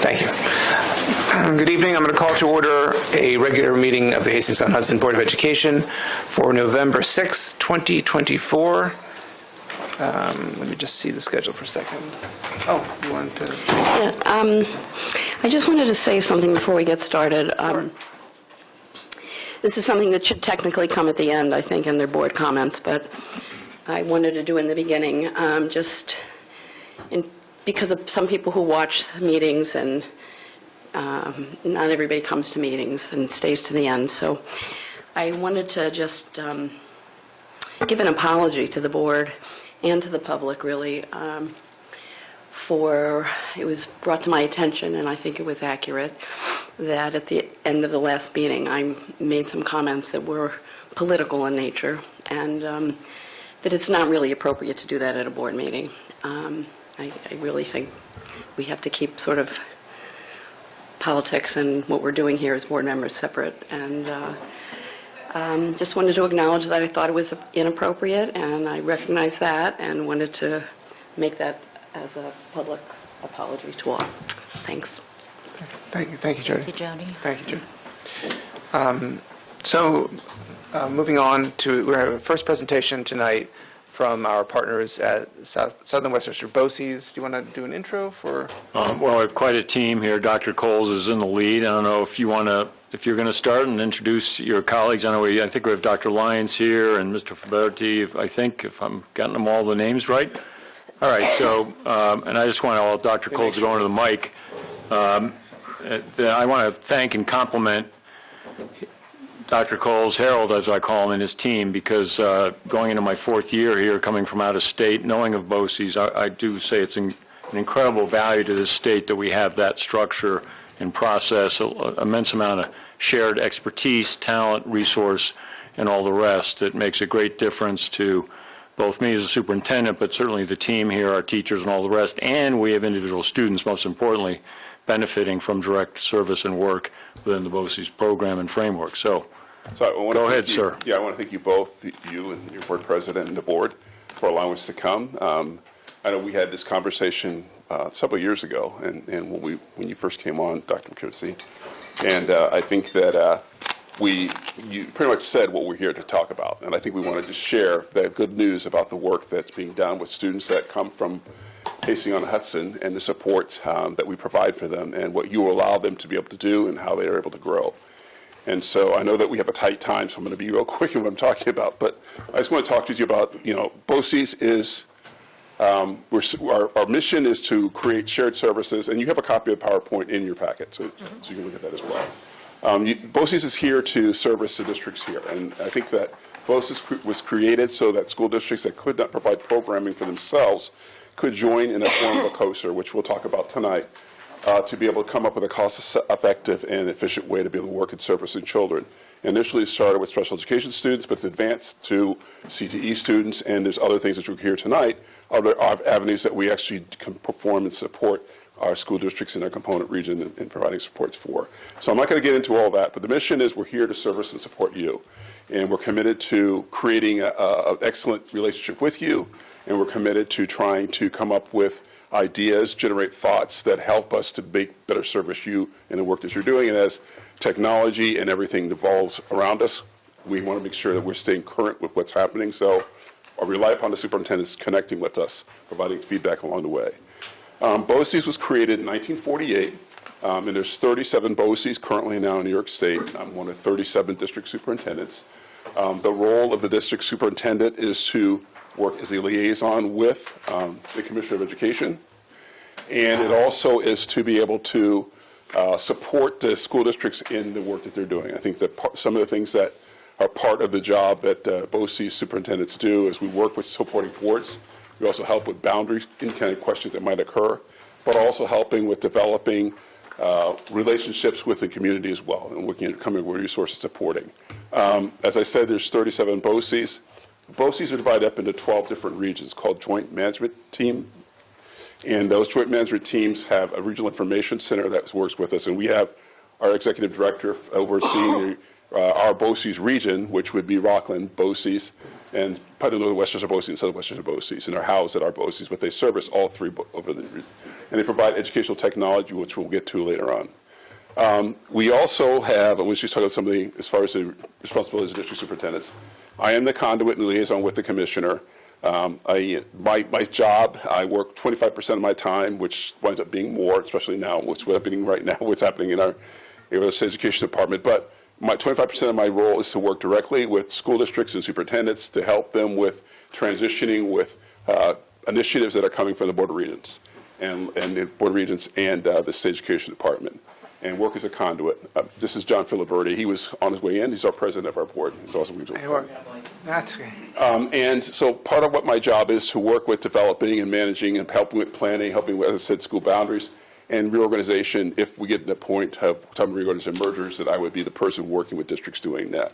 Thank you. Good evening. I'm going to call to order a regular meeting of the Hastings-on-Hudson Board of Education for November 6, 2024. Let me just see the schedule for a second. Oh, you wanted to? Yeah, I just wanted to say something before we get started. Sure. This is something that should technically come at the end, I think, in their board comments, but I wanted to do in the beginning, because of some people who watch meetings, and not everybody comes to meetings and stays to the end. So I wanted to just give an apology to the board and to the public, really, it was brought to my attention, and I think it was accurate, that at the end of the last meeting I made some comments that were political in nature, and that it's not really appropriate to do that at a board meeting. I really think we have to keep sort of politics and what we're doing here as board members separate, and just wanted to acknowledge that I thought it was inappropriate, and I recognize that, and wanted to make that as a public apology to all. Thanks. Thank you, Jody. Thank you, Jody. Thank you, Jody. Moving on to our first presentation tonight from our partners at Southern Westchester BOCES. Do you want to do an intro for? Well, I have quite a team here. Dr. Coles is in the lead. I don't know if you're going to start and introduce your colleagues. I think we have Dr. Lyons here and Mr. Faberti, if I'm getting them all the names right. All right, so, and I just want Dr. Coles to go into the mic. I want to thank and compliment Dr. Coles, Harold, as I call him, and his team, because going into my fourth year here, coming from out of state, knowing of BOCES, I do say it's an incredible value to this state that we have that structure and process, an immense amount of shared expertise, talent, resource, and all the rest. It makes a great difference to both me as a superintendent, but certainly the team here, our teachers, and all the rest, and we have individual students, most importantly, benefiting from direct service and work within the BOCES program and framework. So go ahead, sir. Yeah, I want to thank you both, you and your board president and the board, for allowing us to come. I know we had this conversation several years ago, and when you first came on, Dr. McKirsey, and I think that you pretty much said what we're here to talk about, and I think we wanted to share that good news about the work that's being done with students that come from Hastings-on-Hudson and the support that we provide for them and what you allow them to be able to do and how they are able to grow. And so I know that we have a tight time, so I'm going to be real quick in what I'm talking about, but I just want to talk to you about, BOCES is, our mission is to create shared services, and you have a copy of the PowerPoint in your packet, so you can look at that as well. BOCES is here to service the districts here, and I think that BOCES was created so that school districts that could not provide programming for themselves could join in a form of a COSER, which we'll talk about tonight, to be able to come up with a cost-effective and efficient way to be able to work and service in children. Initially, it started with special education students, but it's advanced to CTE students, and there's other things that you'll hear tonight, other avenues that we actually can perform and support our school districts in our component region and providing supports for. So I'm not going to get into all that, but the mission is we're here to service and support you. And we're committed to creating an excellent relationship with you, and we're committed to trying to come up with ideas, generate thoughts that help us to better service you in the work that you're doing. And as technology and everything evolves around us, we want to make sure that we're staying current with what's happening. So I rely upon the superintendents connecting with us, providing feedback along the way. BOCES was created in 1948, and there's 37 BOCES currently now in New York State. I'm one of 37 district superintendents. The role of the district superintendent is to work as a liaison with the Commissioner of Education, and it also is to be able to support the school districts in the work that they're doing. I think that some of the things that are part of the job that BOCES superintendents do is we work with supporting boards. We also help with boundaries and kind of questions that might occur, but also helping with developing relationships with the community as well, and looking at coming with resources supporting. As I said, there's 37 BOCES. BOCES are divided up into 12 different regions called Joint Management Team, and those Joint Management Teams have a regional information center that works with us, and we have our executive director overseeing our BOCES region, which would be Rockland, BOCES, and part of Westchester BOCES and Southern Westchester BOCES, and are housed at our BOCES, but they service all three over the region. And they provide educational technology, which we'll get to later on. We also have, and we should talk about something as far as the responsibilities of district superintendents. I am the conduit and liaison with the commissioner. My job, I work 25% of my time, which winds up being more, especially now, what's happening right now, what's happening in our education department. But 25% of my role is to work directly with school districts and superintendents to help them with transitioning with initiatives that are coming from the Board of Regents and the Board of Regents and the State Education Department, and work as a conduit. This is John Filiberti. He was on his way in. He's our president of our board. He's also That's okay. and so part of what my job is to work with developing and managing and helping with planning, helping with, as I said, school boundaries and reorganization. If we get to the point of time reorganization mergers, that I would be the person working with districts doing that.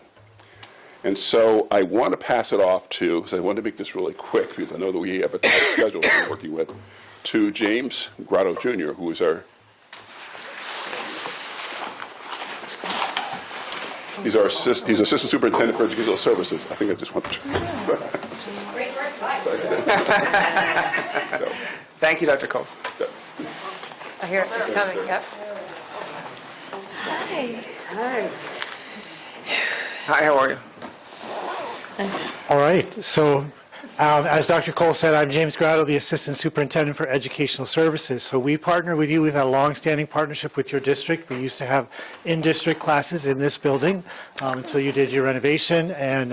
And so I want to pass it off to, because I want to make this really quick, because I know that we have a tight schedule that we're working with, to James Grotto Jr., who is our He's assistant superintendent for educational services. I think I just want to. Great first slide. Thank you, Dr. Coles. I hear it's coming, yep. Hi, how are you? All right. So, as Dr. Cole said, I'm James Grotto, the Assistant Superintendent for Educational Services. So we partner with you. We've had a long-standing partnership with your district. We used to have in-district classes in this building until you did your renovation, and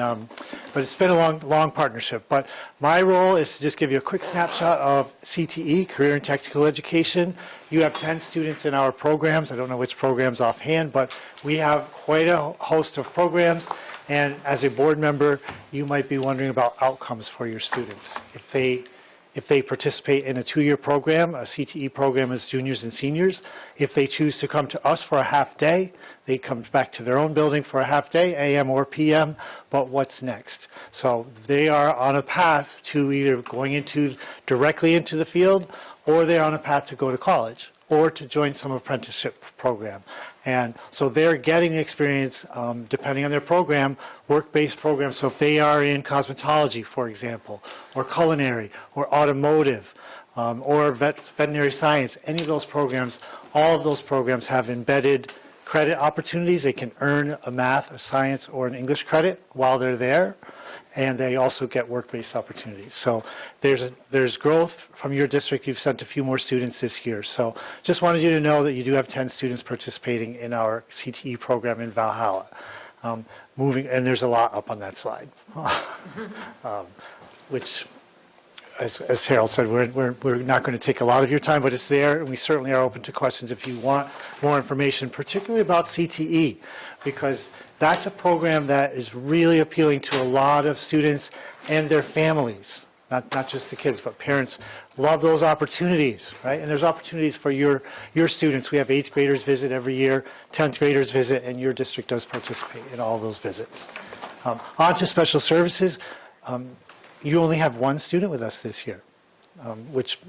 but it's been a long partnership. But my role is to just give you a quick snapshot of CTE, Career and Technical Education. You have 10 students in our programs. I don't know which programs offhand, but we have quite a host of programs. And as a board member, you might be wondering about outcomes for your students. If they participate in a 2-year program, a CTE program as juniors and seniors, if they choose to come to us for a half day, they come back to their own building for a half day, AM or PM, but what's next? So they are on a path to either going directly into the field, or they're on a path to go to college, or to join some apprenticeship program. And so they're getting the experience, depending on their program, work-based programs. So if they are in cosmetology, for example, or culinary, or automotive, or veterinary science, any of those programs, all of those programs have embedded credit opportunities. They can earn a math, a science, or an English credit while they're there. And they also get work-based opportunities. So there's growth from your district. You've sent a few more students this year. So just wanted you to know that you do have 10 students participating in our CTE program in Valhalla. And there's a lot up on that slide, which, as Harold said, we're not going to take a lot of your time, but it's there, and we certainly are open to questions if you want more information, particularly about CTE, because that's a program that is really appealing to a lot of students and their families, not just the kids, but parents love those opportunities, right? And there's opportunities for your students. We have 8th graders visit every year, 10th graders visit, and your district does participate in all those visits. On to special services. You only have one student with us this year, which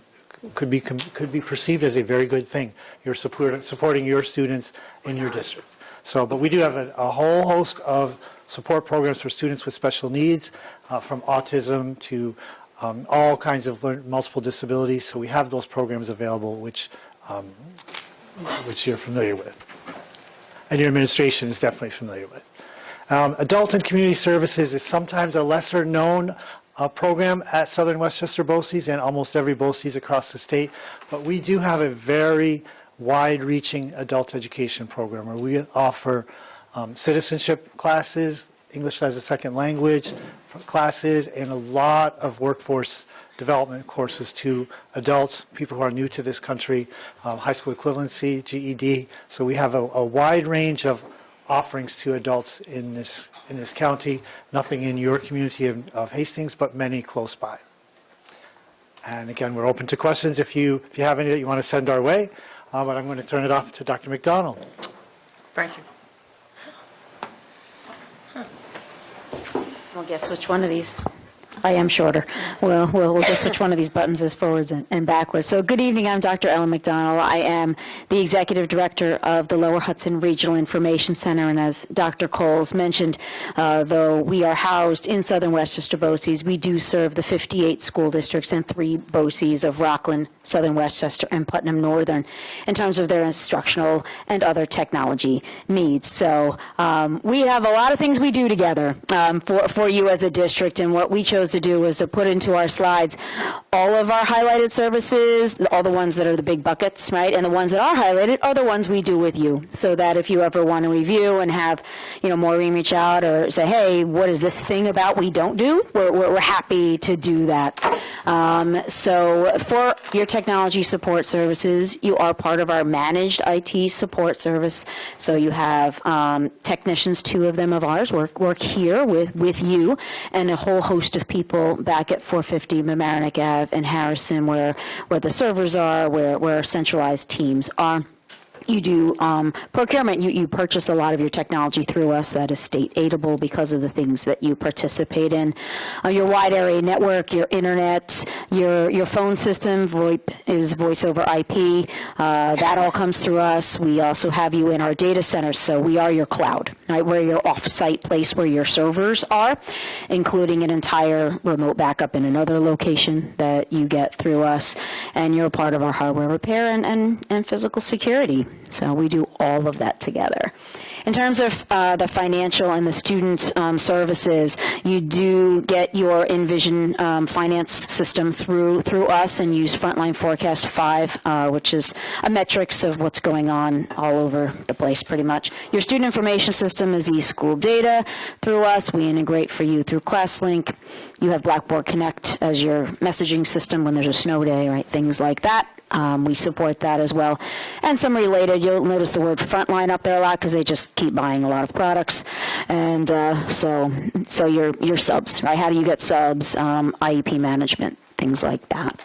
could be perceived as a very good thing. You're supporting your students in your district. So, but we do have a whole host of support programs for students with special needs, from autism to all kinds of multiple disabilities. So we have those programs available, which you're familiar with, and your administration is definitely familiar with. Adult and Community Services is sometimes a lesser known program at Southern Westchester BOCES and almost every BOCES across the state, but we do have a very wide-reaching adult education program where we offer citizenship classes, English as a second language classes, and a lot of workforce development courses to adults, people who are new to this country, high school equivalency, GED. So we have a wide range of offerings to adults in this county. Nothing in your community of Hastings, but many close by. And again, we're open to questions if you have any that you want to send our way. But I'm going to turn it off to Dr. McDonald. Thank you. Well, guess which one of these? I am shorter. We'll just switch one of these buttons as forwards and backwards. So good evening, I'm Dr. Ellen McDonald. I am the Executive Director of the Lower Hudson Regional Information Center, and as Dr. Coles mentioned, though we are housed in Southern Westchester BOCES, we do serve the 58 school districts and 3 BOCES of Rockland, Southern Westchester, and Putnam Northern in terms of their instructional and other technology needs. So we have a lot of things we do together for you as a district, and what we chose to do was to put into our slides all of our highlighted services, all the ones that are the big buckets, right? And the ones that are highlighted are the ones we do with you, so that if you ever want to review and have, Maureen reach out or say, hey, what is this thing about we don't do? We're happy to do that. So for your technology support services, you are part of our managed IT support service. So you have technicians, 2 of them of ours work here with you, and a whole host of people back at 450 Mamaroneck Ave in Harrison, where the servers are, where our centralized teams are. You do procurement. You purchase a lot of your technology through us that is state aidable because of the things that you participate in. Your wide area network, your internet, your phone system, VoIP is voice over IP. That all comes through us. We also have you in our data centers, so we are your cloud, right? We're your off-site place where your servers are, including an entire remote backup in another location that you get through us. And you're a part of our hardware repair and physical security. So we do all of that together. In terms of the financial and the student services, you do get your Envision finance system through us and use Frontline Forecast 5, which is a metrics of what's going on all over the place pretty much. Your student information system is eSchool Data through us. We integrate for you through ClassLink. You have Blackboard Connect as your messaging system when there's a snow day, right? Things like that. We support that as well. And some related, you'll notice the word Frontline up there a lot because they just keep buying a lot of products. And so your subs, right? How do you get subs, IEP management, things like that.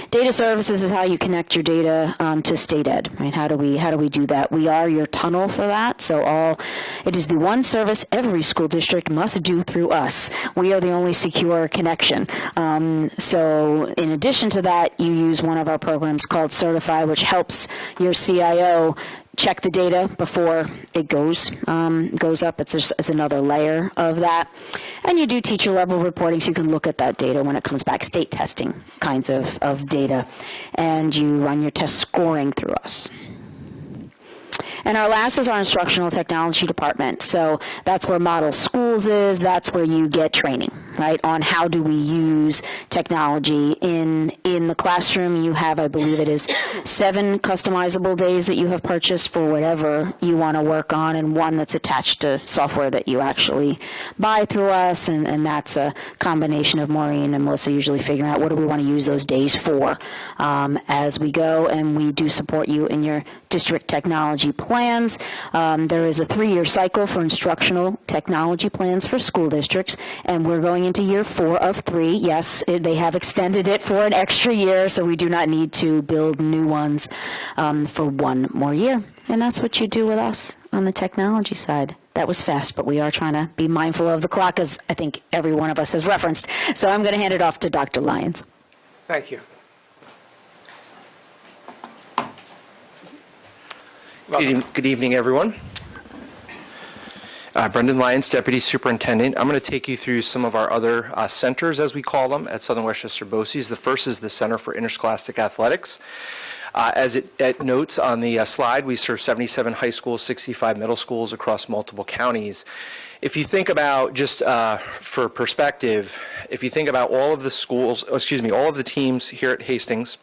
Data services is how you connect your data to state ed, right? How do we do that? We are your tunnel for that. So it is the one service every school district must do through us. We are the only secure connection. So in addition to that, you use one of our programs called Certify, which helps your CIO check the data before it goes up. It's another layer of that. And you do teacher level reporting, so you can look at that data when it comes back, state testing kinds of data. And you run your test scoring through us. And our last is our instructional technology department. So that's where Model Schools is. That's where you get training, right, on how do we use technology in the classroom. You have, I believe it is 7 customizable days that you have purchased for whatever you want to work on, and 1 that's attached to software that you actually buy through us. And that's a combination of Maureen and Melissa usually figuring out what do we want to use those days for as we go. And we do support you in your district technology plans. There is a 3-year cycle for instructional technology plans for school districts, and we're going into year 4 of 3. Yes, they have extended it for an extra year, so we do not need to build new ones for 1 more year. And that's what you do with us on the technology side. That was fast, but we are trying to be mindful of the clock, as I think every one of us has referenced. So I'm going to hand it off to Dr. Lyons. Thank you. Good evening, everyone. Brendan Lyons, Deputy Superintendent. I'm going to take you through some of our other centers, as we call them, at Southern Westchester BOCES. The first is the Center for Interscholastic Athletics. As it notes on the slide, we serve 77 high schools, 65 middle schools across multiple counties. If you think about, just for perspective, if you think about all of the schools, all of the teams here at Hastings,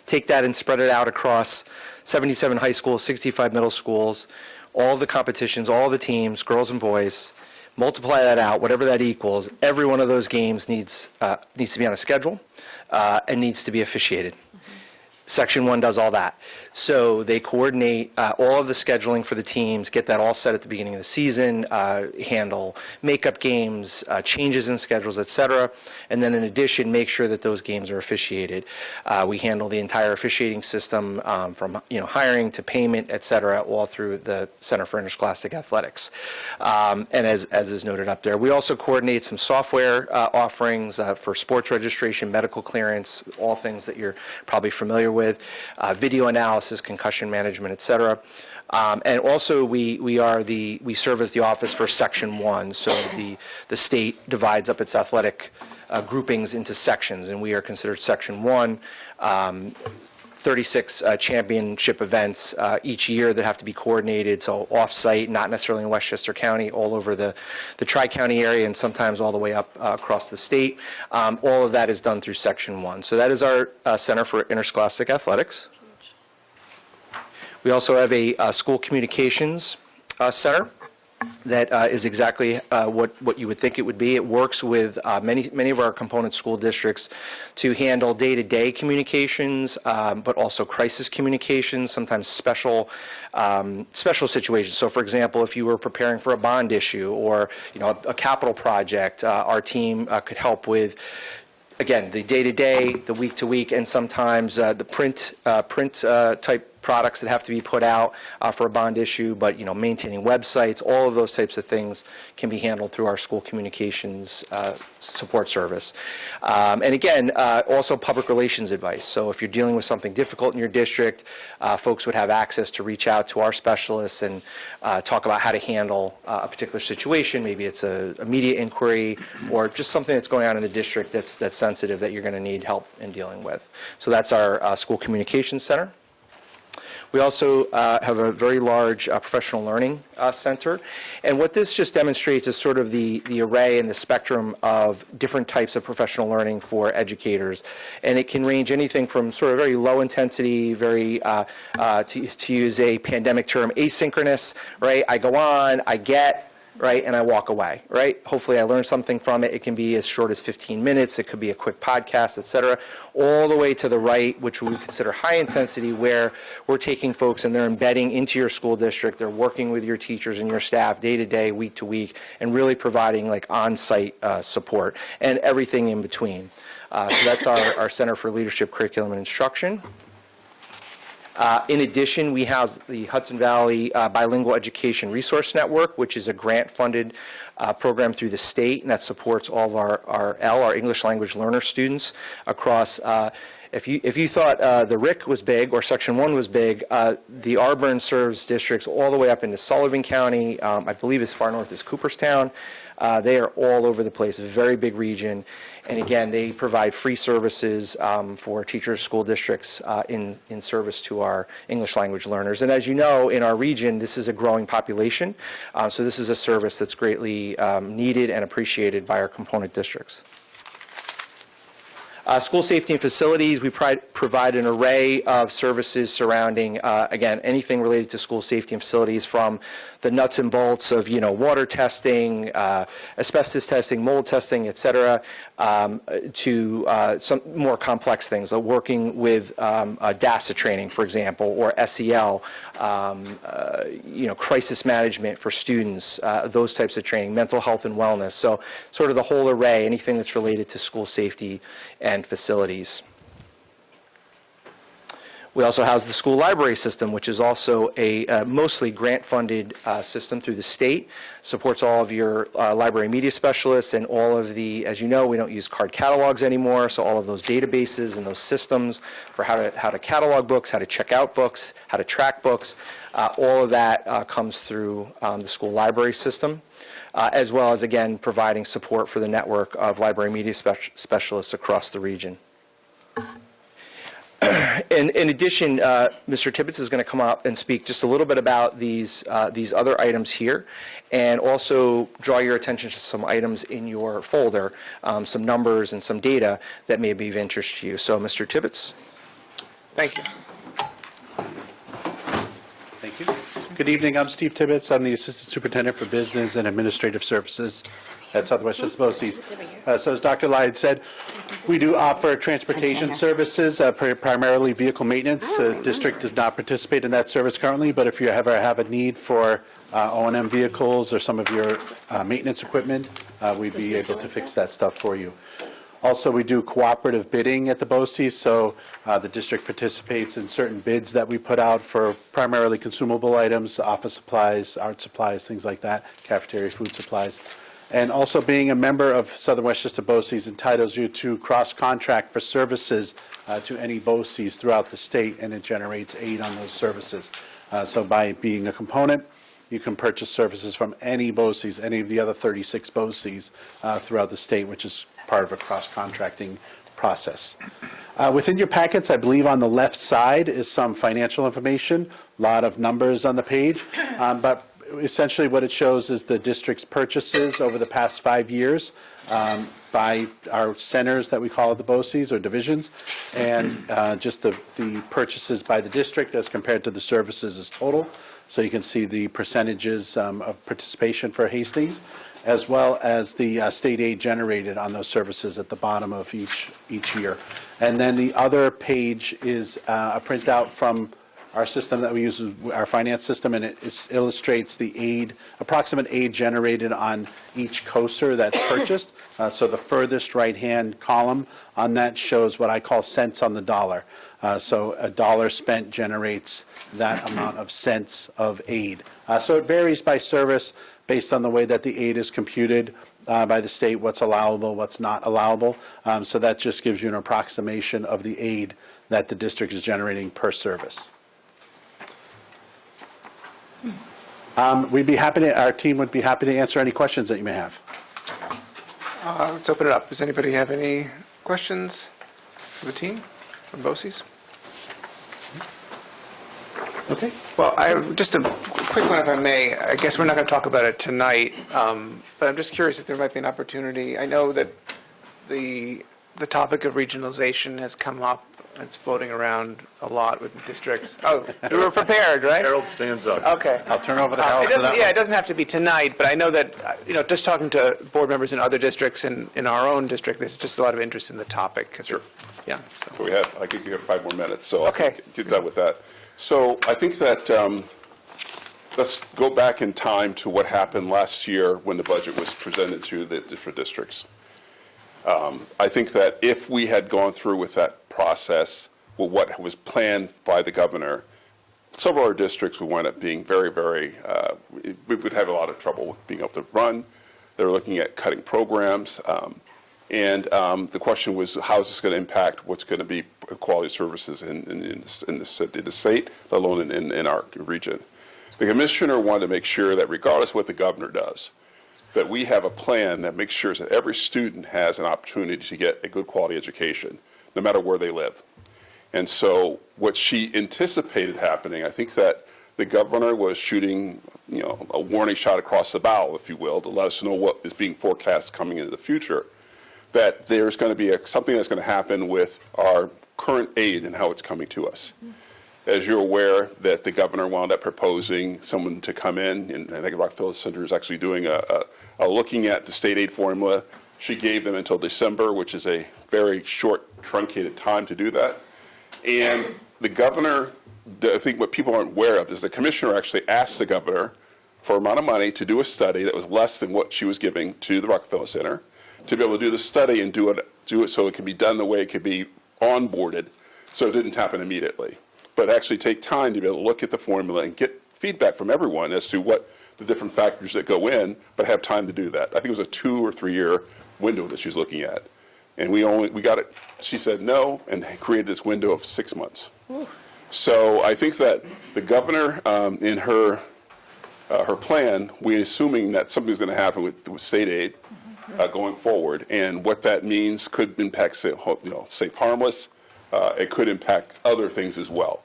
take that and spread it out across 77 high schools, 65 middle schools, all of the competitions, all of the teams, girls and boys, multiply that out, whatever that equals, every one of those games needs to be on a schedule and needs to be officiated. Section 1 does all that. So they coordinate all of the scheduling for the teams, get that all set at the beginning of the season, handle makeup games, changes in schedules, et cetera, and then in addition, make sure that those games are officiated. We handle the entire officiating system from hiring to payment, et cetera, all through the Center for Interscholastic Athletics. And as is noted up there, we also coordinate some software offerings for sports registration, medical clearance, all things that you're probably familiar with, video analysis, concussion management, et cetera. And also, we serve as the office for Section 1. So the state divides up its athletic groupings into sections, and we are considered Section 1. 36 championship events each year that have to be coordinated, so off-site, not necessarily in Westchester County, all over the Tri-County area, and sometimes all the way up across the state. All of that is done through Section 1. So that is our Center for Interscholastic Athletics. We also have a school communications center that is exactly what you would think it would be. It works with many of our component school districts to handle day-to-day communications, but also crisis communications, sometimes special situations. So, for example, if you were preparing for a bond issue or a capital project, our team could help with, again, the day-to-day, the week-to-week, and sometimes the print type products that have to be put out for a bond issue, but maintaining websites, all of those types of things can be handled through our school communications support service. And again, also public relations advice. So if you're dealing with something difficult in your district, folks would have access to reach out to our specialists and talk about how to handle a particular situation. Maybe it's a media inquiry or just something that's going on in the district that's sensitive that you're going to need help in dealing with. So that's our school communications center. We also have a very large professional learning center. And what this just demonstrates is sort of the array and the spectrum of different types of professional learning for educators. And it can range anything from sort of very low intensity, very, to use a pandemic term, asynchronous, right? I go on, I get, right, and I walk away, right? Hopefully I learn something from it. It can be as short as 15 minutes. It could be a quick podcast, et cetera, all the way to the right, which we consider high intensity, where we're taking folks and they're embedding into your school district. They're working with your teachers and your staff day to day, week to week, and really providing like on-site support and everything in between. So that's our Center for Leadership, Curriculum, and Instruction. In addition, we house the Hudson Valley Bilingual Education Resource Network, which is a grant-funded program through the state, and that supports all of our English language learner students across. If you thought the RIC was big or Section 1 was big, the Auburn serves districts all the way up into Sullivan County. I believe as far north as Cooperstown. They are all over the place, a very big region. And again, they provide free services for teachers, school districts in service to our English language learners. And as you know, in our region, this is a growing population. So this is a service that's greatly needed and appreciated by our component districts. School safety and facilities, we provide an array of services surrounding, again, anything related to school safety and facilities, from the nuts and bolts of, water testing, asbestos testing, mold testing, et cetera, to some more complex things, like working with DASA training, for example, or SEL, crisis management for students, those types of training, mental health and wellness. So sort of the whole array, anything that's related to school safety and facilities. We also house the school library system, which is also a mostly grant-funded system through the state. Supports all of your library media specialists and all of the, as you know, we don't use card catalogs anymore, so all of those databases and those systems for how to catalog books, how to check out books, how to track books, all of that comes through the school library system. As well as, again, providing support for the network of library media specialists across the region. In addition, Mr. Tibbetts is going to come up and speak just a little bit about these other items here, and also draw your attention to some items in your folder, some numbers and some data that may be of interest to you. So, Mr. Tibbetts. Thank you. Thank you. Good evening. I'm Steve Tibbetts. I'm the Assistant Superintendent for Business and Administrative Services at Southwest Bossies. So as Dr. Lyons said, we do offer transportation services, primarily vehicle maintenance. The district does not participate in that service currently, but if you ever have a need for O&M vehicles or some of your maintenance equipment, we'd be able to fix that stuff for you. Also, we do cooperative bidding at the BOCES, so the district participates in certain bids that we put out for primarily consumable items, office supplies, art supplies, things like that, cafeteria food supplies. And also being a member of Southern Westchester BOCES entitles you to cross-contract for services to any BOCES throughout the state, and it generates aid on those services. So by being a component, you can purchase services from any BOCES, any of the other 36 BOCES throughout the state, which is part of a cross-contracting process. Within your packets, I believe on the left side is some financial information, a lot of numbers on the page, but essentially what it shows is the district's purchases over the past 5 years by our centers that we call the BOCES or divisions, and just the purchases by the district as compared to the services as total. So you can see the percentages of participation for Hastings, as well as the state aid generated on those services at the bottom of each year. And then the other page is a printout from our system that we use, our finance system, and it illustrates the approximate aid generated on each coaster that's purchased. So the furthest right-hand column on that shows what I call cents on the dollar. So a dollar spent generates that amount of cents of aid. So it varies by service based on the way that the aid is computed by the state, what's allowable, what's not allowable. So that just gives you an approximation of the aid that the district is generating per service. Our team would be happy to answer any questions that you may have. Let's open it up. Does anybody have any questions for the team from BOCES? Okay. Well, just a quick one, if I may. I guess we're not going to talk about it tonight, but I'm just curious if there might be an opportunity. I know that the topic of regionalization has come up. It's floating around a lot with districts. Oh, we were prepared, right? Harold stands up. Okay. I'll turn over to Harold for that. Yeah, it doesn't have to be tonight, but I know that, just talking to board members in other districts and in our own district, there's just a lot of interest in the topic. Sure. Yeah. So I think you have 5 more minutes, so Okay. I'll get done with that. So I think that let's go back in time to what happened last year when the budget was presented to the different districts. I think that if we had gone through with that process, with what was planned by the governor, several of our districts would wind up being very, very, we would have a lot of trouble with being able to run. They were looking at cutting programs. And the question was, how is this going to impact what's going to be quality of services in the state, let alone in our region? The commissioner wanted to make sure that regardless of what the governor does, that we have a plan that makes sure that every student has an opportunity to get a good quality education, no matter where they live. And so what she anticipated happening, I think that the governor was shooting, a warning shot across the bow, if you will, to let us know what is being forecast coming into the future, that there's going to be something that's going to happen with our current aid and how it's coming to us. As you're aware, that the governor wound up proposing someone to come in, and I think Rockefeller Center is actually doing a looking at the state aid formula. She gave them until December, which is a very short, truncated time to do that. And the governor, I think what people aren't aware of is the commissioner actually asked the governor for an amount of money to do a study that was less than what she was giving to the Rockefeller Center, to be able to do the study and do it so it can be done the way it could be onboarded, so it didn't happen immediately. But actually take time to be able to look at the formula and get feedback from everyone as to what the different factors that go in, but have time to do that. I think it was a 2 or 3 year window that she's looking at. And we got it, she said no, and created this window of 6 months. Ooh. So I think that the governor, in her plan, we're assuming that something's going to happen with state aid going forward. And what that means could impact, safe harmless. It could impact other things as well.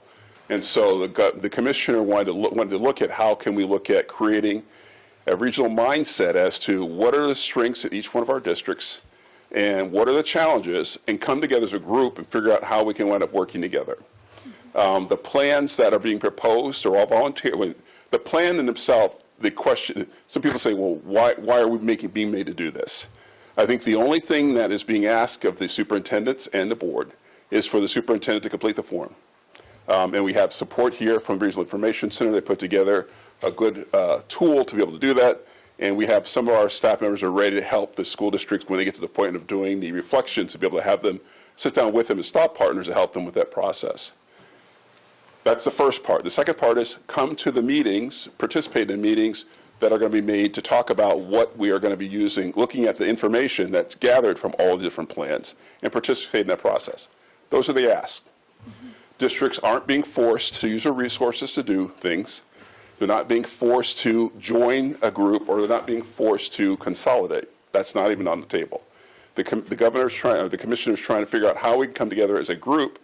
And so the commissioner wanted to look at how can we look at creating a regional mindset as to what are the strengths at each one of our districts and what are the challenges, and come together as a group and figure out how we can wind up working together. The plans that are being proposed are all volunteer. The plan in itself, the question, some people say, well, why are we being made to do this? I think the only thing that is being asked of the superintendents and the board is for the superintendent to complete the form. And we have support here from the Regional Information Center. They put together a good tool to be able to do that. And we have some of our staff members are ready to help the school districts when they get to the point of doing the reflections, to be able to have them sit down with them as thought partners to help them with that process. That's the first part. The second part is come to the meetings, participate in meetings that are going to be made to talk about what we are going to be using, looking at the information that's gathered from all the different plans, and participate in that process. Those are the asks. Districts aren't being forced to use their resources to do things. They're not being forced to join a group, or they're not being forced to consolidate. That's not even on the table. The governor's trying, or the commissioner's trying to figure out how we can come together as a group.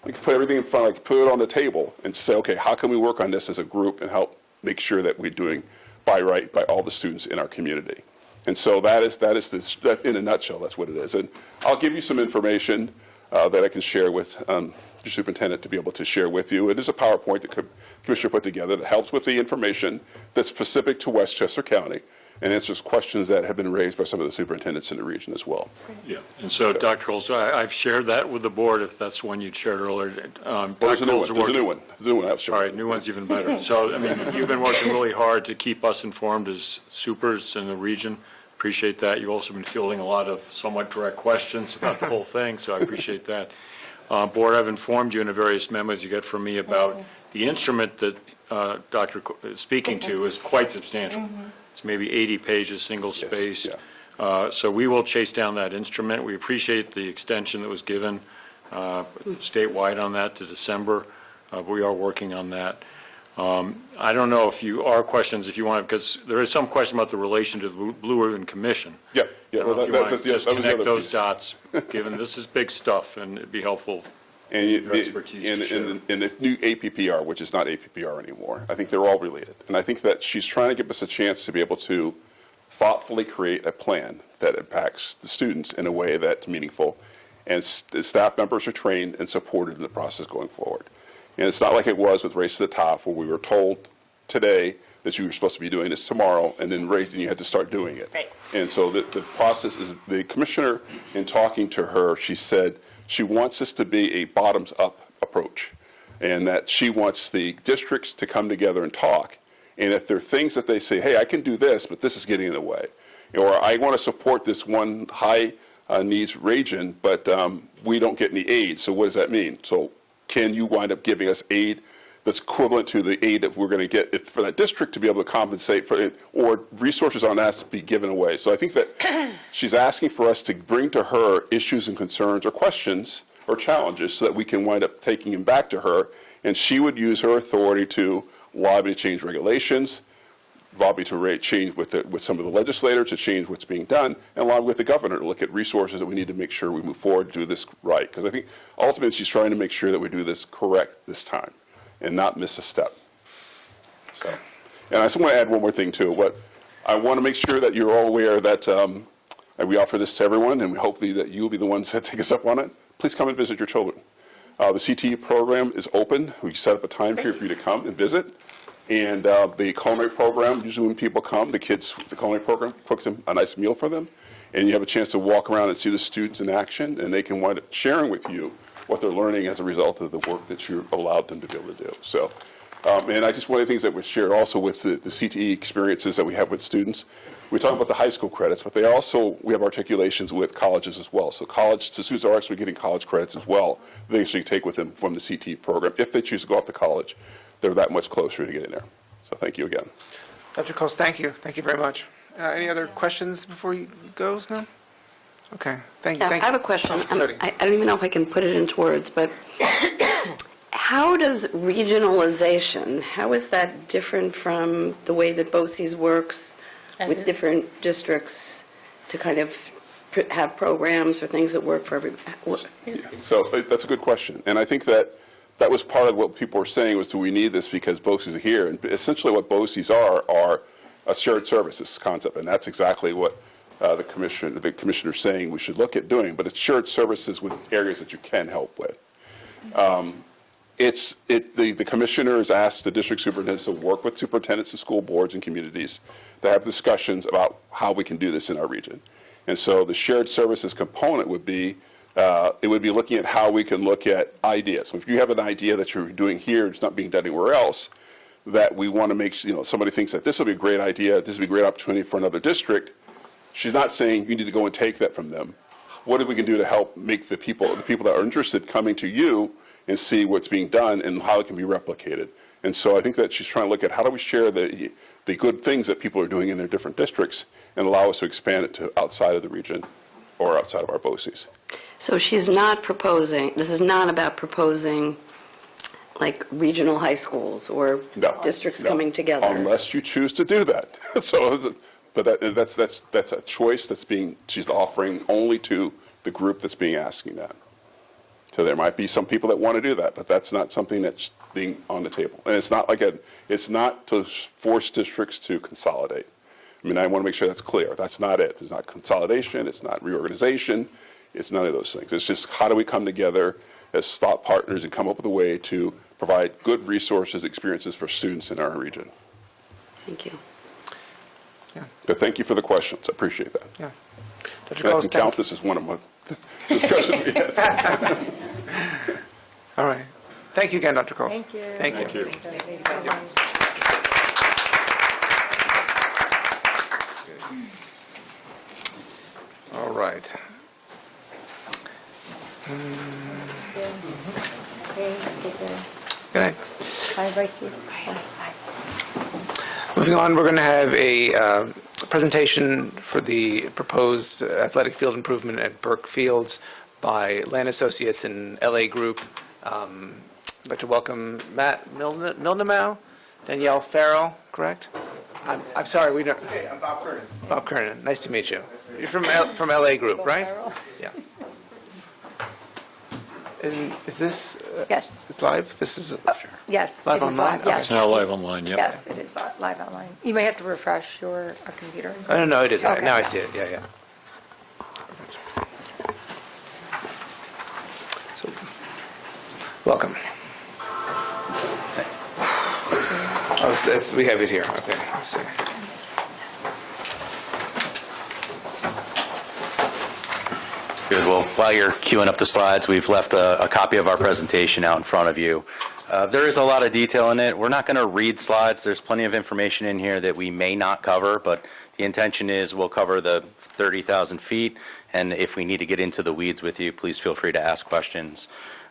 We can put everything in front, like put it on the table, and say, okay, how can we work on this as a group and help make sure that we're doing by all the students in our community. And so that in a nutshell, that's what it is. And I'll give you some information that I can share with your superintendent to be able to share with you. It is a PowerPoint that the commissioner put together that helps with the information that's specific to Westchester County and answers questions that have been raised by some of the superintendents in the region as well. Yeah, and so Dr. Coles, I've shared that with the board, if that's one you'd shared earlier. Well, there's a new one. There's a new one. There's a new one I've shared. All right, new one's even better. So, I mean, you've been working really hard to keep us informed as supers in the region. Appreciate that. You've also been fielding a lot of somewhat direct questions about the whole thing, so I appreciate that. Board, I've informed you in the various memos you get from me about the instrument that Dr. is speaking to is quite substantial. It's maybe 80 pages, single-spaced. Yes, yeah. So we will chase down that instrument. We appreciate the extension that was given statewide on that to December. We are working on that. I don't know if you are questions, if you want, because there is some question about the relation to the Blue Ribbon Commission. Yeah, I yeah. don't know if you want to just connect those piece. dots, given this is big stuff, and it'd be helpful. And your expertise to share. in the new APPR, which is not APPR anymore, I think they're all related. And I think that she's trying to give us a chance to be able to thoughtfully create a plan that impacts the students in a way that's meaningful. And the staff members are trained and supported in the process going forward. And it's not like it was with Race to the Top, where we were told today that you were supposed to be doing this tomorrow, and then you had to start doing it. Right. And so the process is, the commissioner, in talking to her, she said she wants this to be a bottoms-up approach, and that she wants the districts to come together and talk. And if there are things that they say, hey, I can do this, but this is getting in the way, or I want to support this one high needs region, but we don't get any aid, so what does that mean? So can you wind up giving us aid that's equivalent to the aid that we're going to get for that district to be able to compensate for it, or resources aren't asked to be given away? So I think that she's asking for us to bring to her issues and concerns or questions or challenges so that we can wind up taking them back to her, and she would use her authority to lobby to change regulations, lobby to change with some of the legislators to change what's being done, and lobby with the governor to look at resources that we need to make sure we move forward, do this right. Because I think ultimately she's trying to make sure that we do this correct this time and not miss a step. So, and I just want to add one more thing too. What I want to make sure that you're all aware that we offer this to everyone, and hopefully that you'll be the ones that take us up on it. Please come and visit your children. The CTE program is open. We set up a time period for you to come and visit. And the culinary program, usually when people come, the culinary program cooks them a nice meal for them. And you have a chance to walk around and see the students in action, and they can wind up sharing with you what they're learning as a result of the work that you allowed them to be able to do. So, and I just, one of the things that was shared also with the CTE experiences that we have with students, we talk about the high school credits, but we have articulations with colleges as well. So the students are actually getting college credits as well. They actually take with them from the CTE program. If they choose to go off to college, they're that much closer to getting there. So thank you again. Dr. Coles, thank you. Thank you very much. Any other questions before you go? No? Okay. Thank you. Yeah, Thank I have you. a question. Absolutely. I don't even know if I can put it into words, but how does regionalization, how is that different from the way that BOCES works with different districts to kind of have programs or things that work for everybody? So that's a good question. And I think that was part of what people were saying was, do we need this because BOCES are here? And essentially what BOCES are a shared services concept. And that's exactly what the commissioner is saying we should look at doing. But it's shared services with areas that you can help with. the commissioner has asked the district superintendents to work with superintendents and school boards and communities to have discussions about how we can do this in our region. And so the shared services component would be, it would be looking at how we can look at ideas. So if you have an idea that you're doing here, it's not being done anywhere else, that we want to make, somebody thinks that this will be a great idea, this will be a great opportunity for another district. She's not saying you need to go and take that from them. What we can do to help make the people that are interested coming to you and see what's being done and how it can be replicated. And so I think that she's trying to look at how do we share the good things that people are doing in their different districts and allow us to expand it to outside of the region or outside of our BOCES. So she's not proposing, this is not about proposing like regional high schools or districts coming together? Unless you choose to do that. But that's a choice she's offering only to the group that's being asking that. So there might be some people that want to do that, but that's not something that's being on the table. And it's not to force districts to consolidate. I mean, I want to make sure that's clear. That's not it. It's not consolidation. It's not reorganization. It's none of those things. It's just how do we come together as thought partners and come up with a way to provide good resources, experiences for students in our region. Thank you. Yeah. But thank you for the questions. I appreciate that. Yeah. Dr. And I Coles, can count this as one of my discussions we had. All right. Thank you again, Dr. Coles. Thank you. Thank you. Thank you. All right. Good night. Bye, Vice. Moving on, we're going to have a presentation for the proposed athletic field improvement at Burke Fields by Land Associates and LA Group. I'd like to welcome Matt Mildenau, Danielle Farrell, correct? I'm sorry, we don't. Hey, I'm Bob Kernan. Bob Kernan, nice to meet you. You're from LA Group, right? Yeah. And is this? Yes. It's live? This is. Yes. Live it is online? live, Yes. It's now live online, yep. Yes, it is live online. You may have to refresh your computer. Oh, no, it is. Okay. Now I see it. Yeah. So, welcome. Oh, we have it here. Okay, let's see. Good. Well, while you're queuing up the slides, we've left a copy of our presentation out in front of you. There is a lot of detail in it. We're not going to read slides. There's plenty of information in here that we may not cover, but the intention is we'll cover the 30,000 feet, and if we need to get into the weeds with you, please feel free to ask questions.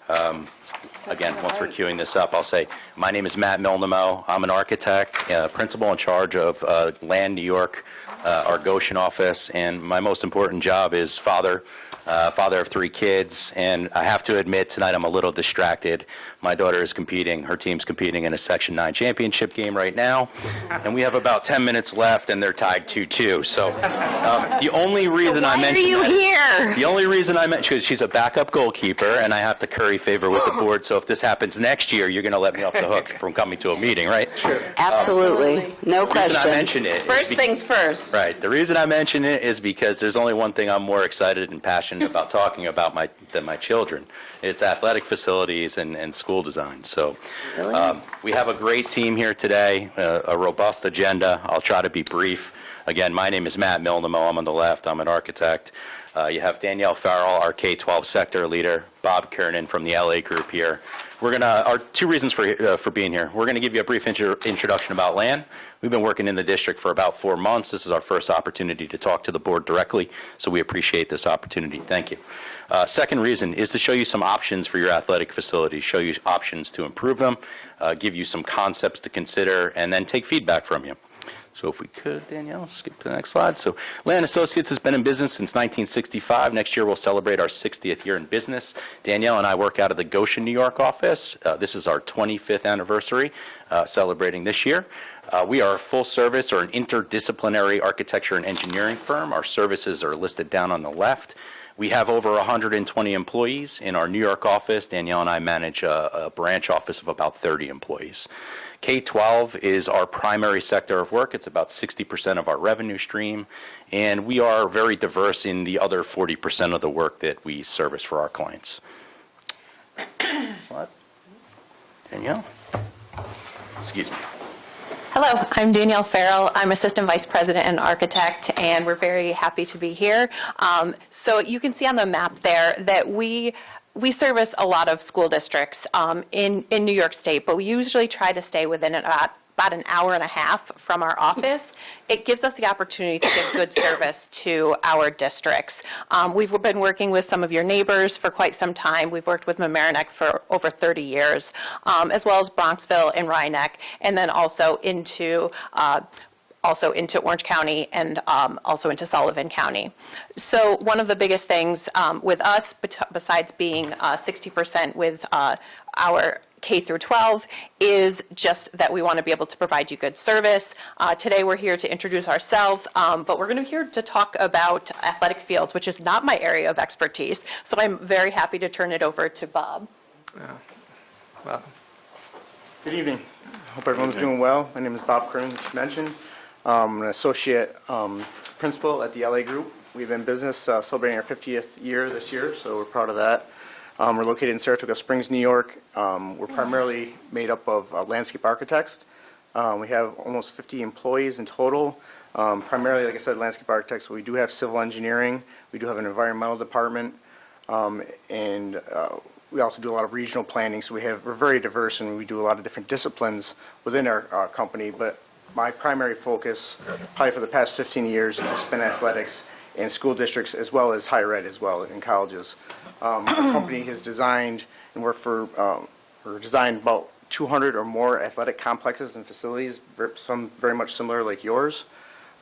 Again, once we're queuing this up, I'll say, my name is Matt Mildenau. I'm an architect, principal in charge of Land New York, our Goshen office, and my most important job is father of 3 kids, and I have to admit, tonight I'm a little distracted. My daughter is competing, her team's competing in a Section 9 championship game right now, and we have about 10 minutes left, and they're tied 2-2. So the only reason I mentioned Why are you here? The only reason I mentioned, she's a backup goalkeeper, and I have to curry favor with the board, so if this happens next year, you're going to let me off the hook from coming to a meeting, right? Sure. Absolutely. No The reason question. I mention it is First things first. Right. The reason I mention it is because there's only one thing I'm more excited and passionate about talking about than my children. It's athletic facilities and school design. So we have a great team here today, a robust agenda. I'll try to be brief. Again, my name is Matt Mildenau. I'm on the left. I'm an architect. You have Danielle Farrell, our K-12 sector leader, Bob Kernan from the LA Group here. Our 2 reasons for being here. We're going to give you a brief introduction about land. We've been working in the district for about 4 months. This is our first opportunity to talk to the board directly, so we appreciate this opportunity. Thank you. Second reason is to show you some options for your athletic facilities, show you options to improve them, give you some concepts to consider, and then take feedback from you. So if we could, Danielle, skip to the next slide. So Land Associates has been in business since 1965. Next year we'll celebrate our 60th year in business. Danielle and I work out of the Goshen, New York office. This is our 25th anniversary, celebrating this year. We are a full-service or an interdisciplinary architecture and engineering firm. Our services are listed down on the left. We have over 120 employees in our New York office. Danielle and I manage a branch office of about 30 employees. K-12 is our primary sector of work. It's about 60% of our revenue stream, and we are very diverse in the other 40% of the work that we service for our clients. Slide. Danielle? Excuse me. Hello, I'm Danielle Farrell. I'm Assistant Vice President and Architect, and we're very happy to be here. So you can see on the map there that we service a lot of school districts in New York State, but we usually try to stay within about an hour and a half from our office. It gives us the opportunity to give good service to our districts. We've been working with some of your neighbors for quite some time. We've worked with Mamaroneck for over 30 years, as well as Bronxville and Rhinebeck, and then also into Orange County and also into Sullivan County. So one of the biggest things with us, besides being 60% with our K through 12, is just that we want to be able to provide you good service. Today we're here to introduce ourselves, but we're going to be here to talk about athletic fields, which is not my area of expertise. So I'm very happy to turn it over to Bob. Well, Good evening. Hope everyone's doing well. My name is Bob Curran, as you mentioned. I'm an associate principal at the LA Group. We've been in business celebrating our 50th year this year, so we're proud of that. We're located in Saratoga Springs, New York. We're primarily made up of landscape architects. We have almost 50 employees in total. Primarily, like I said, landscape architects. We do have civil engineering. We do have an environmental department. And we also do a lot of regional planning. So we're very diverse, and we do a lot of different disciplines within our company. But my primary focus, probably for the past 15 years, has just been athletics in school districts as well as higher ed as well in colleges. Our company has designed and designed about 200 or more athletic complexes and facilities, some very much similar like yours.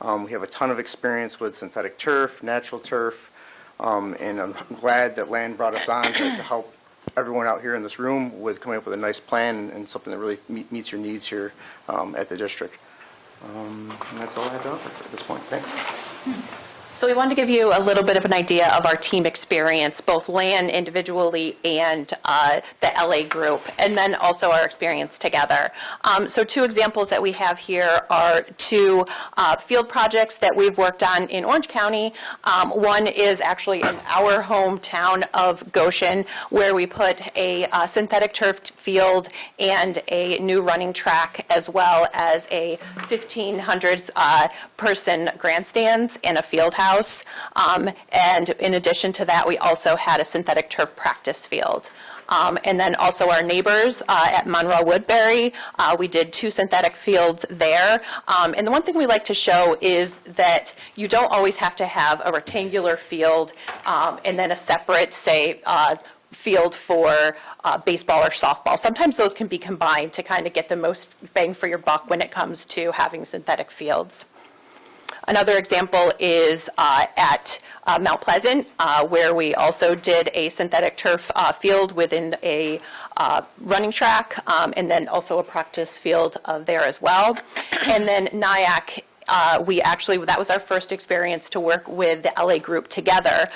We have a ton of experience with synthetic turf, natural turf, and I'm glad that Land brought us on to help everyone out here in this room with coming up with a nice plan and something that really meets your needs here at the district. And that's all I have to offer at this point. Thanks. So we wanted to give you a little bit of an idea of our team experience, both LAN individually and the LA Group, and then also our experience together. So two examples that we have here are two field projects that we've worked on in Orange County. One is actually in our hometown of Goshen, where we put a synthetic turf field and a new running track, as well as a 1,500 person grandstands and a field house. And in addition to that, we also had a synthetic turf practice field. And then also our neighbors at Monroe Woodbury, we did two synthetic fields there. And the one thing we like to show is that you don't always have to have a rectangular field and then a separate, say, field for baseball or softball. Sometimes those can be combined to kind of get the most bang for your buck when it comes to having synthetic fields. Another example is at Mount Pleasant, where we also did a synthetic turf field within a running track, and then also a practice field there as well. And then Nyack, that was our first experience to work with the LA Group together,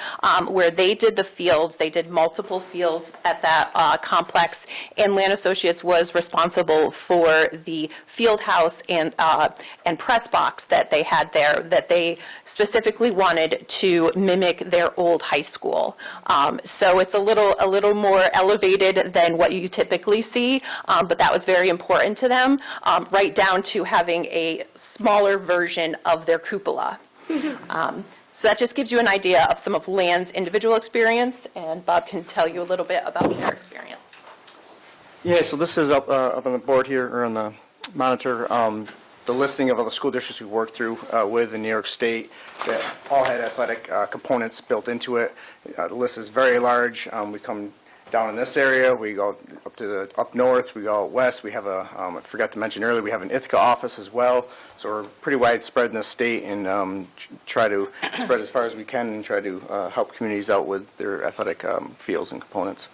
where they did the fields. They did multiple fields at that complex, and Land Associates was responsible for the field house and press box that they had there, that they specifically wanted to mimic their old high school. So it's a little more elevated than what you typically see, but that was very important to them, right down to having a smaller version of their cupola. So that just gives you an idea of some of Land's individual experience, and Bob can tell you a little bit about their experience. Yeah, so this is up on the board here, or on the monitor, the listing of all the school districts we worked through with in New York State that all had athletic components built into it. The list is very large. We come down in this area, we go up north, we go out west. We have I forgot to mention earlier, we have an Ithaca office as well. So we're pretty widespread in the state, and try to spread as far as we can and try to help communities out with their athletic fields and components.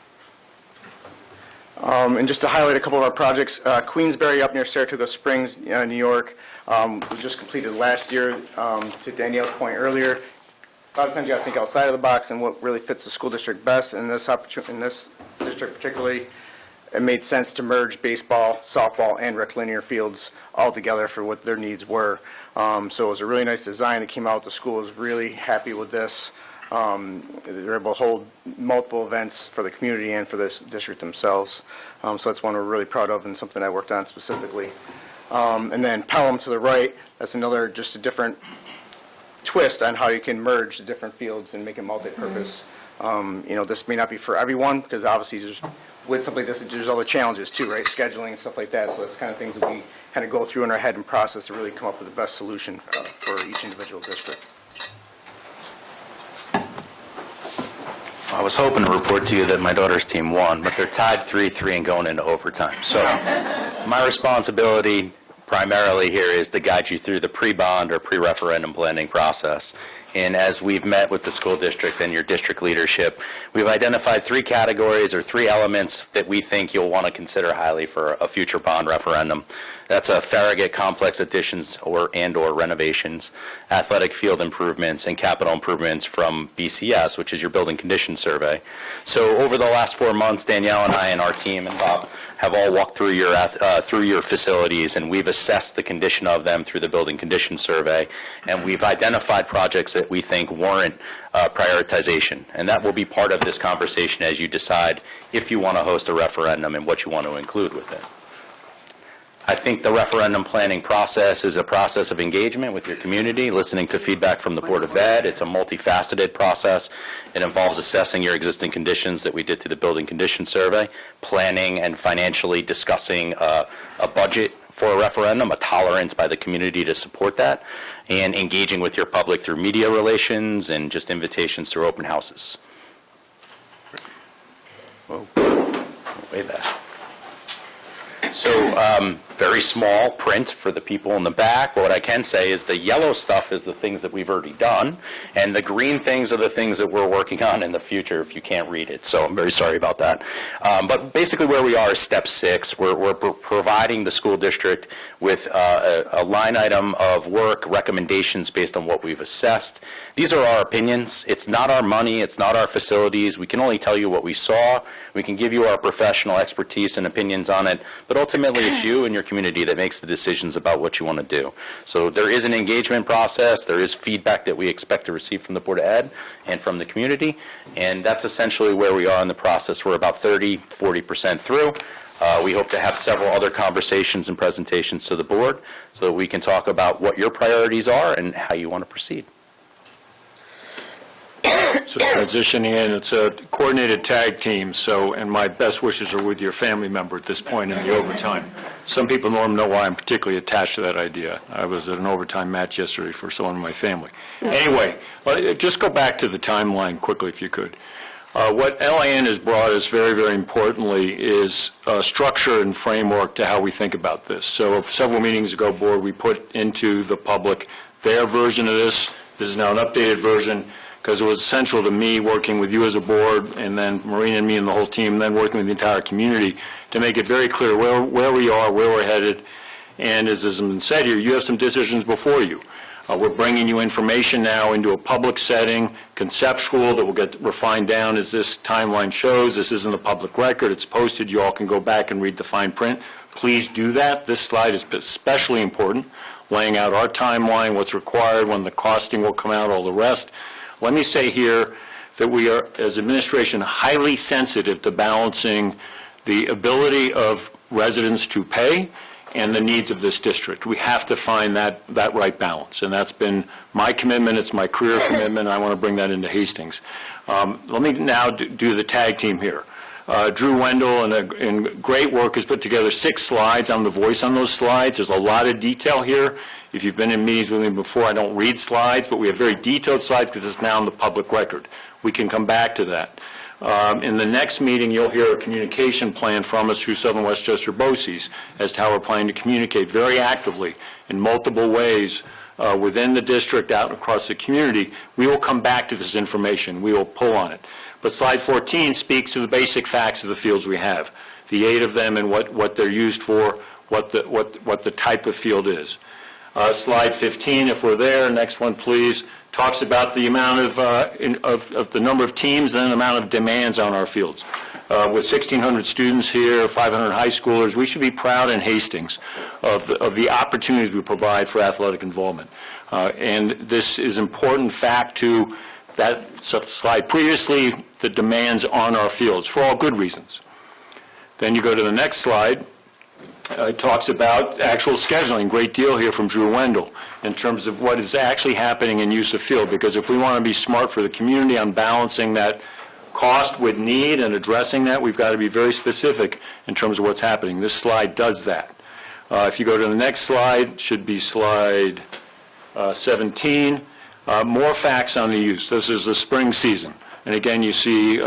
And just to highlight a couple of our projects, Queensbury up near Saratoga Springs, New York, was just completed last year. To Danielle's point earlier, a lot of times you got to think outside of the box and what really fits the school district best. In this district particularly, it made sense to merge baseball, softball, and rectilinear fields all together for what their needs were. So it was a really nice design that came out. The school was really happy with this. They're able to hold multiple events for the community and for the district themselves. So that's one we're really proud of and something I worked on specifically. And then Pelham to the right, that's another, just a different twist on how you can merge the different fields and make it multi-purpose. This may not be for everyone, because obviously with something like this, there's other challenges too, right? Scheduling and stuff like that. So that's kind of things that we kind of go through in our head and process to really come up with the best solution for each individual district. I was hoping to report to you that my daughter's team won, but they're tied 3-3 and going into overtime. So my responsibility primarily here is to guide you through the pre-bond or pre-referendum planning process. And as we've met with the school district and your district leadership, we've identified 3 categories or 3 elements that we think you'll want to consider highly for a future bond referendum. That's a Farragut complex additions or renovations, athletic field improvements, and capital improvements from BCS, which is your building condition survey. So over the last 4 months, Danielle and I and our team and Bob have all walked through your facilities, and we've assessed the condition of them through the building condition survey, and we've identified projects that we think warrant prioritization. And that will be part of this conversation as you decide if you want to host a referendum and what you want to include with it. I think the referendum planning process is a process of engagement with your community, listening to feedback from the Board of Ed. It's a multifaceted process. It involves assessing your existing conditions that we did through the building condition survey, planning and financially discussing a budget for a referendum, a tolerance by the community to support that, and engaging with your public through media relations and just invitations through open houses. Whoa, way back. So very small print for the people in the back. But what I can say is the yellow stuff is the things that we've already done, and the green things are the things that we're working on in the future if you can't read it. So I'm very sorry about that. But basically where we are is step 6. We're providing the school district with a line item of work recommendations based on what we've assessed. These are our opinions. It's not our money. It's not our facilities. We can only tell you what we saw. We can give you our professional expertise and opinions on it, but ultimately it's you and your community that makes the decisions about what you want to do. So there is an engagement process. There is feedback that we expect to receive from the Board of Ed and from the community, and that's essentially where we are in the process. We're about 30-40% through. We hope to have several other conversations and presentations to the board so that we can talk about what your priorities are and how you want to proceed. So transitioning in, it's a coordinated tag team, and my best wishes are with your family member at this point in the overtime. Some people know why I'm particularly attached to that idea. I was at an overtime match yesterday for someone in my family. Anyway, just go back to the timeline quickly if you could. What LIN has brought us very, very importantly is structure and framework to how we think about this. So several meetings ago, board, we put into the public their version of this. This is now an updated version, because it was essential to me working with you as a board, and then Maureen and me and the whole team, and then working with the entire community to make it very clear where we are, where we're headed. And as has been said here, you have some decisions before you. We're bringing you information now into a public setting, conceptual, that will get refined down as this timeline shows. This isn't a public record. It's posted. You all can go back and read the fine print. Please do that. This slide is especially important, laying out our timeline, what's required, when the costing will come out, all the rest. Let me say here that we are, as administration, highly sensitive to balancing the ability of residents to pay and the needs of this district. We have to find that right balance, and that's been my commitment. It's my career commitment. I want to bring that into Hastings. Let me now do the tag team here. Drew Wendell, in great work, has put together 6 slides. I'm the voice on those slides. There's a lot of detail here. If you've been in meetings with me before, I don't read slides, but we have very detailed slides because it's now in the public record. We can come back to that. In the next meeting, you'll hear a communication plan from us through Southern Westchester BOCES as to how we're planning to communicate very actively in multiple ways within the district, out across the community. We will come back to this information. We will pull on it. But slide 14 speaks to the basic facts of the fields we have, the 8 of them and what they're used for, what the type of field is. Slide 15, if we're there, next one please, talks about the amount of the number of teams and the amount of demands on our fields. With 1,600 students here, 500 high schoolers, we should be proud in Hastings of the opportunities we provide for athletic involvement. And this is important fact to that slide previously, the demands on our fields, for all good reasons. Then you go to the next slide. It talks about actual scheduling, great deal here from Drew Wendell, in terms of what is actually happening in use of field, because if we want to be smart for the community on balancing that cost with need and addressing that, we've got to be very specific in terms of what's happening. This slide does that. If you go to the next slide, should be slide 17, more facts on the use. This is the spring season. And again, you see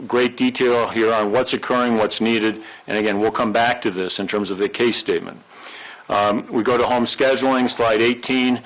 great detail here on what's occurring, what's needed, and again, we'll come back to this in terms of the case statement. We go to home scheduling, slide 18,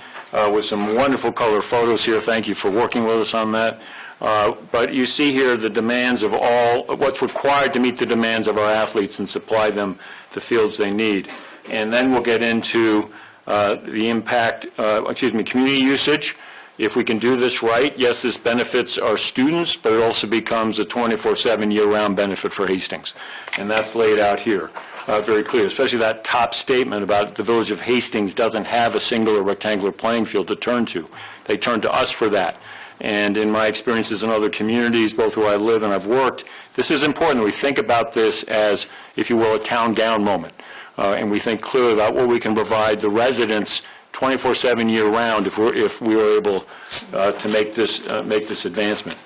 with some wonderful color photos here. Thank you for working with us on that. But you see here the demands of what's required to meet the demands of our athletes and supply them the fields they need. And then we'll get into the impact, community usage. If we can do this right, yes, this benefits our students, but it also becomes a 24/7 year-round benefit for Hastings. And that's laid out here very clear, especially that top statement about the village of Hastings doesn't have a singular rectangular playing field to turn to. They turn to us for that. And in my experiences in other communities, both where I live and I've worked, this is important. We think about this as, if you will, a town gown moment. And we think clearly about what we can provide the residents 24/7 year-round if we were able to make this advancement.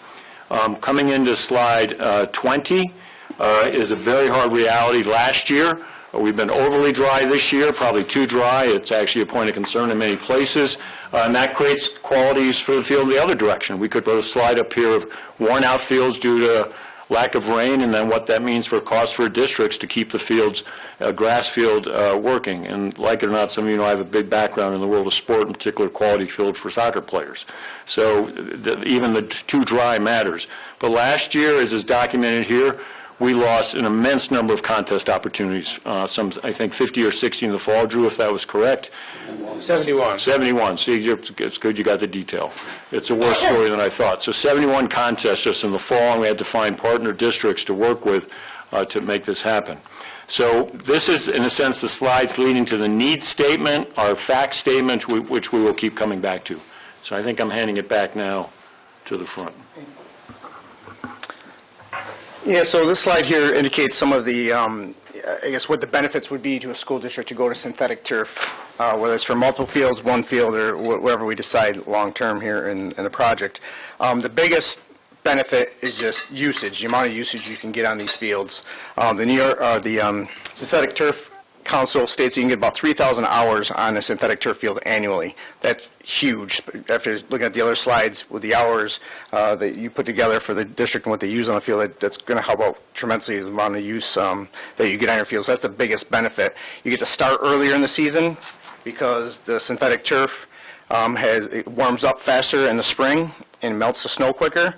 Coming into slide 20 is a very hard reality. Last year, we've been overly dry this year, probably too dry. It's actually a point of concern in many places, and that creates qualities for the field the other direction. We could put a slide up here of worn-out fields due to lack of rain, and then what that means for costs for districts to keep the fields, grass field, working. And like it or not, some of you know I have a big background in the world of sport, in particular quality field for soccer players. So even the too dry matters. But last year, as is documented here, we lost an immense number of contest opportunities, some, I think, 50 or 60 in the fall, Drew, if that was correct. 71. 71. See, it's good you got the detail. It's a worse story than I thought. So 71 contests just in the fall, and we had to find partner districts to work with to make this happen. So this is, in a sense, the slides leading to the needs statement, our fact statement, which we will keep coming back to. So I think I'm handing it back now to the front. Yeah, so this slide here indicates some of the, I guess, what the benefits would be to a school district to go to synthetic turf, whether it's for multiple fields, one field, or whatever we decide long-term here in the project. The biggest benefit is just usage, the amount of usage you can get on these fields. The Synthetic Turf Council states you can get about 3,000 hours on a synthetic turf field annually. That's huge. After looking at the other slides with the hours that you put together for the district and what they use on the field, that's going to help out tremendously the amount of use that you get on your field. So that's the biggest benefit. You get to start earlier in the season because the synthetic turf it warms up faster in the spring and melts the snow quicker,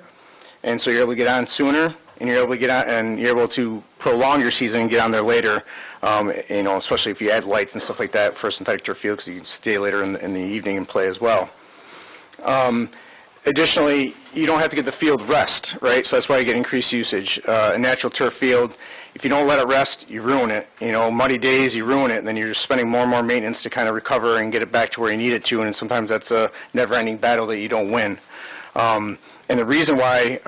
and so you're able to get on sooner, and you're able to get on, and you're able to prolong your season and get on there later. Especially if you add lights and stuff like that for a synthetic turf field, because you can stay later in the evening and play as well. Additionally, you don't have to get the field rest, right? So that's why you get increased usage. A natural turf field, if you don't let it rest, you ruin it. Muddy days, you ruin it, and then you're just spending more and more maintenance to kind of recover and get it back to where you need it to, and sometimes that's a never-ending battle that you don't win. And the reason why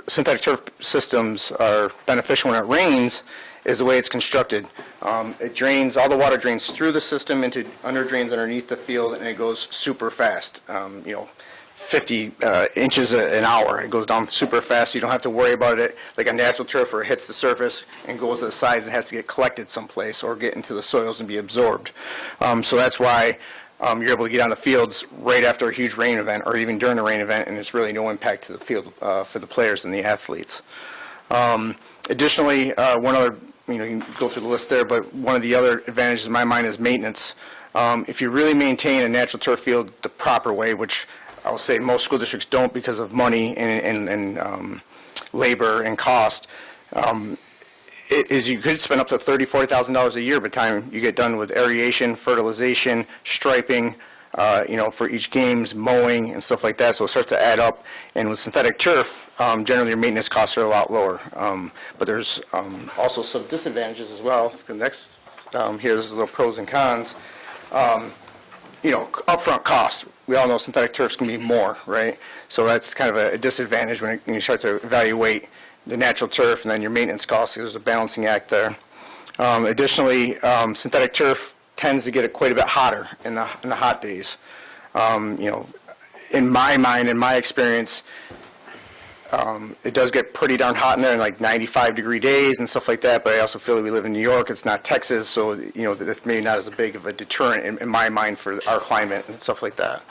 synthetic turf systems are beneficial when it rains is the way it's constructed. It drains, all the water drains through the system into under drains underneath the field, and it goes super fast. 50 inches an hour. It goes down super fast. You don't have to worry about it like a natural turf where it hits the surface and goes to the sides and has to get collected someplace or get into the soils and be absorbed. So that's why you're able to get on the fields right after a huge rain event or even during a rain event, and there's really no impact to the field for the players and the athletes. Additionally, one other, you can go through the list there, but one of the other advantages in my mind is maintenance. If you really maintain a natural turf field the proper way, which I'll say most school districts don't because of money and labor and cost, you could spend up to $30,000, $40,000 a year by the time you get done with aeration, fertilization, striping, for each games, mowing, and stuff like that. So it starts to add up. And with synthetic turf, generally your maintenance costs are a lot lower. But there's also some disadvantages as well. The next here, this is little pros and cons. upfront cost. We all know synthetic turfs can be more, right? So that's kind of a disadvantage when you start to evaluate the natural turf and then your maintenance costs. There's a balancing act there. Additionally, synthetic turf tends to get quite a bit hotter in the hot days. In my mind, in my experience, it does get pretty darn hot in there in like 95-degree days and stuff like that, but I also feel that we live in New York, it's not Texas, so that's maybe not as big of a deterrent in my mind for our climate and stuff like that.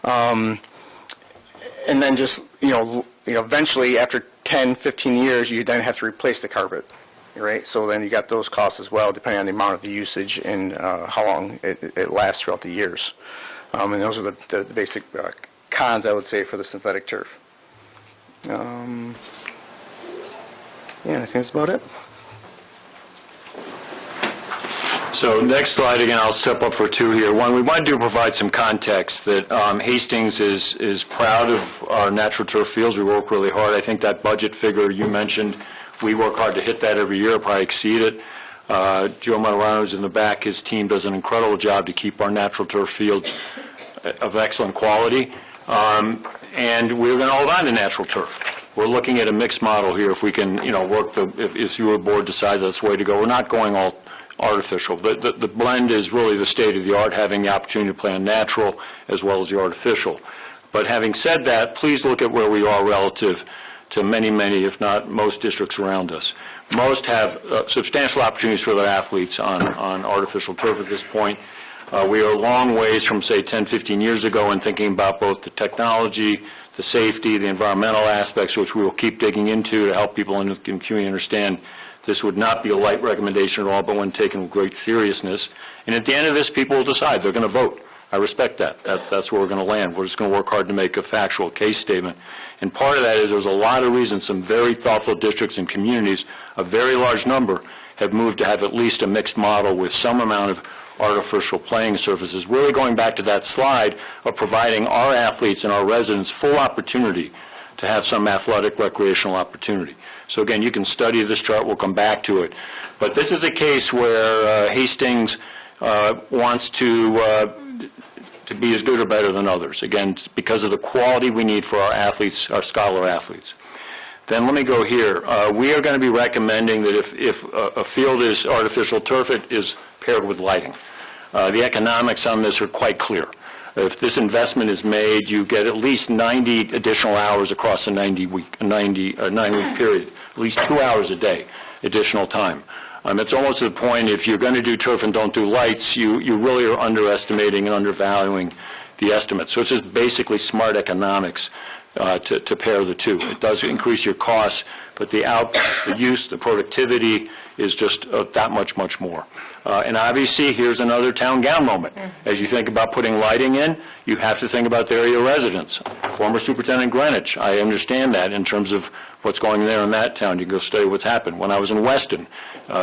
And then just, eventually after 10, 15 years, you then have to replace the carpet, right? So then you got those costs as well, depending on the amount of the usage and how long it lasts throughout the years. And those are the basic cons, I would say, for the synthetic turf. Yeah, I think that's about it. So next slide, again, I'll step up for two here. One, we wanted to provide some context that Hastings is proud of our natural turf fields. We work really hard. I think that budget figure you mentioned, we work hard to hit that every year, probably exceed it. Joe Marano's in the back. His team does an incredible job to keep our natural turf fields of excellent quality. And we're going to hold on to natural turf. We're looking at a mixed model here. If we can, work if your board decides that's the way to go, we're not going all artificial. The blend is really the state of the art, having the opportunity to play on natural as well as the artificial. But having said that, please look at where we are relative to many, if not most districts around us. Most have substantial opportunities for their athletes on artificial turf at this point. We are a long ways from, say, 10, 15 years ago in thinking about both the technology, the safety, the environmental aspects, which we will keep digging into to help people in the community understand this would not be a light recommendation at all, but one taken with great seriousness. And at the end of this, people will decide. They're going to vote. I respect that. That's where we're going to land. We're just going to work hard to make a factual case statement. And part of that is there's a lot of reasons some very thoughtful districts and communities, a very large number, have moved to have at least a mixed model with some amount of artificial playing surfaces, really going back to that slide of providing our athletes and our residents full opportunity to have some athletic recreational opportunity. So again, you can study this chart, we'll come back to it. But this is a case where Hastings wants to be as good or better than others, again, because of the quality we need for our athletes, our scholar athletes. Then let me go here. We are going to be recommending that if a field is artificial turf, it is paired with lighting. The economics on this are quite clear. If this investment is made, you get at least 90 additional hours across a 9-week period, at least 2 hours a day, additional time. It's almost to the point, if you're going to do turf and don't do lights, you really are underestimating and undervaluing the estimate. So it's just basically smart economics to pair the two. It does increase your costs, but the output, the use, the productivity is just that much more. And obviously, here's another town gown moment. As you think about putting lighting in, you have to think about the area residents. Former Superintendent Greenwich, I understand that in terms of what's going there in that town. You can go study what's happened. When I was in Weston,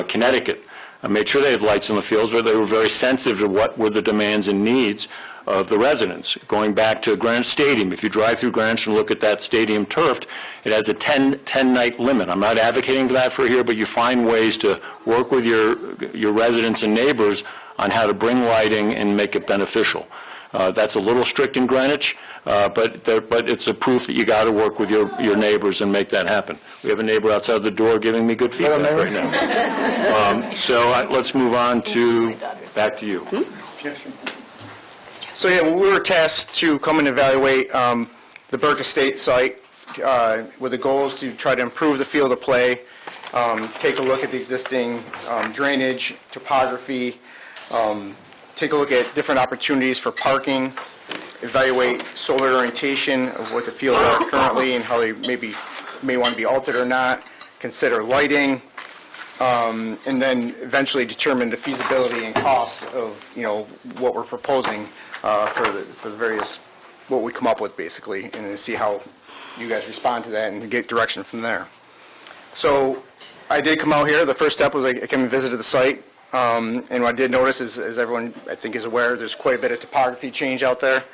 Connecticut, I made sure they had lights in the fields, but they were very sensitive to what were the demands and needs of the residents. Going back to Greenwich Stadium, if you drive through Greenwich and look at that stadium turfed, it has a 10-night limit. I'm not advocating for that for here, but you find ways to work with your residents and neighbors on how to bring lighting and make it beneficial. That's a little strict in Greenwich, but it's a proof that you got to work with your neighbors and make that happen. We have a neighbor outside the door giving me good feedback right now. So let's move on to, back to you. So yeah, we were tasked to come and evaluate the Burke Estate site with the goals to try to improve the field of play, take a look at the existing drainage, topography, take a look at different opportunities for parking, evaluate solar orientation of what the fields are currently and how they may want to be altered or not, consider lighting, and then eventually determine the feasibility and cost of what we're proposing for the various, what we come up with basically, and then see how you guys respond to that and get direction from there. So I did come out here. The first step was I came and visited the site, and what I did notice is, as everyone I think is aware, there's quite a bit of topography change out there.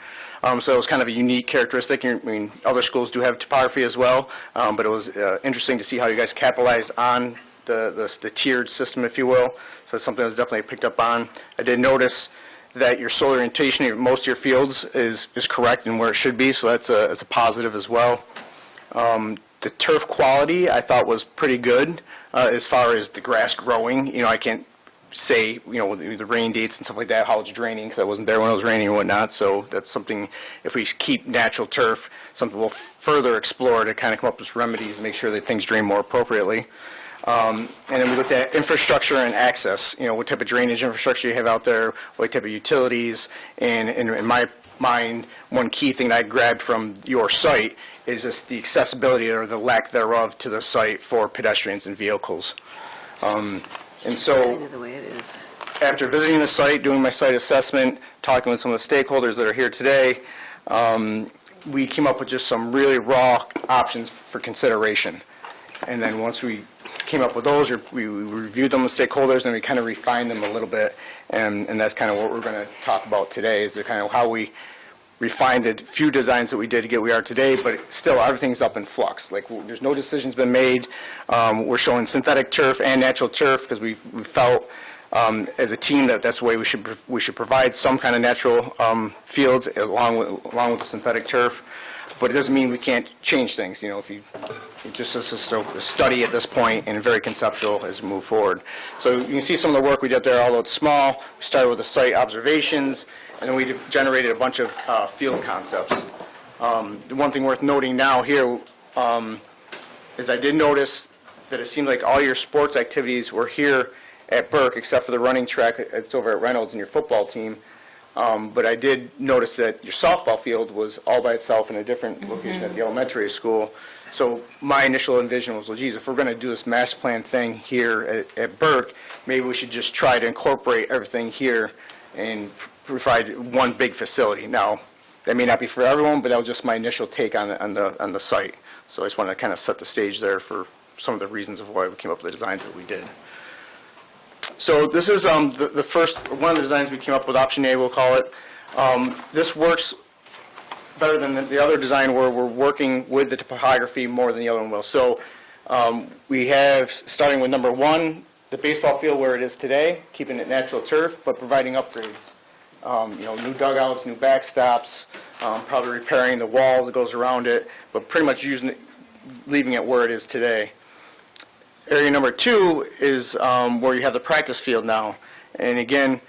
So it was kind of a unique characteristic. I mean, other schools do have topography as well, but it was interesting to see how you guys capitalized on the tiered system, if you will. So it's something I was definitely picked up on. I did notice that your solar orientation of most of your fields is correct and where it should be, so that's a positive as well. The turf quality, I thought, was pretty good as far as the grass growing. You know, I can't say, you know, the rain dates and stuff like that, how it's draining, because I wasn't there when it was raining and whatnot, so that's something, if we keep natural turf, something we'll further explore to kind of come up with remedies and make sure that things drain more appropriately. And then we looked at infrastructure and access, you know, what type of drainage infrastructure you have out there, what type of utilities, and in my mind, one key thing that I grabbed from your site is just the accessibility or the lack thereof to the site for pedestrians and vehicles. And so, Kind of the way it is. after visiting the site, doing my site assessment, talking with some of the stakeholders that are here today, we came up with just some really raw options for consideration. And then once we came up with those, we reviewed them with stakeholders, and we kind of refined them a little bit. And that's kind of what we're going to talk about today, is the kind of how we refined the few designs that we did to get where we are today, but still everything's up in flux. Like, there's no decisions been made. We're showing synthetic turf and natural turf because we felt as a team that that's the way we should provide some kind of natural fields along with the synthetic turf. But it doesn't mean we can't change things. You know, if you just a study at this point and very conceptual as we move forward. So you can see some of the work we did there, although it's small. We started with the site observations, and then we generated a bunch of field concepts. The one thing worth noting now here is I did notice that it seemed like all your sports activities were here at Burke, except for the running track. It's over at Reynolds and your football team. But I did notice that your softball field was all by itself in a different location at the elementary school. So my initial envision was, well, geez, if we're going to do this master plan thing here at Burke, maybe we should just try to incorporate everything here and provide one big facility. Now, that may not be for everyone, but that was just my initial take on the site. So I just wanted to kind of set the stage there for some of the reasons of why we came up with the designs that we did. So this is the first, one of the designs we came up with, option A, we'll call it. This works better than the other design where we're working with the topography more than the other one will. So we have, starting with number 1, the baseball field where it is today, keeping it natural turf, but providing upgrades. You know, new dugouts, new backstops, probably repairing the wall that goes around it, but pretty much leaving it where it is today. Area number 2 is where you have the practice field now. And again,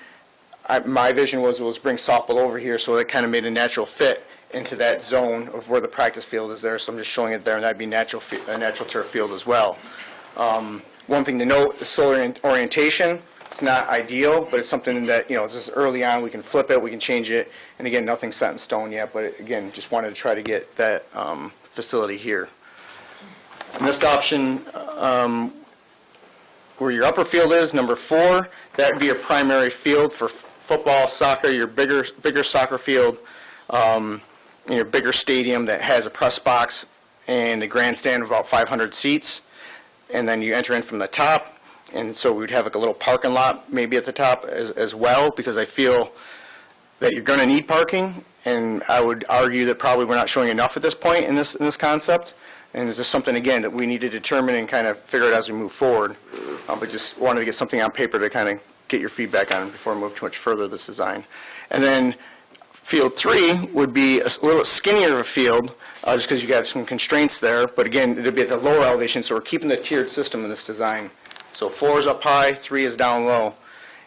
my vision was bring softball over here, so it kind of made a natural fit into that zone of where the practice field is there. So I'm just showing it there, and that'd be a natural turf field as well. One thing to note, the solar orientation, it's not ideal, but it's something that, you know, just early on, we can flip it, we can change it. And again, nothing's set in stone yet, but again, just wanted to try to get that facility here. And this option, where your upper field is, number 4, that would be your primary field for football, soccer, your bigger soccer field, your bigger stadium that has a press box and a grandstand of about 500 seats. And then you enter in from the top, and so we'd have like a little parking lot maybe at the top as well, because I feel that you're going to need parking, and I would argue that probably we're not showing enough at this point in this concept. And is there something, again, that we need to determine and kind of figure out as we move forward? But just wanted to get something on paper to kind of get your feedback on before we move too much further this design. And then field 3 would be a little skinnier of a field, just because you have some constraints there. But again, it would be at the lower elevation, so we're keeping the tiered system in this design. So 4 is up high, 3 is down low.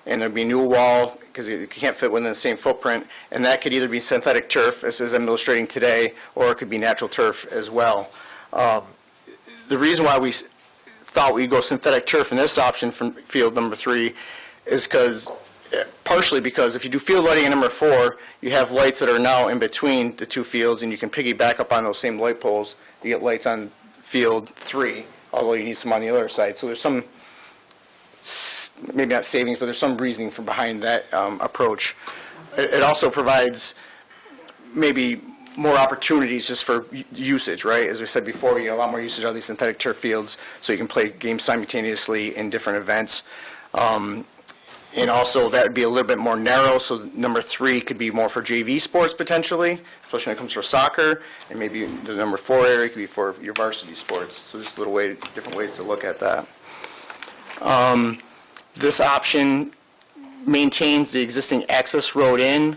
And there'd be a new wall, because it can't fit within the same footprint. And that could either be synthetic turf, as I'm illustrating today, or it could be natural turf as well. The reason why we thought we'd go synthetic turf in this option from field number 3 is partially because if you do field lighting in number 4, you have lights that are now in between the 2 fields, and you can piggyback up on those same light poles to get lights on field 3, although you need some on the other side. So there's some, maybe not savings, but there's some reasoning for behind that approach. It also provides maybe more opportunities just for usage, right? As we said before, you get a lot more usage of these synthetic turf fields, so you can play games simultaneously in different events. And also, that would be a little bit more narrow, so number 3 could be more for JV sports potentially, especially when it comes to soccer, and maybe the number 4 area could be for your varsity sports. So just a little different ways to look at that. This option maintains the existing access road in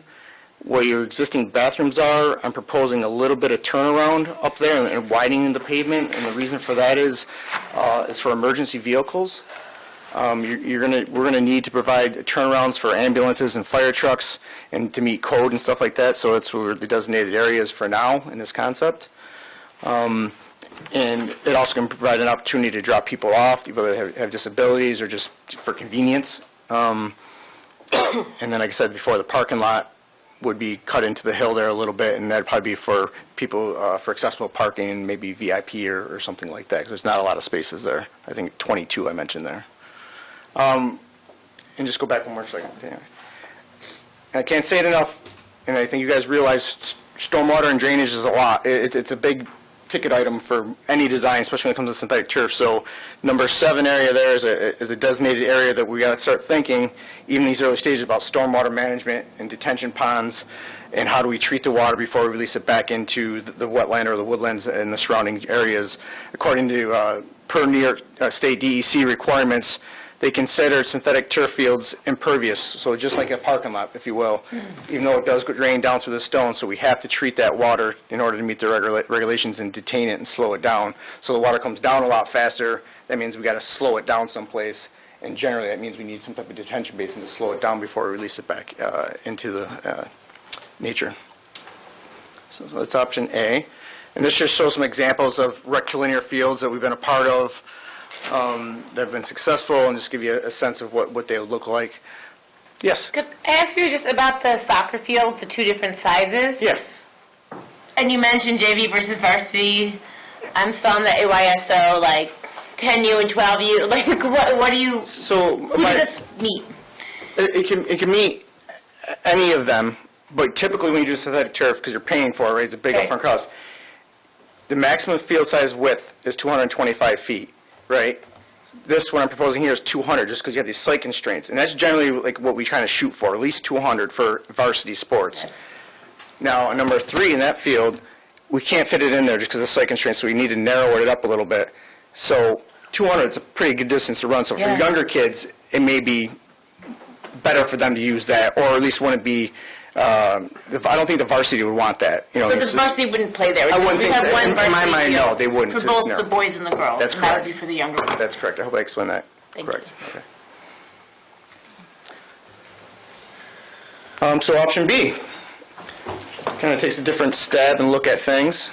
where your existing bathrooms are. I'm proposing a little bit of turnaround up there and widening the pavement, and the reason for that is for emergency vehicles. We're gonna need to provide turnarounds for ambulances and fire trucks and to meet code and stuff like that, so that's where the designated areas for now in this concept. And it also can provide an opportunity to drop people off, whether they have disabilities or just for convenience. And then, like I said before, the parking lot would be cut into the hill there a little bit, and that'd probably be for people, for accessible parking and maybe VIP or something like that, because there's not a lot of spaces there. I think 22 I mentioned there. And just go back one more second. Yeah. I can't say it enough, and I think you guys realize stormwater and drainage is a lot. It's a big ticket item for any design, especially when it comes to synthetic turf. So number 7 area there is a designated area that we got to start thinking, even in these early stages, about stormwater management and detention ponds, and how do we treat the water before we release it back into the wetland or the woodlands and the surrounding areas. According to per New York State DEC requirements, they consider synthetic turf fields impervious, so just like a parking lot, if you will, even though it does go drain down through the stone, so we have to treat that water in order to meet the regulations and detain it and slow it down. So the water comes down a lot faster. That means we got to slow it down someplace, and generally that means we need some type of detention basin to slow it down before we release it back into the nature. So that's option A. And this just shows some examples of rectilinear fields that we've been a part of that have been successful, and just give you a sense of what they would look like. Yes? Could I ask you just about the soccer fields, the 2 different sizes? Yeah. And you mentioned JV versus varsity. I'm still on the AYSO, like 10U and 12U. Like, what do you? So who does this meet? It can meet any of them, but typically when you do synthetic turf, because you're paying for it, right, it's a big upfront cost. The maximum field size width is 225 feet. Right? This, what I'm proposing here, is 200, just because you have these site constraints. And that's generally like what we try to shoot for, at least 200 for varsity sports. Now, number 3 in that field, we can't fit it in there just because of site constraints, so we need to narrow it up a little bit. So 200 is a pretty good distance to run. So for younger kids, it may be better for them to use that, or at least wouldn't be. I don't think the varsity would want that. You know, so the varsity wouldn't play there. I wouldn't think so. In my mind, no, they wouldn't. For both the boys and the girls. That's correct. That would be for the younger ones. That's correct. I hope I explained that correct. Okay. So option B kind of takes a different stab and look at things.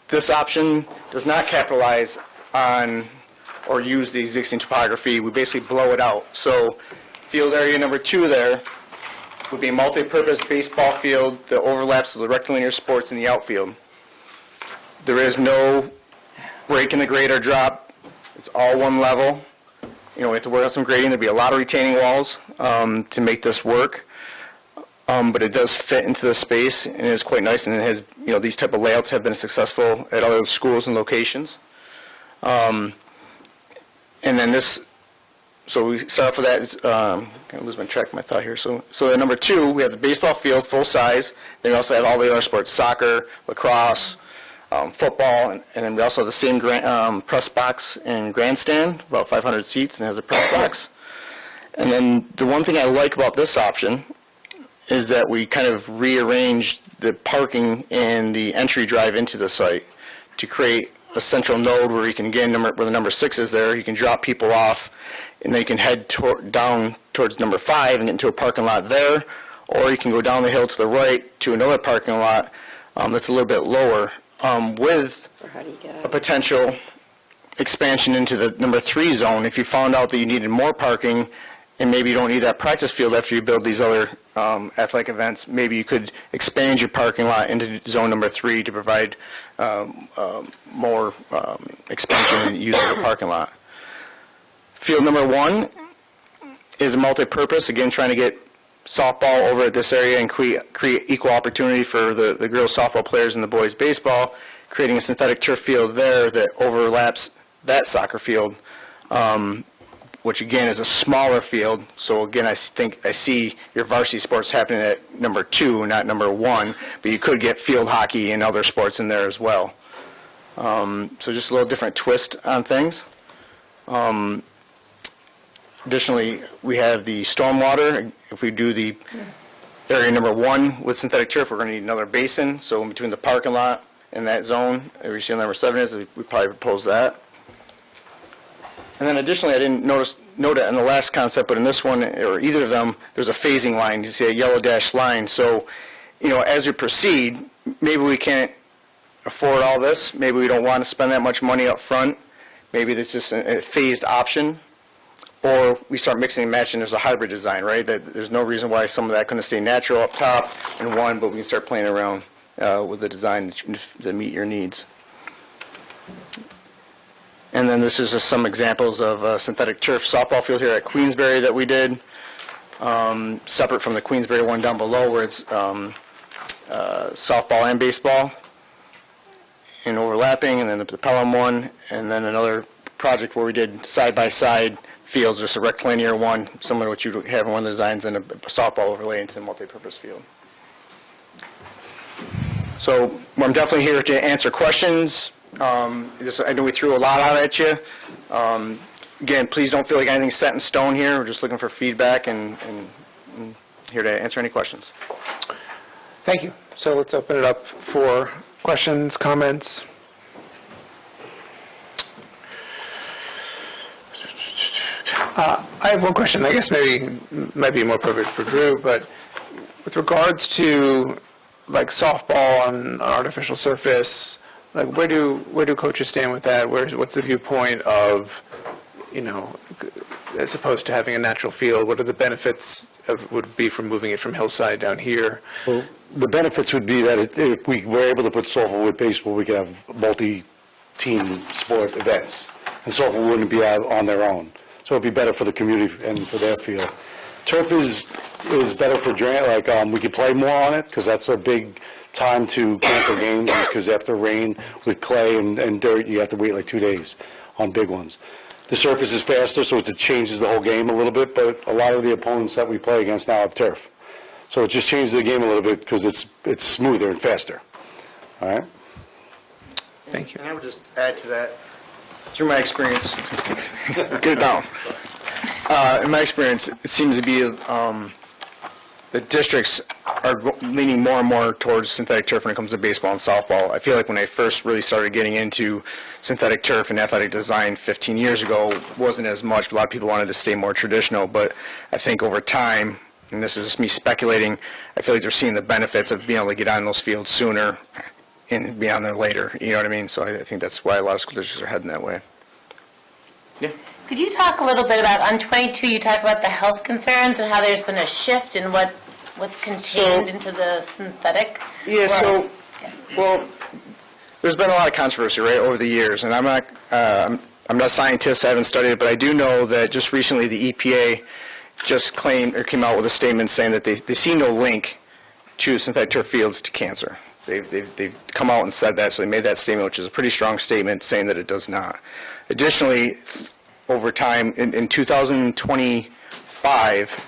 This option does not capitalize on or use the existing topography. We basically blow it out. So field area number 2 there would be a multi-purpose baseball field that overlaps with the rectilinear sports in the outfield. There is no break in the grade or drop. It's all one level. You know, we have to work on some grading. There'll be a lot of retaining walls to make this work. But it does fit into the space, and it is quite nice, and it has, you know, these type of layouts have been successful at other schools and locations. And then this, so we start off with that. I'm going to lose my track of my thought here. So at number 2, we have the baseball field, full size. Then we also have all the other sports, soccer, lacrosse, football, and then we also have the same press box and grandstand, about 500 seats, and has a press box. And then the one thing I like about this option is that we kind of rearranged the parking and the entry drive into the site to create a central node where you can, again, where the number 6 is there, you can drop people off, and then you can head down towards number 5 and get into a parking lot there, or you can go down the hill to the right to another parking lot that's a little bit lower, with a potential expansion into the number 3 zone. If you found out that you needed more parking, and maybe you don't need that practice field after you build these other athletic events, maybe you could expand your parking lot into zone number 3 to provide more expansion and use of the parking lot. Field number 1 is a multi-purpose, again trying to get softball over at this area and create equal opportunity for the girls softball players and the boys baseball, creating a synthetic turf field there that overlaps that soccer field, which again is a smaller field. So again, I see your varsity sports happening at number 2, not number 1, but you could get field hockey and other sports in there as well. So just a little different twist on things. Additionally, we have the stormwater. If we do the area number 1 with synthetic turf, we're going to need another basin. So in between the parking lot and that zone, where you see number 7 is, we probably propose that. And then additionally, I didn't note it in the last concept, but in this one, or either of them, there's a phasing line. You see a yellow dashed line. So, as you proceed, maybe we can't afford all this. Maybe we don't want to spend that much money up front. Maybe there's just a phased option. Or we start mixing and matching. There's a hybrid design, right? That there's no reason why some of that couldn't stay natural up top in one, but we can start playing around with the design to meet your needs. And then this is just some examples of synthetic turf softball field here at Queensbury that we did, separate from the Queensbury one down below where it's softball and baseball and overlapping, and then the Pelham one, and then another project where we did side-by-side fields, just a rectilinear one, similar to what you have in one of the designs, and a softball overlay into the multi-purpose field. So I'm definitely here to answer questions. I know we threw a lot out at you. Again, please don't feel like anything's set in stone here. We're just looking for feedback and here to answer any questions. Thank you. So let's open it up for questions, comments. I have one question. I guess might be more appropriate for Drew, but with regards to like softball on artificial surface, like where do coaches stand with that? What's the viewpoint of, as opposed to having a natural field? What are the benefits would be from moving it from hillside down here? Well, the benefits would be that if we were able to put softball with baseball, we could have multi-team sport events, and softball wouldn't be out on their own. So it'd be better for the community and for their field. Turf is better for drain. Like we could play more on it because that's a big time to cancel games because after rain with clay and dirt, you have to wait like 2 days on big ones. The surface is faster, so it changes the whole game a little bit. But a lot of the opponents that we play against now have turf, so it just changes the game a little bit because it's smoother and faster. All right. Thank you. And I would just add to that. Through my experience, get it down. In my experience, it seems to be the districts are leaning more and more towards synthetic turf when it comes to baseball and softball. I feel like when I first really started getting into synthetic turf and athletic design 15 years ago, wasn't as much. A lot of people wanted to stay more traditional, but I think over time, and this is just me speculating, I feel like they're seeing the benefits of being able to get on those fields sooner and be on there later, you know what I mean? So I think that's why a lot of school districts are heading that way. Yeah. Could you talk a little bit about, on 22, you talk about the health concerns and how there's been a shift in what's contained into the synthetic? Yeah, so, well, there's been a lot of controversy, right, over the years, and I'm not a scientist, I haven't studied it, but I do know that just recently the EPA just came out with a statement saying that they see no link to synthetic turf fields to cancer. They've come out and said that, so they made that statement, which is a pretty strong statement, saying that it does not. Additionally, over time, in 2025,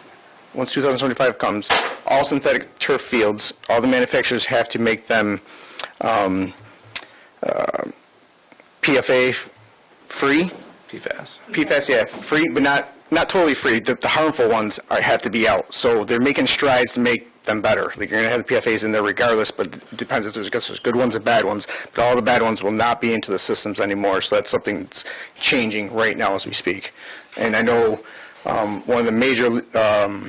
once 2025 comes, all synthetic turf fields, all the manufacturers have to make them PFA free. PFAS, yeah, free, but not totally free. The harmful ones have to be out. So they're making strides to make them better. Like you're going to have the PFAs in there regardless, but it depends if there's good ones and bad ones. But all the bad ones will not be into the systems anymore. So that's something that's changing right now as we speak. And I know one of the major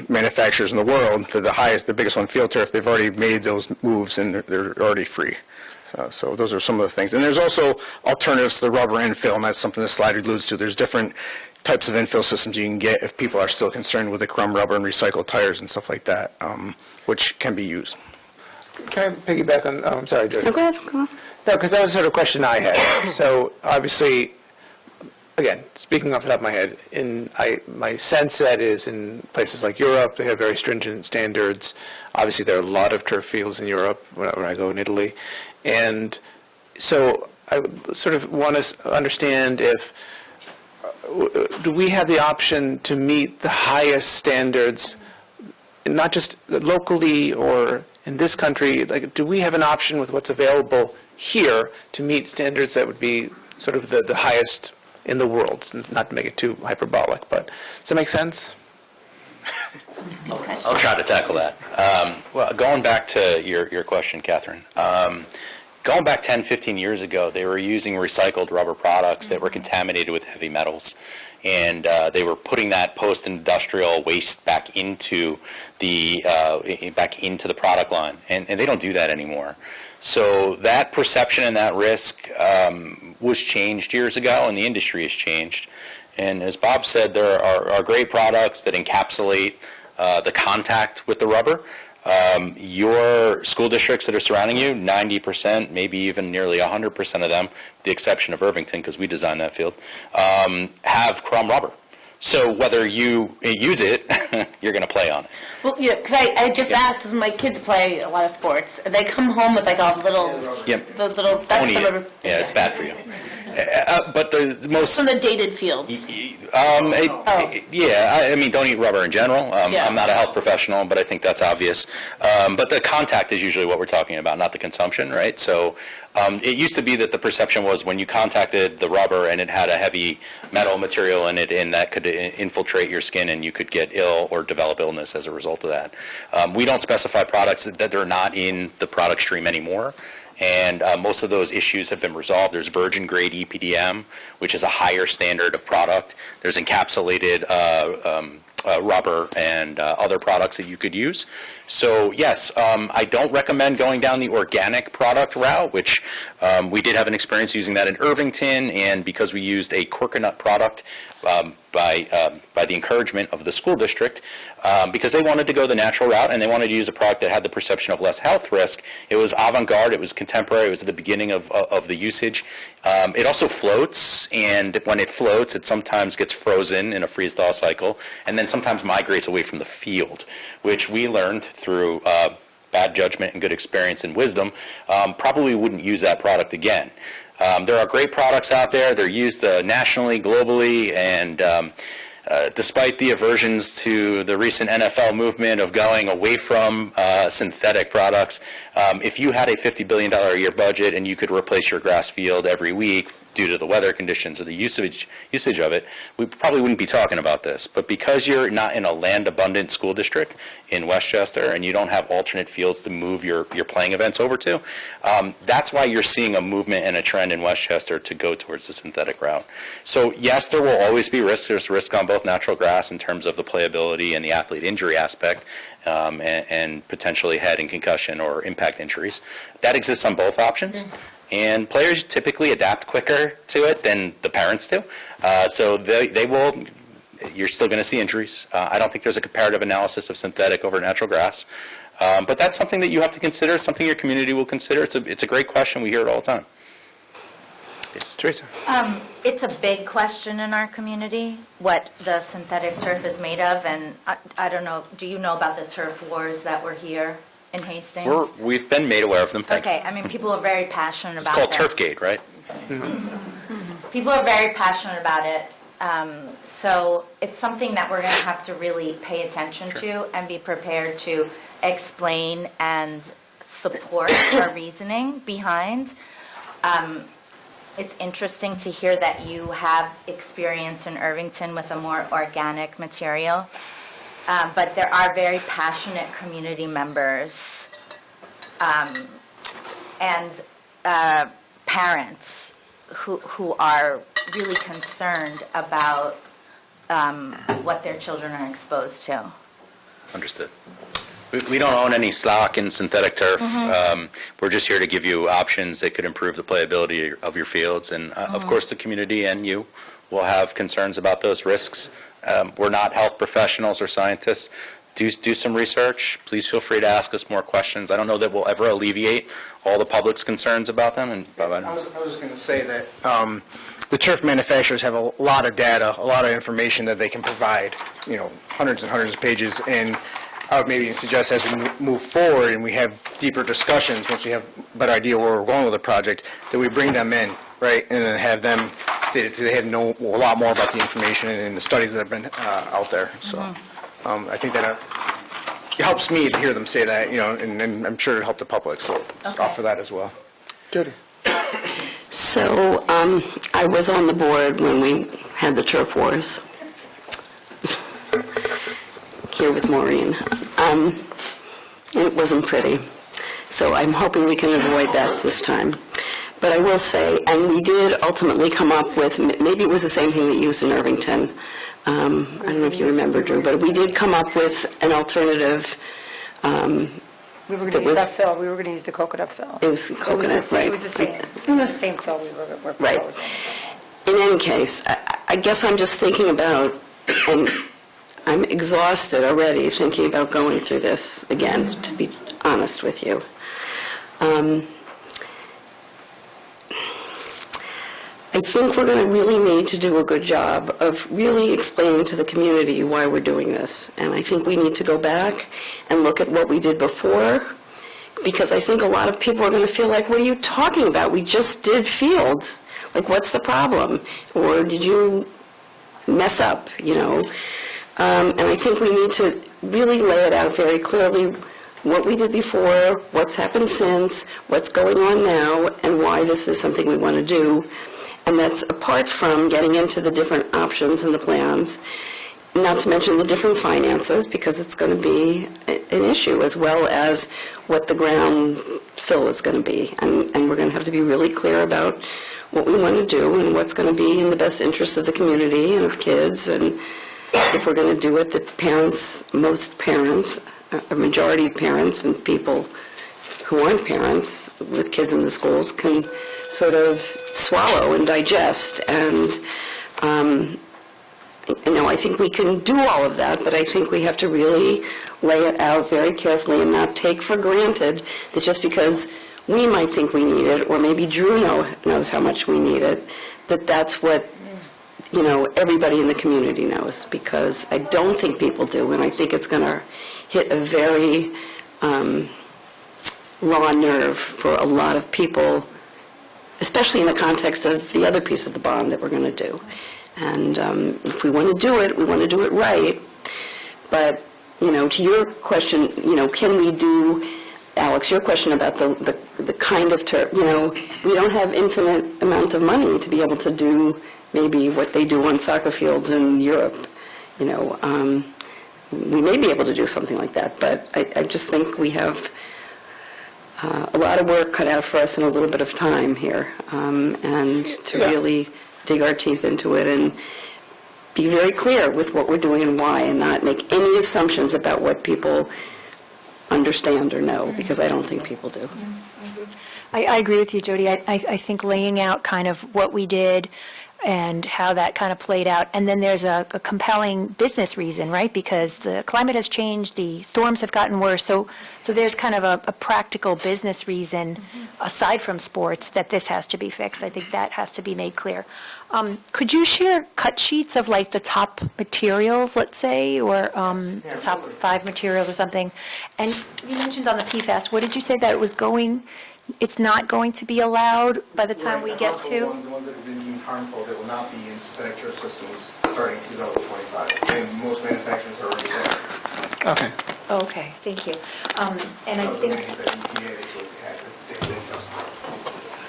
manufacturers in the world, the biggest one, Field Turf, they've already made those moves and they're already free. So those are some of the things. And there's also alternatives to the rubber infill, and that's something the slide alludes to. There's different types of infill systems you can get if people are still concerned with the crumb rubber and recycled tires and stuff like that, which can be used. Can I piggyback on, I'm sorry, Judge. No, go ahead, come on. No, because that was sort of a question I had. So obviously, again, speaking off the top of my head, my sense that is in places like Europe, they have very stringent standards. Obviously, there are a lot of turf fields in Europe when I go in Italy. And so I sort of want to understand if, do we have the option to meet the highest standards, not just locally or in this country? Like, do we have an option with what's available here to meet standards that would be sort of the highest in the world, not to make it too hyperbolic, but does that make sense? I'll try to tackle that. Well, going back to your question, Catherine, going back 10, 15 years ago, they were using recycled rubber products that were contaminated with heavy metals, and they were putting that post-industrial waste back into the product line, and they don't do that anymore. So that perception and that risk was changed years ago, and the industry has changed. And as Bob said, there are great products that encapsulate the contact with the rubber. Your school districts that are surrounding you, 90%, maybe even nearly 100% of them, with the exception of Irvington, because we designed that field, have chrome rubber. So whether you use it, you're going to play on it. Well, yeah, because I just asked, because my kids play a lot of sports, and they come home with like a little, those little, that's Don't eat the rubber. it. Yeah, it's bad for you. But the most... From the dated fields. Yeah, I mean, don't eat rubber in general. I'm not a health professional, but I think that's obvious. But the contact is usually what we're talking about, not the consumption, right? So it used to be that the perception was when you contacted the rubber and it had a heavy metal material in it, and that could infiltrate your skin and you could get ill or develop illness as a result of that. We don't specify products that are not in the product stream anymore. And most of those issues have been resolved. There's virgin grade EPDM, which is a higher standard of product. There's encapsulated rubber and other products that you could use. So yes, I don't recommend going down the organic product route, which we did have an experience using that in Irvington, and because we used a coconut product by the encouragement of the school district, because they wanted to go the natural route and they wanted to use a product that had the perception of less health risk. It was avant-garde, it was contemporary, it was at the beginning of the usage. It also floats, and when it floats, it sometimes gets frozen in a freeze-thaw cycle, and then sometimes migrates away from the field, which we learned through bad judgment and good experience and wisdom, probably wouldn't use that product again. There are great products out there. They're used nationally, globally, and despite the aversions to the recent NFL movement of going away from synthetic products, if you had a $50 billion a year budget and you could replace your grass field every week due to the weather conditions or the usage of it, we probably wouldn't be talking about this. But because you're not in a land-abundant school district in Westchester and you don't have alternate fields to move your playing events over to, that's why you're seeing a movement and a trend in Westchester to go towards the synthetic route. So yes, there will always be risks. There's risk on both natural grass in terms of the playability and the athlete injury aspect, and potentially head and concussion or impact injuries. That exists on both options. And players typically adapt quicker to it than the parents do. So they will, you're still going to see injuries. I don't think there's a comparative analysis of synthetic over natural grass. But that's something that you have to consider, something your community will consider. It's a great question. We hear it all the time. Yes, Teresa. It's a big question in our community, what the synthetic turf is made of. And I don't know, do you know about the turf wars that were here in Hastings? We've been made aware of them. Okay, I mean, people are very passionate about it. It's called Turfgate, right? People are very passionate about it. So it's something that we're going to have to really pay attention to and be prepared to explain and support our reasoning behind. It's interesting to hear that you have experience in Irvington with a more organic material. But there are very passionate community members and parents who are really concerned about what their children are exposed to. Understood. We don't own any stock in synthetic turf. We're just here to give you options that could improve the playability of your fields. And of course, the community and you will have concerns about those risks. We're not health professionals or scientists. Do some research. Please feel free to ask us more questions. I don't know that we'll ever alleviate all the public's concerns about them. And I was just going to say that the turf manufacturers have a lot of data, a lot of information that they can provide, hundreds and hundreds of pages. And I would maybe suggest as we move forward and we have deeper discussions, once we have a better idea where we're going with the project, that we bring them in, right, and then have them stated to they know a lot more about the information and the studies that have been out there. So I think that it helps me to hear them say that, and I'm sure it'll help the public. So I'll offer that as well. Good. So I was on the board when we had the turf wars here with Maureen. And it wasn't pretty. So I'm hoping we can avoid that this time. But I will say, and we did ultimately come up with, maybe it was the same thing that used in Irvington. I don't know if you remember, Drew, but we did come up with an alternative. We were going to use that fill, we were going to use the coconut fill. It was coconut, right. It was the same fill we were proposing. Right. In any case, I guess I'm just thinking about, and I'm exhausted already thinking about going through this again, to be honest with you. I think we're going to really need to do a good job of really explaining to the community why we're doing this. And I think we need to go back and look at what we did before, because I think a lot of people are going to feel like, what are you talking about? We just did fields. Like, what's the problem? Or did you mess up, you know? And I think we need to really lay it out very clearly, what we did before, what's happened since, what's going on now, and why this is something we want to do. And that's apart from getting into the different options and the plans, not to mention the different finances, because it's going to be an issue, as well as what the ground fill is going to be. And we're going to have to be really clear about what we want to do and what's going to be in the best interest of the community and of kids. And if we're going to do it, that parents, most parents, a majority of parents and people who aren't parents with kids in the schools can sort of swallow and digest. And, you know, I think we can do all of that, but I think we have to really lay it out very carefully and not take for granted that just because we might think we need it, or maybe Drew knows how much we need it, that that's what, you know, everybody in the community knows, because I don't think people do, and I think it's going to hit a very raw nerve for a lot of people, especially in the context of the other piece of the bond that we're going to do. And if we want to do it, we want to do it right. But, you know, to your question, you know, can we do, Alex, your question about the kind of, you know, we don't have infinite amount of money to be able to do maybe what they do on soccer fields in Europe. You know, we may be able to do something like that, but I just think we have a lot of work cut out for us in a little bit of time here, and to really dig our teeth into it and be very clear with what we're doing and why, and not make any assumptions about what people understand or know, because I don't think people do. I agree with you, Jody. I think laying out kind of what we did and how that kind of played out. And then there's a compelling business reason, right? Because the climate has changed, the storms have gotten worse. So there's kind of a practical business reason, aside from sports, that this has to be fixed. I think that has to be made clear. Could you share cut sheets of like the top materials, let's say, or the top 5 materials or something? And you mentioned on the PFAS, what did you say that it was going, it's not going to be allowed by the time we get to? The ones that have been deemed harmful that will not be in synthetic turf systems starting 2025. And most manufacturers are already there. Okay. Okay, thank you. And I think,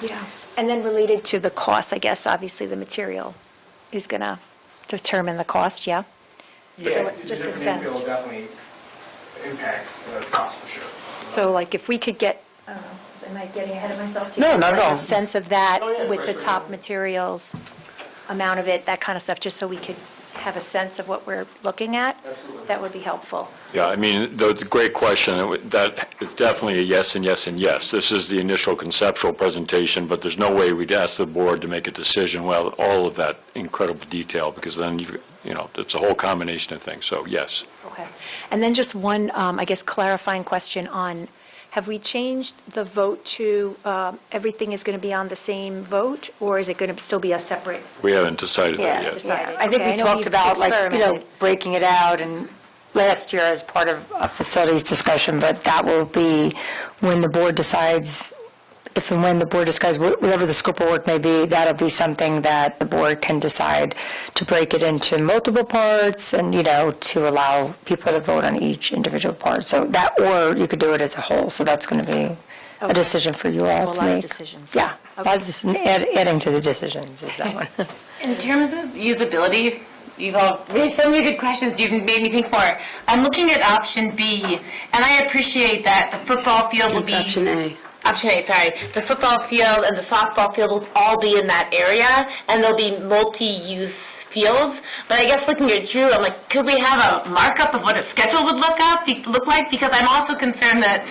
yeah, and then related to the cost, I guess, obviously the material is going to determine the cost, yeah? Yeah, So just a the sense. landfill definitely impacts the cost for sure. So like if we could get, I don't know, am I getting ahead of myself? No, not at all. A sense of that Oh, yeah, with the right, top right. materials, amount of it, that kind of stuff, just so we could have a sense of what we're looking at? Absolutely. That would be helpful. Yeah, I mean, the great question, that is definitely a yes and yes and yes. This is the initial conceptual presentation, but there's no way we'd ask the board to make a decision without all of that incredible detail, because then, you know, it's a whole combination of things, so yes. Okay. And then just one, I guess, clarifying question on, have we changed the vote to everything is going to be on the same vote, or is it going to still be a separate? We haven't decided that yet. Decided. I think Okay, we know talked you've about, like, you know, experimented. breaking it out, and last year as part of a facilities discussion, but that will be when the board decides, if and when the board decides, whatever the scope of work may be, that'll be something that the board can decide to break it into multiple parts and, you know, to allow people to vote on each individual part. So that, or you could do it as a whole, so that's going to be a decision for you all A to lot of make. decisions. Yeah. That's just adding to the decisions, is that one. In terms of usability, you've all raised so many good questions. You've made me think more. I'm looking at option B, and I appreciate that the football field will be... Option A. Option A, sorry. The football field and the softball field will all be in that area, and there'll be multi-use fields. But I guess looking at Drew, I'm like, could we have a markup of what a schedule would look like? Because I'm also concerned that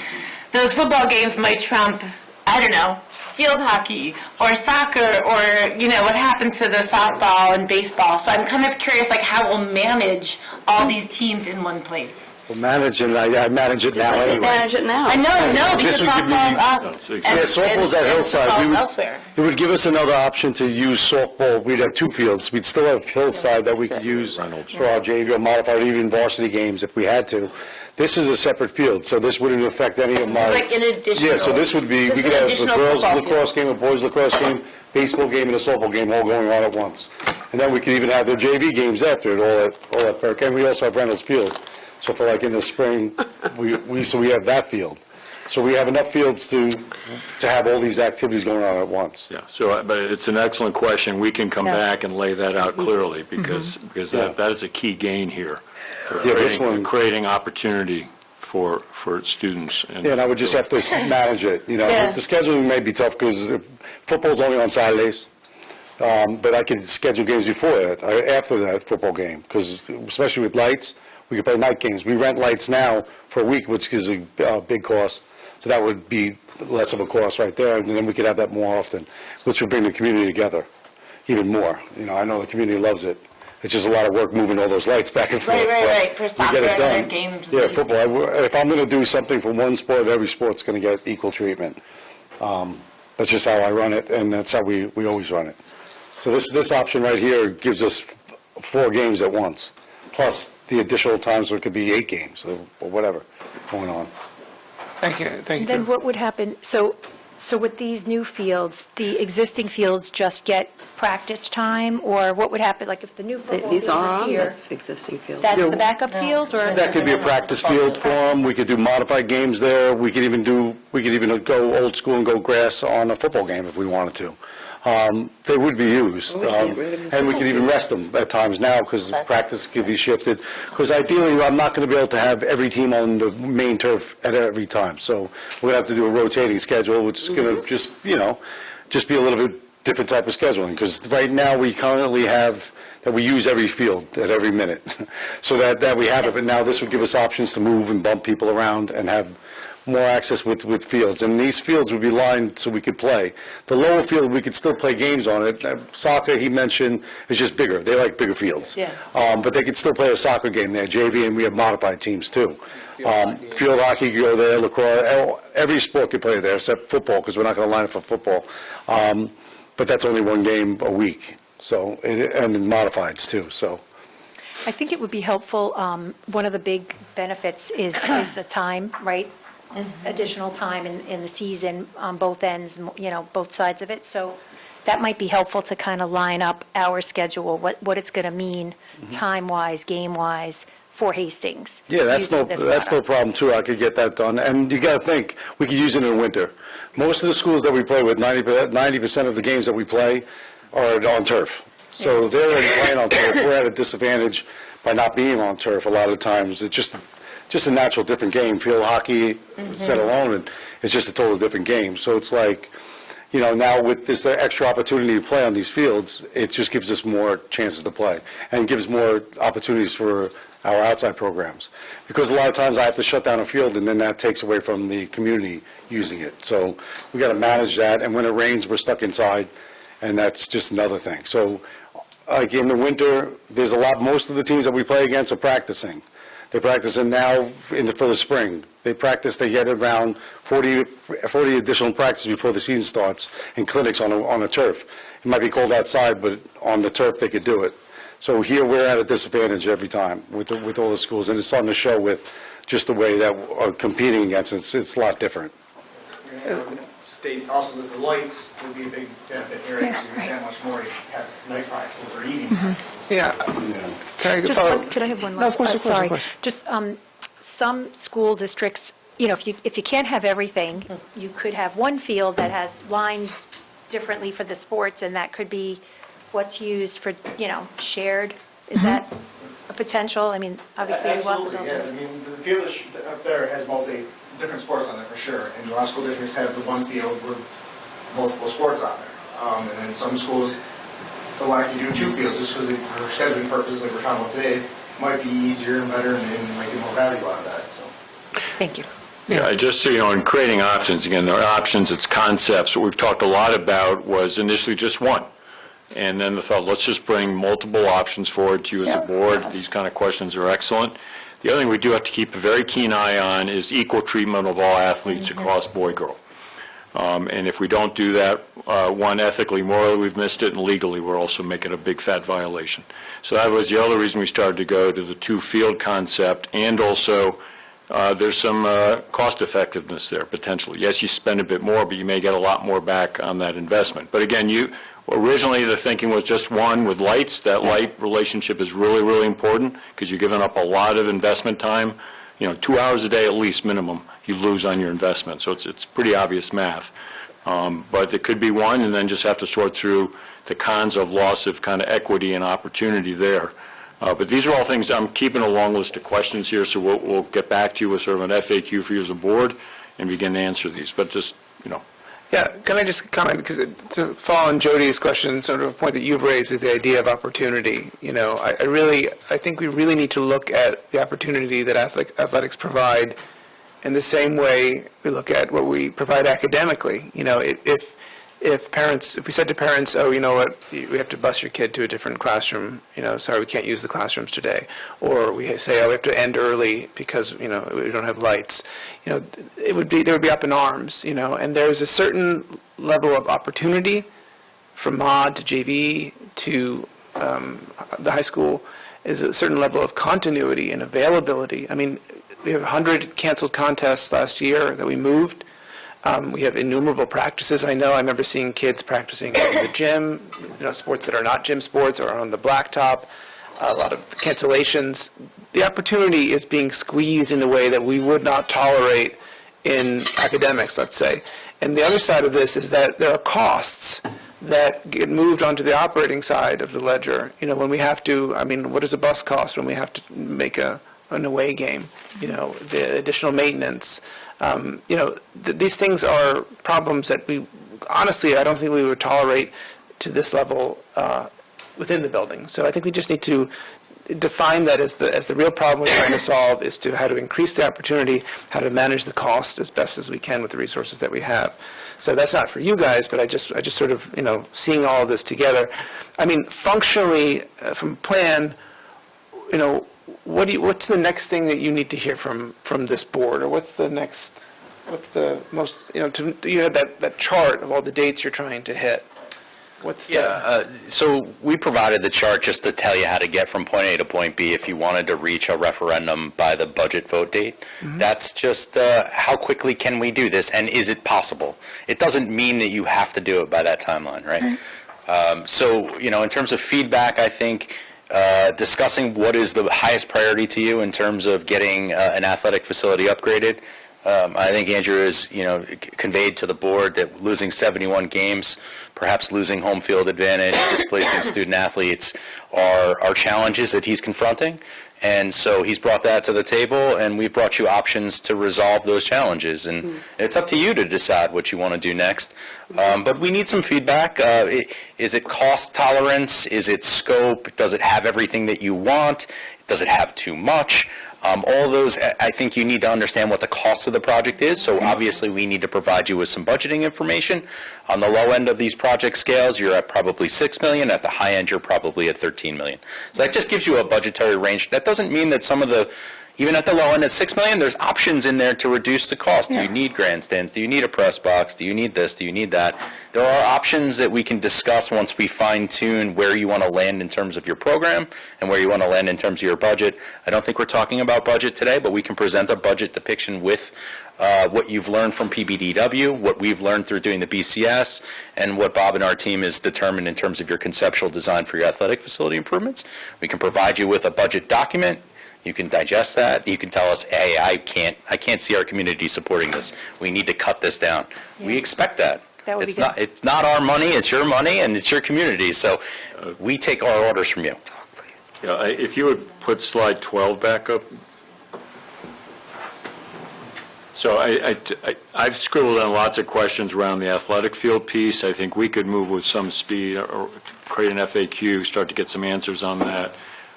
those football games might trump, I don't know, field hockey or soccer or, what happens to the softball and baseball. So I'm kind of curious, how we'll manage all these teams in one place. Well, manage it, I manage it now anyway. Manage it now. I know, because This would give me- softball's up. Yeah, softball's at Hillside. football's elsewhere. It would give us another option to use softball. We'd have two fields. We'd still have Hillside that we could use for our JV or modified, even varsity games if we had to. This is a separate field, so this wouldn't affect any of my... Like an additional... Yeah, so this would be, we could have a girls lacrosse game, a boys lacrosse game, baseball game, and a softball game all going on at once. And then we could even have the JV games after it, all at Burke. And we also have Reynolds Field. So for in the spring, we have that field. So we have enough fields to have all these activities going on at once. Yeah, so, but it's an excellent question. We can come back and lay that out clearly, because that is a key gain here for creating opportunity for students. Yeah, and I would just have to manage it, The scheduling may be tough because football's only on Saturdays. But I could schedule games before that, after that football game, because especially with lights, we could play night games. We rent lights now for a week, which is a big cost. So that would be less of a cost right there, and then we could have that more often, which would bring the community together even more. I know the community loves it. It's just a lot of work moving all those lights back and forth. Right. For soccer we get it and other done. games. Yeah, football. If I'm going to do something for one sport, every sport's going to get equal treatment. That's just how I run it, and that's how we always run it. So this option right here gives us 4 games at once, plus the additional times where it could be 8 games or whatever going on. Thank you. And then what would happen, so with these new fields, the existing fields just get practice time, or what would happen, if the new football These field are is on here? the existing field. That's the backup fields, or? That could be a practice field for them. We could do modified games there. We could even go old school and go grass on a football game if we wanted to. They would be used, and we could even rest them at times now because practice could be shifted. Because ideally, I'm not going to be able to have every team on the main turf at every time. So we're going to have to do a rotating schedule, which is going to just be a little bit different type of scheduling. Because right now we currently have that we use every field at every minute, so that we have it. But now this would give us options to move and bump people around and have more access with fields, and these fields would be lined so we could play. The lower field, we could still play games on it. Soccer, he mentioned, is just bigger. They like bigger fields. Yeah. But they could still play a soccer game there, JV, and we have modified teams too. Field hockey could go there, lacrosse, every sport could play there except football, because we're not going to line it for football. But that's only 1 game a week, and modifieds too, so. I think it would be helpful, one of the big benefits is the time, right? Additional time in the season on both ends, both sides of it. So that might be helpful to kind of line up our schedule, what it's going to mean time-wise, game-wise for Hastings. Yeah, that's no problem too. I could get that done. And you got to think, we could use it in the winter. Most of the schools that we play with, 90% of the games that we play are on turf. So they're already playing on turf. We're at a disadvantage by not being on turf a lot of times. It's just a natural different game. Field hockey, set alone, and it's just a totally different game. So it's now with this extra opportunity to play on these fields, it just gives us more chances to play and gives more opportunities for our outside programs. Because a lot of times I have to shut down a field, and then that takes away from the community using it. So we got to manage that, and when it rains, we're stuck inside, and that's just another thing. So in the winter, there's most of the teams that we play against are practicing. They're practicing now for the spring. They get around 40 additional practice before the season starts, and clinics on a turf. It might be cold outside, but on the turf they could do it. So here we're at a disadvantage every time with all the schools, and it's starting to show with just the way that we're competing against it. It's a lot different. State also the lights would be a big benefit here because you get that much more. You have night practices or evening practices. Yeah. Could I have one last? No, of course, sorry. of course. Just some school districts, if you can't have everything, you could have one field that has lines differently for the sports, and that could be what's used for, shared? Is that a potential? I mean, obviously, we want Absolutely, those. yeah. I mean, the field up there has different sports on it for sure, and a lot of school districts have the one field with multiple sports on there. And then some schools elect to do two fields just because for scheduling purposes, like we're talking about today, might be easier and better and might get more value out of that, so. Thank you. Yeah, just so you know, in creating options, again, there are options, it's concepts. What we've talked a lot about was initially just one. And then the thought, let's just bring multiple options forward to you as a board. These kind of questions are excellent. The other thing we do have to keep a very keen eye on is equal treatment of all athletes across boy, girl. And if we don't do that, one, ethically, morally, we've missed it, and legally, we're also making a big fat violation. So that was the other reason we started to go to the two-field concept, and also there's some cost effectiveness there, potentially. Yes, you spend a bit more, but you may get a lot more back on that investment. But again, originally the thinking was just one with lights. That light relationship is really, really important because you're giving up a lot of investment time. 2 hours a day at least minimum you lose on your investment. So it's pretty obvious math. But it could be one, and then just have to sort through the cons of loss of kind of equity and opportunity there. But these are all things, I'm keeping a long list of questions here, so we'll get back to you with sort of an FAQ for you as a board and begin to answer these. But just, Yeah, can I just comment, because to follow on Jody's question, sort of a point that you've raised is the idea of opportunity. I think we really need to look at the opportunity that athletics provide in the same way we look at what we provide academically. If we said to parents, oh, you know what, we have to bus your kid to a different classroom, sorry, we can't use the classrooms today. Or we say, oh, we have to end early because, we don't have lights. They would be up in arms, and there's a certain level of opportunity from mod to JV to the high school is a certain level of continuity and availability. I mean, we have 100 canceled contests last year that we moved. We have innumerable practices. I remember seeing kids practicing in the gym, sports that are not gym sports or on the blacktop, a lot of cancellations. The opportunity is being squeezed in a way that we would not tolerate in academics, let's say. And the other side of this is that there are costs that get moved onto the operating side of the ledger. When we have to, what does a bus cost when we have to make an away game? The additional maintenance. These things are problems that honestly, I don't think we would tolerate to this level within the building. So I think we just need to define that as the real problem we're trying to solve is to how to increase the opportunity, how to manage the cost as best as we can with the resources that we have. So that's not for you guys, but I just sort of, seeing all of this together. Functionally, from plan, what's the next thing that you need to hear from this board, or what's the most, you had that chart of all the dates you're trying to hit. So we provided the chart just to tell you how to get from point A to point B if you wanted to reach a referendum by the budget vote date. Mm-hmm. That's just how quickly can we do this, and is it possible? It doesn't mean that you have to do it by that timeline, right? In terms of feedback, I think discussing what is the highest priority to you in terms of getting an athletic facility upgraded. I think Andrew has, conveyed to the board that losing 71 games, perhaps losing home field advantage, displacing student athletes are challenges that he's confronting. And so he's brought that to the table, and we've brought you options to resolve those challenges. And it's up to you to decide what you want to do next. But we need some feedback. Is it cost tolerance? Is it scope? Does it have everything that you want? Does it have too much? All of those, I think you need to understand what the cost of the project is. So obviously we need to provide you with some budgeting information. On the low end of these project scales, you're at probably $6 million. At the high end, you're probably at $13 million. So that just gives you a budgetary range. That doesn't mean that some of the, even at the low end at $6 million, there's options in there to reduce the cost. Do you need grandstands? Do you need a press box? Do you need this? Do you need that? There are options that we can discuss once we fine-tune where you want to land in terms of your program and where you want to land in terms of your budget. I don't think we're talking about budget today, but we can present a budget depiction with what you've learned from PBDW, what we've learned through doing the BCS, and what Bob and our team has determined in terms of your conceptual design for your athletic facility improvements. We can provide you with a budget document. You can digest that. You can tell us, hey, I can't see our community supporting this. We need to cut this down. We expect that. That would be It's not our money, it's your money, and it's your community, so we take our orders from you. Yeah, if you would put slide 12 back up. So I've scribbled down lots of questions around the athletic field piece. I think we could move with some speed or create an FAQ, start to get some answers on that.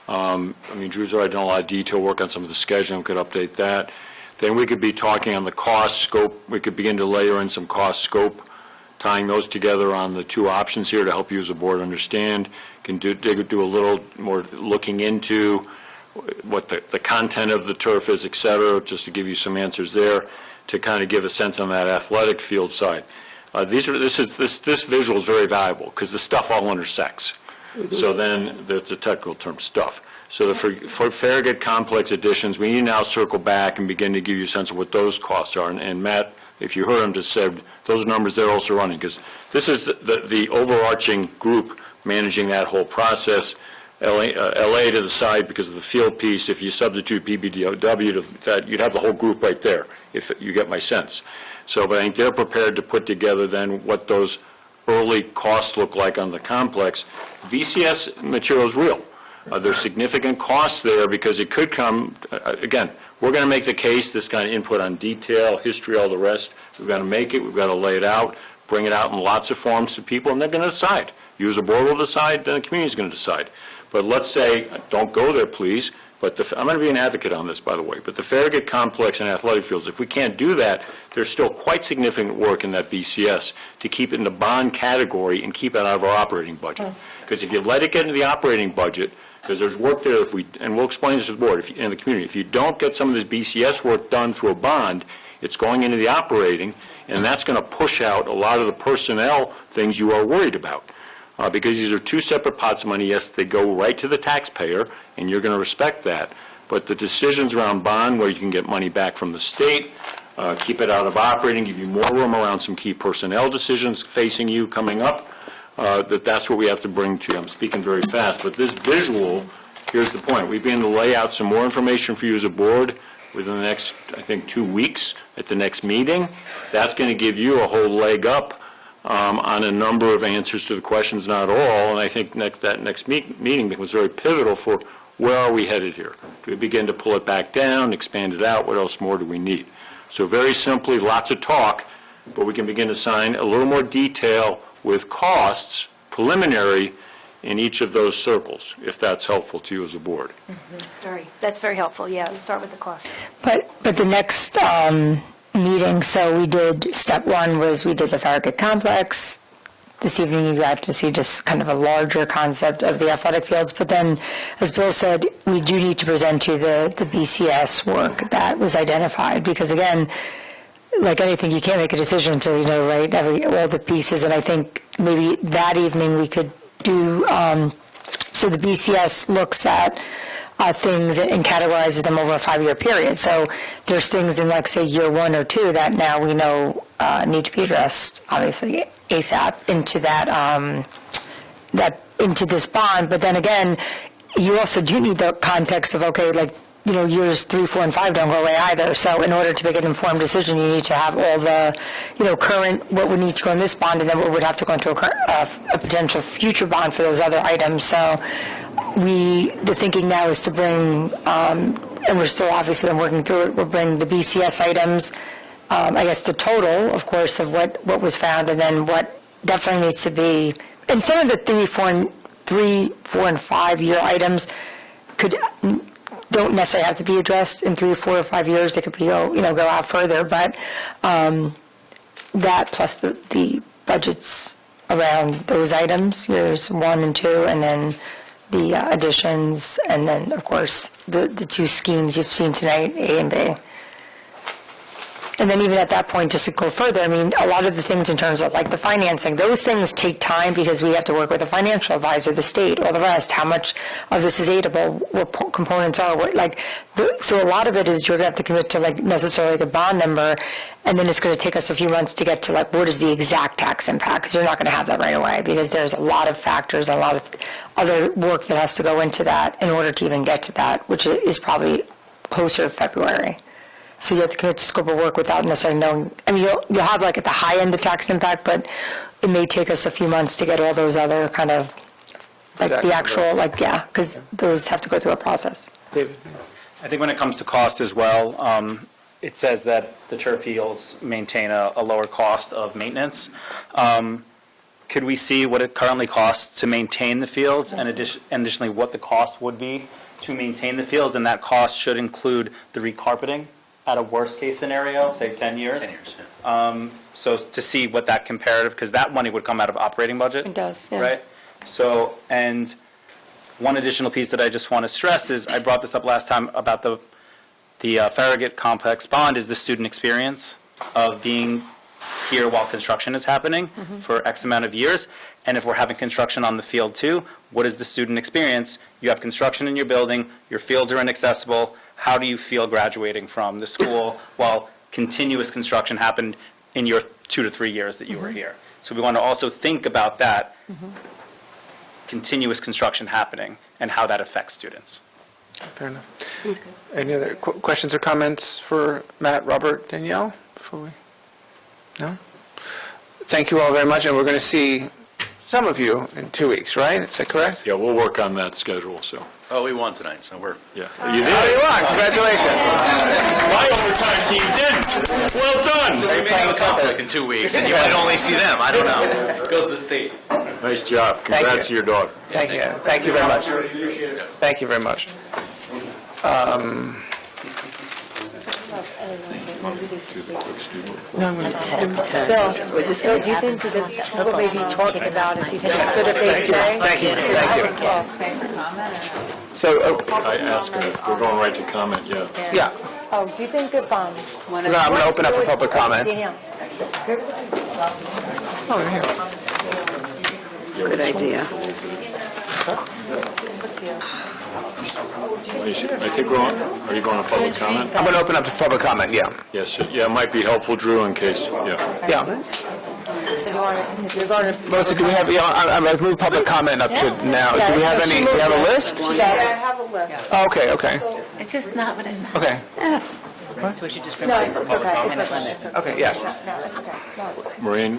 I mean, Drew's already done a lot of detail work on some of the scheduling, could update that. Then we could be talking on the cost scope. We could begin to layer in some cost scope, tying those together on the two options here to help you as a board understand. Can do a little more looking into what the content of the turf is, et cetera, just to give you some answers there, to kind of give a sense on that athletic field side. This visual is very valuable because the stuff all intersects. So then, that's a technical term, stuff. So for Farragut complex additions, we need to now circle back and begin to give you a sense of what those costs are. And Matt, if you heard him, just said those numbers they're also running, because this is the overarching group managing that whole process. LA to the side because of the field piece. If you substitute PBDW to that, you'd have the whole group right there, if you get my sense. So, but I think they're prepared to put together then what those early costs look like on the complex. VCS material is real. There's significant costs there because it could come, again, we're going to make the case, this kind of input on detail, history, all the rest. We've got to make it, we've got to lay it out, bring it out in lots of forms to people, and they're going to decide. You as a board will decide, then the community is going to decide. But let's say, don't go there, please, but I'm going to be an advocate on this, by the way, but the Farragut complex and athletic fields, if we can't do that, there's still quite significant work in that BCS to keep it in the bond category and keep it out of our operating budget. Because if you let it get into the operating budget, because there's work there, and we'll explain this to the board and the community, if you don't get some of this BCS work done through a bond, it's going into the operating, and that's going to push out a lot of the personnel things you are worried about. Because these are two separate pots of money. Yes, they go right to the taxpayer, and you're going to respect that. But the decisions around bond, where you can get money back from the state, keep it out of operating, give you more room around some key personnel decisions facing you coming up, that's what we have to bring to you. I'm speaking very fast, but this visual, here's the point. We begin to lay out some more information for you as a board within the next, I think, 2 weeks at the next meeting. That's going to give you a whole leg up on a number of answers to the questions, not all, and I think that next meeting becomes very pivotal for where are we headed here? Do we begin to pull it back down, expand it out? What else more do we need? So very simply, lots of talk, but we can begin to assign a little more detail with costs, preliminary, in each of those circles, if that's helpful to you as a board. That's very helpful, yeah. Let's start with the cost. But the next meeting, so we did, step one was we did the Farragut complex. This evening you got to see just kind of a larger concept of the athletic fields. But then, as Bill said, we do need to present to the BCS work that was identified. Because again, like anything, you can't make a decision until you know, right, all the pieces. And I think maybe that evening we could do, so the BCS looks at things and categorizes them over a 5-year period. So there's things in, like, say, year 1 or 2 that now we know need to be addressed, obviously, ASAP into into this bond. But then again, you also do need the context of, okay, like, you know, years 3, 4, and 5 don't go away either. So in order to make an informed decision, you need to have all the, you know, current, what would need to go in this bond, and then what would have to go into a potential future bond for those other items. So the thinking now is to bring, and we're still obviously been working through it, we'll bring the BCS items, I guess the total, of course, of what was found, and then what definitely needs to be, and some of the 3, 4, and 5 year items don't necessarily have to be addressed in 3, 4, or 5 years. They could be, go out further, but that plus the budgets around those items, years 1 and 2, and then the additions, and then, of course, the 2 schemes you've seen tonight, A and B. And then even at that point, just to go further, I mean, a lot of the things in terms of like the financing, those things take time because we have to work with a financial advisor, the state, all the rest, how much of this is aidable, what components are, so a lot of it is you're going to have to commit to like necessarily like a bond number, and then it's going to take us a few months to get to like what is the exact tax impact, because you're not going to have that right away because there's a lot of factors, a lot of other work that has to go into that in order to even get to that, which is probably closer to February. So you have to commit to scope of work without necessarily knowing, I mean, you'll have like at the high end the tax impact, but it may take us a few months to get all those other kind of, like the actual, like, yeah, because those have to go through a process. David? I think when it comes to cost as well, it says that the turf fields maintain a lower cost of maintenance. Could we see what it currently costs to maintain the fields, and additionally what the cost would be to maintain the fields? And that cost should include the recarpeting at a worst-case scenario, say 10 years? 10 years, yeah. So to see what that comparative, because that money would come out of operating budget. It does, yeah. Right? So, and one additional piece that I just want to stress is, I brought this up last time about the Farragut Complex bond, is the student experience of being here while construction is happening for X amount of years. And if we're having construction on the field too, what is the student experience? You have construction in your building, your fields are inaccessible. How do you feel graduating from the school while continuous construction happened in your 2 to 3 years that you were here? So we want to also think about that continuous construction happening and how that affects students. Fair enough. Any other questions or comments for Matt, Robert, Danielle before we? No? Thank you all very much, and we're going to see some of you in 2 weeks, right? Is that correct? Yeah, we'll work on that schedule, so. Oh, we won tonight, so we're. Yeah. You did. Oh, you won. Congratulations. My overtime team didn't. Well done. They may have a conflict in 2 weeks, and you might only see them. I don't know. It goes to the state. Nice job. Congrats to your daughter. Thank you. Thank you very much. Thank you very much. No, I'm going to. Bill, do you think that this, what we've been talking about, do you think it's good if they stay? Thank you. Thank you. So, I asked her if we're going right to comment, yeah. yeah. Oh, do you think if, I'm going to open up for public comment. Danielle. Oh, we're here. Good idea. I think we're on, are you going to public comment? I'm going to open up to public comment, yeah. Yes, yeah, it might be helpful, Drew, in case, yeah. Yeah. If you're going to. Melissa, do we have, I'm going to move public comment up to now. Do we have any, do we have a list? Yeah, I have a list. Oh, okay, okay. It's just not what I Okay. So we should just No, it's okay. Okay, yes. No, it's okay. No, Maureen,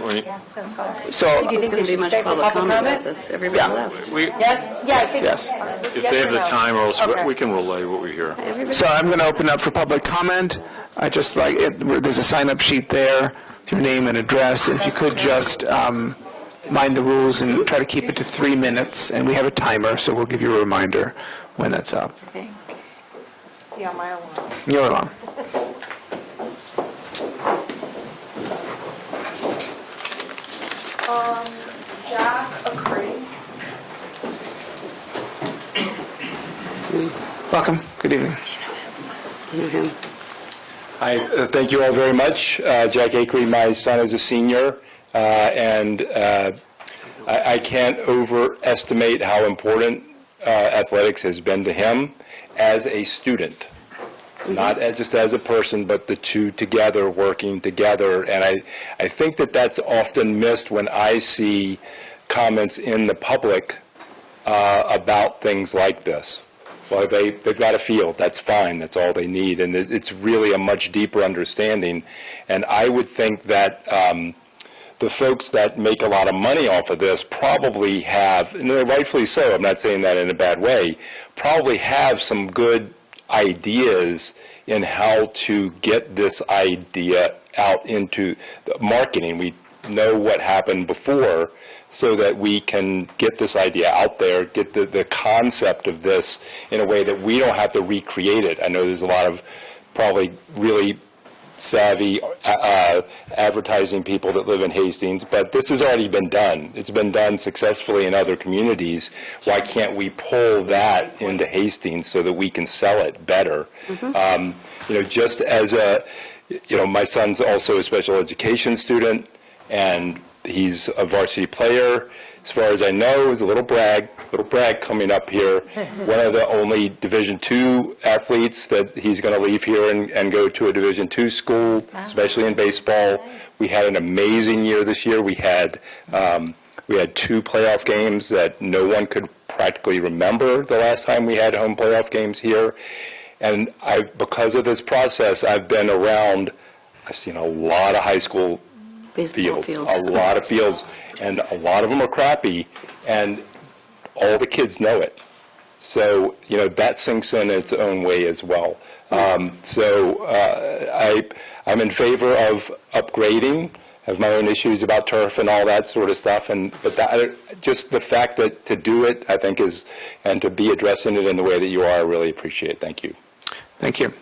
So, There's going to be much public comment about this. Everybody yeah, left. we, Yes, yeah, I think. yes. if they have the time, or else we can relay what we hear. So I'm going to open up for public comment. I just like, there's a sign-up sheet there, with your name and address. If you could just mind the rules and try to keep it to 3 minutes. And we have a timer, so we'll give you a reminder when that's up. Yeah, my alarm. Your alarm. Jack Acree. Welcome. Good evening. Hi, thank you all very much. Jack Acree, my son is a senior, and I can't overestimate how important athletics has been to him as a student. Not just as a person, but the two together, working together. And I think that that's often missed when I see comments in the public about things like this. Well, they've got a field, that's fine, that's all they need. And it's really a much deeper understanding. And I would think that the folks that make a lot of money off of this probably have, and rightfully so, I'm not saying that in a bad way, probably have some good ideas in how to get this idea out into the marketing. We know what happened before so that we can get this idea out there, get the concept of this in a way that we don't have to recreate it. I know there's a lot of probably really savvy advertising people that live in Hastings, but this has already been done. It's been done successfully in other communities. Why can't we pull that into Hastings so that we can sell it better? Just as my son's also a special education student, and he's a varsity player. As far as I know, it's a little brag coming up here. One of the only Division II athletes that he's going to leave here and go to a Division II school, especially in baseball. We had an amazing year this year. We had 2 playoff games that no one could practically remember the last time we had home playoff games here. And because of this process, I've been around, I've seen a lot of high school fields, a lot of fields, and a lot of them are crappy, and all the kids know it. So, that sinks in its own way as well. I'm in favor of upgrading. I have my own issues about turf and all that sort of stuff, but just the fact that to do it, I think, and to be addressing it in the way that you are, I really appreciate. Thank you. Thank you.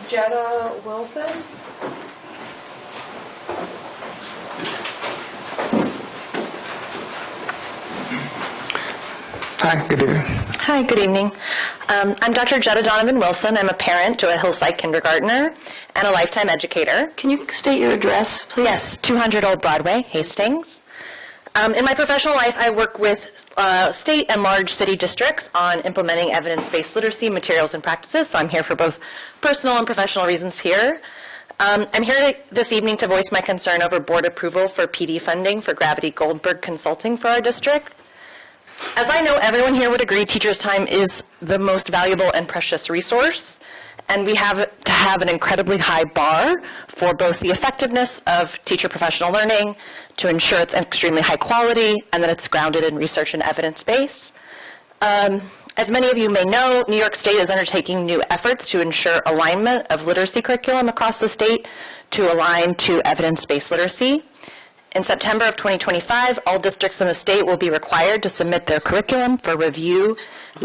Jetta Wilson. Hi, good evening. Hi, good evening. I'm Dr. Jetta Donovan Wilson. I'm a parent to a Hillside kindergartner and a lifetime educator. Can you state your address, please? Yes, 200 Old Broadway, Hastings. In my professional life, I work with state and large city districts on implementing evidence-based literacy materials and practices, so I'm here for both personal and professional reasons here. I'm here this evening to voice my concern over board approval for PD funding for Gravity Goldberg Consulting for our district. As I know, everyone here would agree teachers' time is the most valuable and precious resource, and we have to have an incredibly high bar for both the effectiveness of teacher professional learning, to ensure it's extremely high quality, and that it's grounded in research and evidence-based. As many of you may know, New York State is undertaking new efforts to ensure alignment of literacy curriculum across the state to align to evidence-based literacy. In September of 2025, all districts in the state will be required to submit their curriculum for review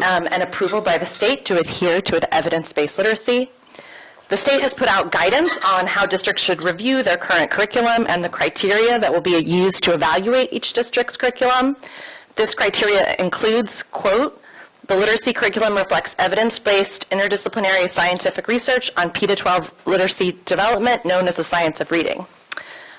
and approval by the state to adhere to evidence-based literacy. The state has put out guidance on how districts should review their current curriculum and the criteria that will be used to evaluate each district's curriculum. This criteria includes, quote, the literacy curriculum reflects evidence-based interdisciplinary scientific research on P-12 literacy development known as the science of reading.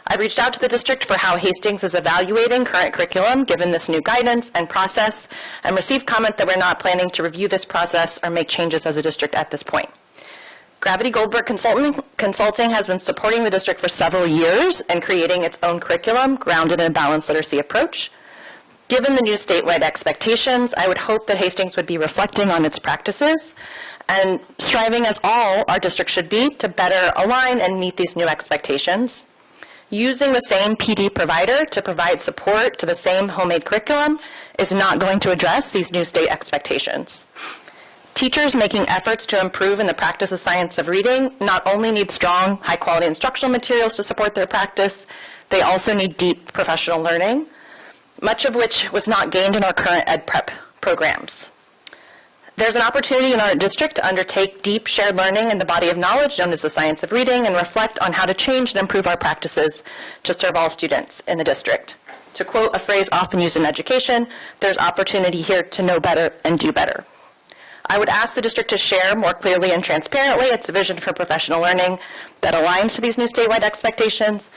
I reached out to the district for how Hastings is evaluating current curriculum given this new guidance and process, and received comment that we're not planning to review this process or make changes as a district at this point. Gravity Goldberg Consulting has been supporting the district for several years and creating its own curriculum grounded in a balanced literacy approach. Given the new statewide expectations, I would hope that Hastings would be reflecting on its practices and striving, as all our districts should be, to better align and meet these new expectations. Using the same PD provider to provide support to the same homemade curriculum is not going to address these new state expectations. Teachers making efforts to improve in the practice of science of reading not only need strong, high-quality instructional materials to support their practice, they also need deep professional learning, much of which was not gained in our current ed prep programs. There's an opportunity in our district to undertake deep shared learning in the body of knowledge known as the science of reading and reflect on how to change and improve our practices to serve all students in the district. To quote a phrase often used in education, there's opportunity here to know better and do better. I would ask the district to share more clearly and transparently its vision for professional learning that aligns to these new statewide expectations,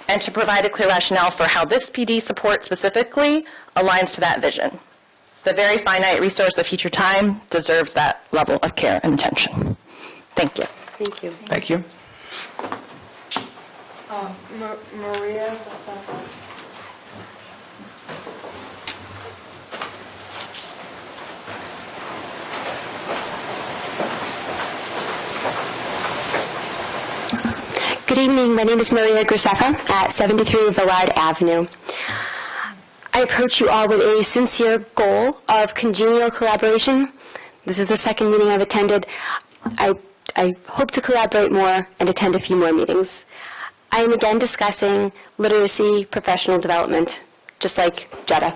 and to provide a clear rationale for how this PD support specifically aligns to that vision. The very finite resource of future time deserves that level of care and attention. Thank you. Thank you. Thank you. Maria. Good evening. My name is Maria Grisefa at 73 Villard Avenue. I approach you all with a sincere goal of congenial collaboration. This is the second meeting I've attended. I hope to collaborate more and attend a few more meetings. I am again discussing literacy professional development, just like Jetta.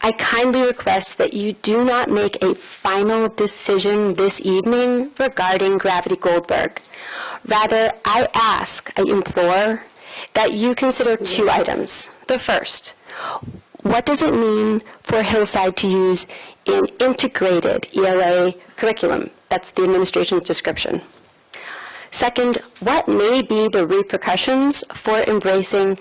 I kindly request that you do not make a final decision this evening regarding Gravity Goldberg. Rather, I implore that you consider two items. The first, what does it mean for Hillside to use an integrated ELA curriculum? That's the administration's description. Second, what may be the repercussions for embracing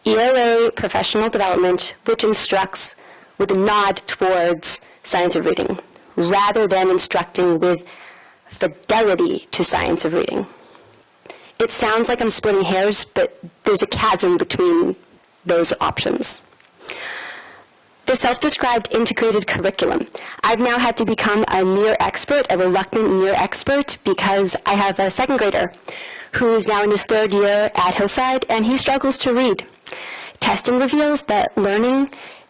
ELA professional development, which instructs with a nod towards science of reading, rather than instructing with fidelity to science of reading? It sounds like I'm splitting hairs, but there's a chasm between those options. The self-described integrated curriculum. I've now had to become a near expert, a reluctant near expert, because I have a second grader who is now in his third year at Hillside, and he struggles to read. Testing reveals that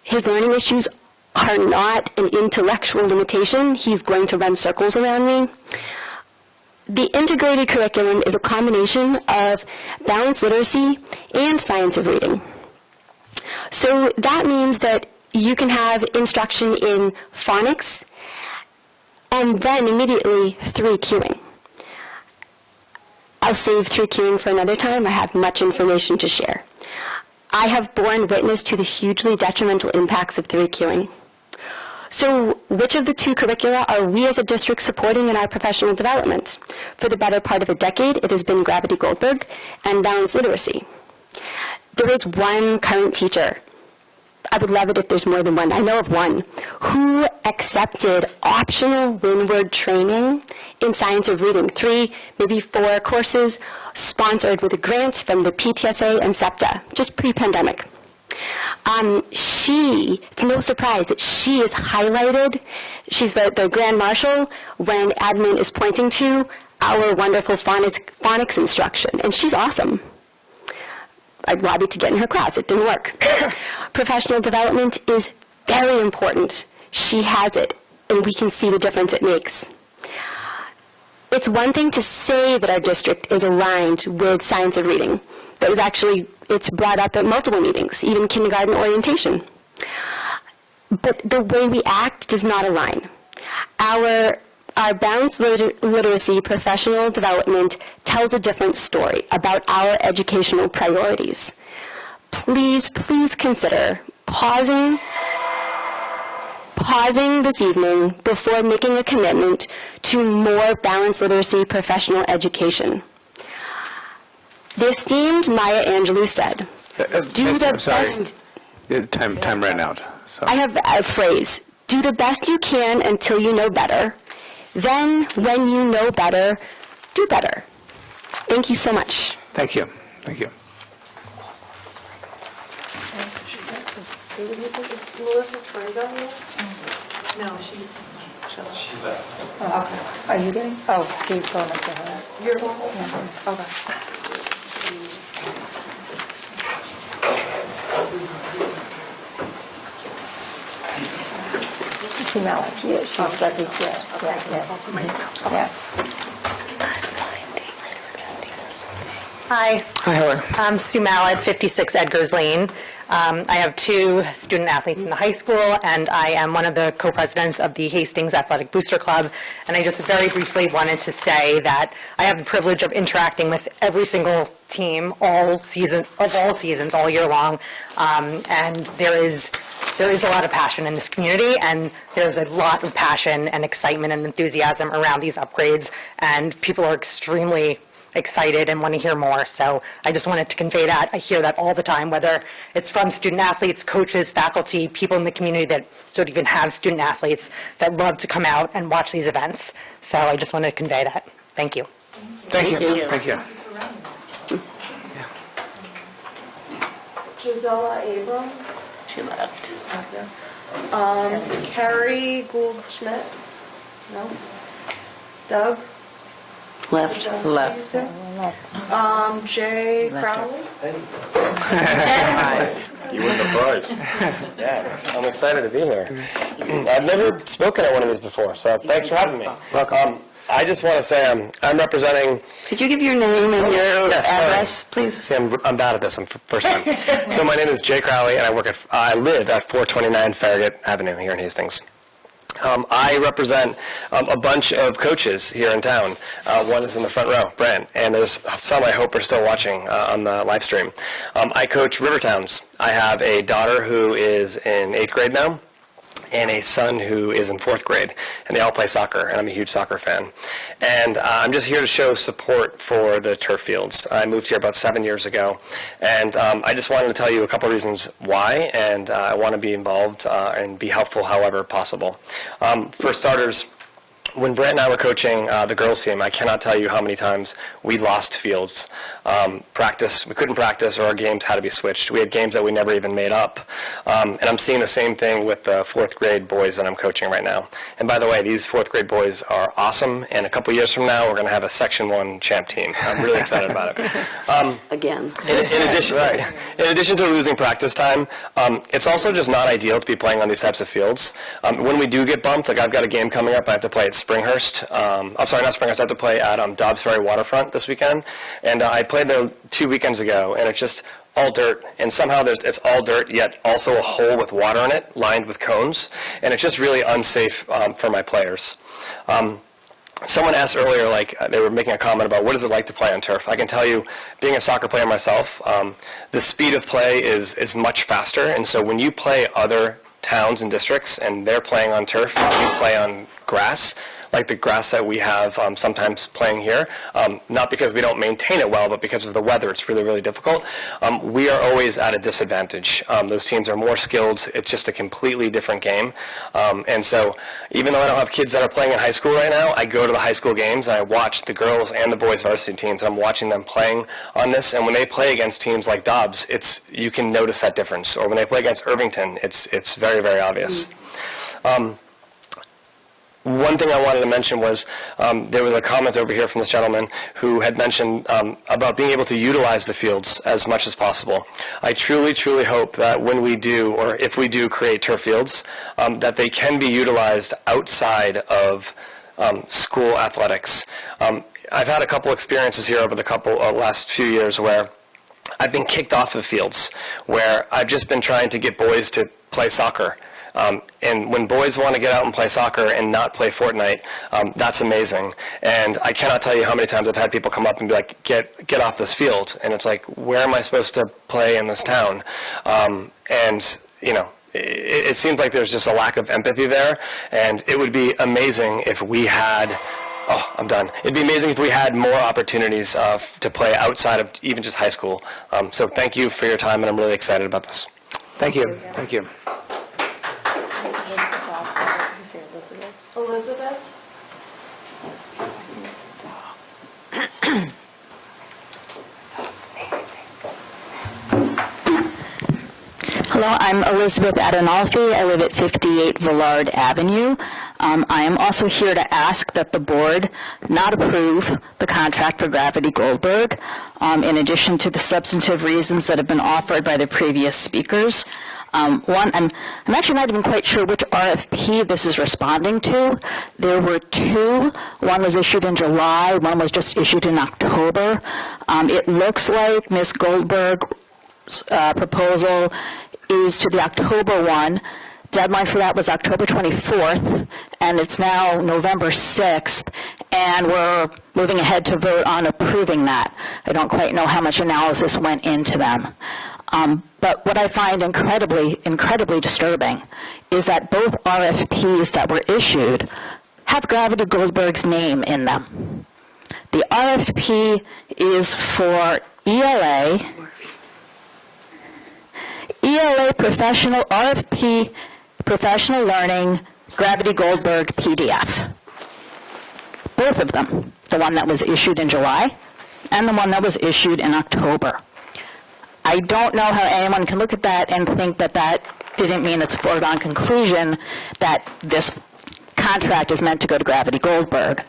his learning issues are not an intellectual limitation. He's going to run circles around me. The integrated curriculum is a combination of balanced literacy and science of reading. So that means that you can have instruction in phonics and then immediately 3Qing. I'll save 3Qing for another time. I have much information to share. I have borne witness to the hugely detrimental impacts of 3Qing. So which of the two curricula are we as a district supporting in our professional development? For the better part of a decade, it has been Gravity Goldberg and balanced literacy. There is one current teacher, I would love it if there's more than one, I know of one, who accepted optional windward training in science of reading, 3, maybe 4 courses sponsored with a grant from the PTSA and SEPTA, just pre-pandemic. It's no surprise that she is highlighted. She's the Grand Marshal when admin is pointing to our wonderful phonics instruction, and she's awesome. I lobbied to get in her class. It didn't work. Professional development is very important. She has it, and we can see the difference it makes. It's one thing to say that our district is aligned with science of reading. That was actually, it's brought up at multiple meetings, even kindergarten orientation. But the way we act does not align. Our balanced literacy professional development tells a different story about our educational priorities. Please, please consider pausing this evening before making a commitment to more balanced literacy professional education. The esteemed Maya Angelou said, Time ran out. So. I have a phrase, do the best you can until you know better. Then, when you know better, do better. Thank you so much. Thank you. Thank you. Is Melissa Sprague on here? No, she left. Oh, okay. Are you getting? Oh, Steve's going up to her. You're going? Yeah. Okay. Sue Mallett. Yeah, she's got this, yeah. Hi. Hi, Heather. I'm Sue Mallett, 56 Edgar's Lane. I have 2 student athletes in the high school, and I am one of the co-presidents of the Hastings Athletic Booster Club. And I just very briefly wanted to say that I have the privilege of interacting with every single team all seasons, all year long. And there is a lot of passion in this community, and there's a lot of passion and excitement and enthusiasm around these upgrades, and people are extremely excited and want to hear more. So I just wanted to convey that. I hear that all the time, whether it's from student athletes, coaches, faculty, people in the community that don't even have student athletes that love to come out and watch these events. So I just wanted to convey that. Thank you. Thank you. Thank you. Gisela Abrams? She left. Carrie Gould-Schmidt? No? Doug? Left. Jay Crowley? You win the prize. Yeah, I'm excited to be here. I've never spoken at one of these before, so thanks for having me. Welcome. I just want to say I'm representing... Could you give your name and your address, please? See, I'm bad at this. I'm first time. So my name is Jay Crowley, and I live at 429 Farragut Avenue here in Hastings. I represent a bunch of coaches here in town. One is in the front row, Brent, and there's some I hope are still watching on the live stream. I coach Rivertowns. I have a daughter who is in 8th grade now, and a son who is in 4th grade, and they all play soccer, and I'm a huge soccer fan. And I'm just here to show support for the turf fields. I moved here about 7 years ago, and I just wanted to tell you a couple reasons why, and I want to be involved and be helpful however possible. For starters, when Brant and I were coaching the girls team, I cannot tell you how many times we lost fields. Practice, we couldn't practice, or our games had to be switched. We had games that we never even made up. And I'm seeing the same thing with the fourth grade boys that I'm coaching right now. And by the way, these fourth grade boys are awesome, and a couple years from now, we're going to have a Section 1 champ team. I'm really excited about it. Again. In addition to losing practice time, it's also just not ideal to be playing on these types of fields. When we do get bumped, like I've got a game coming up, I have to play at Springhurst. I'm sorry, not Springhurst. I have to play at Dobbs Ferry Waterfront this weekend. And I played there 2 weekends ago, and it's just all dirt. And somehow it's all dirt, yet also a hole with water in it, lined with cones. And it's just really unsafe for my players. Someone asked earlier, like they were making a comment about what is it like to play on turf. I can tell you, being a soccer player myself, the speed of play is much faster. And so when you play other towns and districts and they're playing on turf and you play on grass, like the grass that we have sometimes playing here, not because we don't maintain it well, but because of the weather, it's really, really difficult. We are always at a disadvantage. Those teams are more skilled. It's just a completely different game. And so even though I don't have kids that are playing in high school right now, I go to the high school games and I watch the girls and the boys varsity teams. I'm watching them playing on this. And when they play against teams like Dobbs, you can notice that difference. Or when they play against Irvington, it's very, very obvious. One thing I wanted to mention was there was a comment over here from this gentleman who had mentioned about being able to utilize the fields as much as possible. I truly, truly hope that when we do, or if we do create turf fields, that they can be utilized outside of school athletics. I've had a couple experiences here over the last few years where I've been kicked off of fields, where I've just been trying to get boys to play soccer. And when boys want to get out and play soccer and not play Fortnite, that's amazing. And I cannot tell you how many times I've had people come up and be like, get off this field. And it's like, where am I supposed to play in this town? And, you know, it seems like there's just a lack of empathy there. And it would be amazing if we had... Oh, I'm done. It'd be amazing if we had more opportunities to play outside of even just high school. So thank you for your time, and I'm really excited about this. Thank you. Thank you. Elizabeth? Hello, I'm Elizabeth Adenolfi. I live at 58 Villard Avenue. I am also here to ask that the board not approve the contract for Gravity Goldberg, in addition to the substantive reasons that have been offered by the previous speakers. One, I'm actually not even quite sure which RFP this is responding to. There were two. One was issued in July. One was just issued in October. It looks like Ms. Goldberg's proposal is to the October one. Deadline for that was October 24th, and it's now November 6th, and we're moving ahead to vote on approving that. I don't quite know how much analysis went into them. But what I find incredibly, incredibly disturbing is that both RFPs that were issued have Gravity Goldberg's name in them. The RFP is for ELA Professional RFP Professional Learning Gravity Goldberg PDF. Both of them, the one that was issued in July and the one that was issued in October. I don't know how anyone can look at that and think that that didn't mean it's a foregone conclusion that this contract is meant to go to Gravity Goldberg.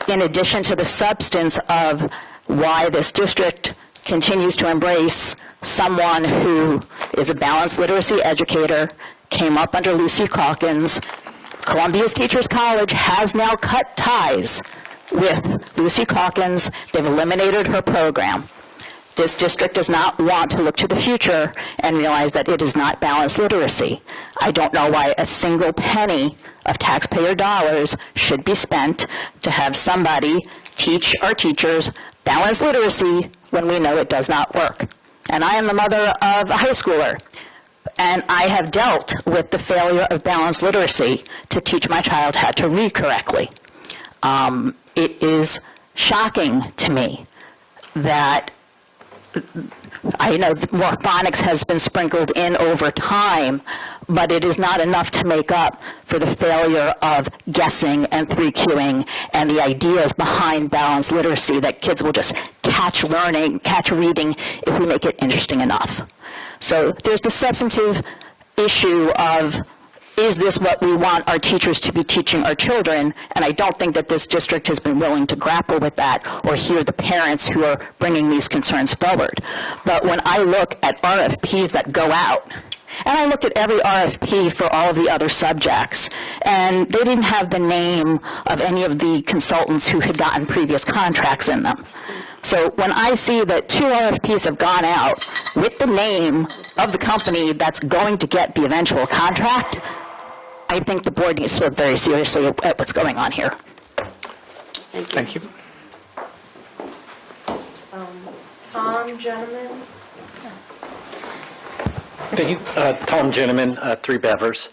In addition to the substance of why this district continues to embrace someone who is a balanced literacy educator, came up under Lucy Calkins. Columbia's Teachers College has now cut ties with Lucy Calkins. They've eliminated her program. This district does not want to look to the future and realize that it is not balanced literacy. I don't know why a single penny of taxpayer dollars should be spent to have somebody teach our teachers balanced literacy when we know it does not work. And I am the mother of a high schooler, and I have dealt with the failure of balanced literacy to teach my child how to read correctly. It is shocking to me that I know more phonics has been sprinkled in over time, but it is not enough to make up for the failure of guessing and 3Qing and the ideas behind balanced literacy that kids will just catch learning, catch reading if we make it interesting enough. So there's the substantive issue of, is this what we want our teachers to be teaching our children? And I don't think that this district has been willing to grapple with that or hear the parents who are bringing these concerns forward. But when I look at RFPs that go out, and I looked at every RFP for all of the other subjects, and they didn't have the name of any of the consultants who had gotten previous contracts in them. So when I see that 2 RFPs have gone out with the name of the company that's going to get the eventual contract, I think the board needs to look very seriously at what's going on here. Thank you. Tom, gentlemen? Thank you. Tom Gentleman, 3 Bevers.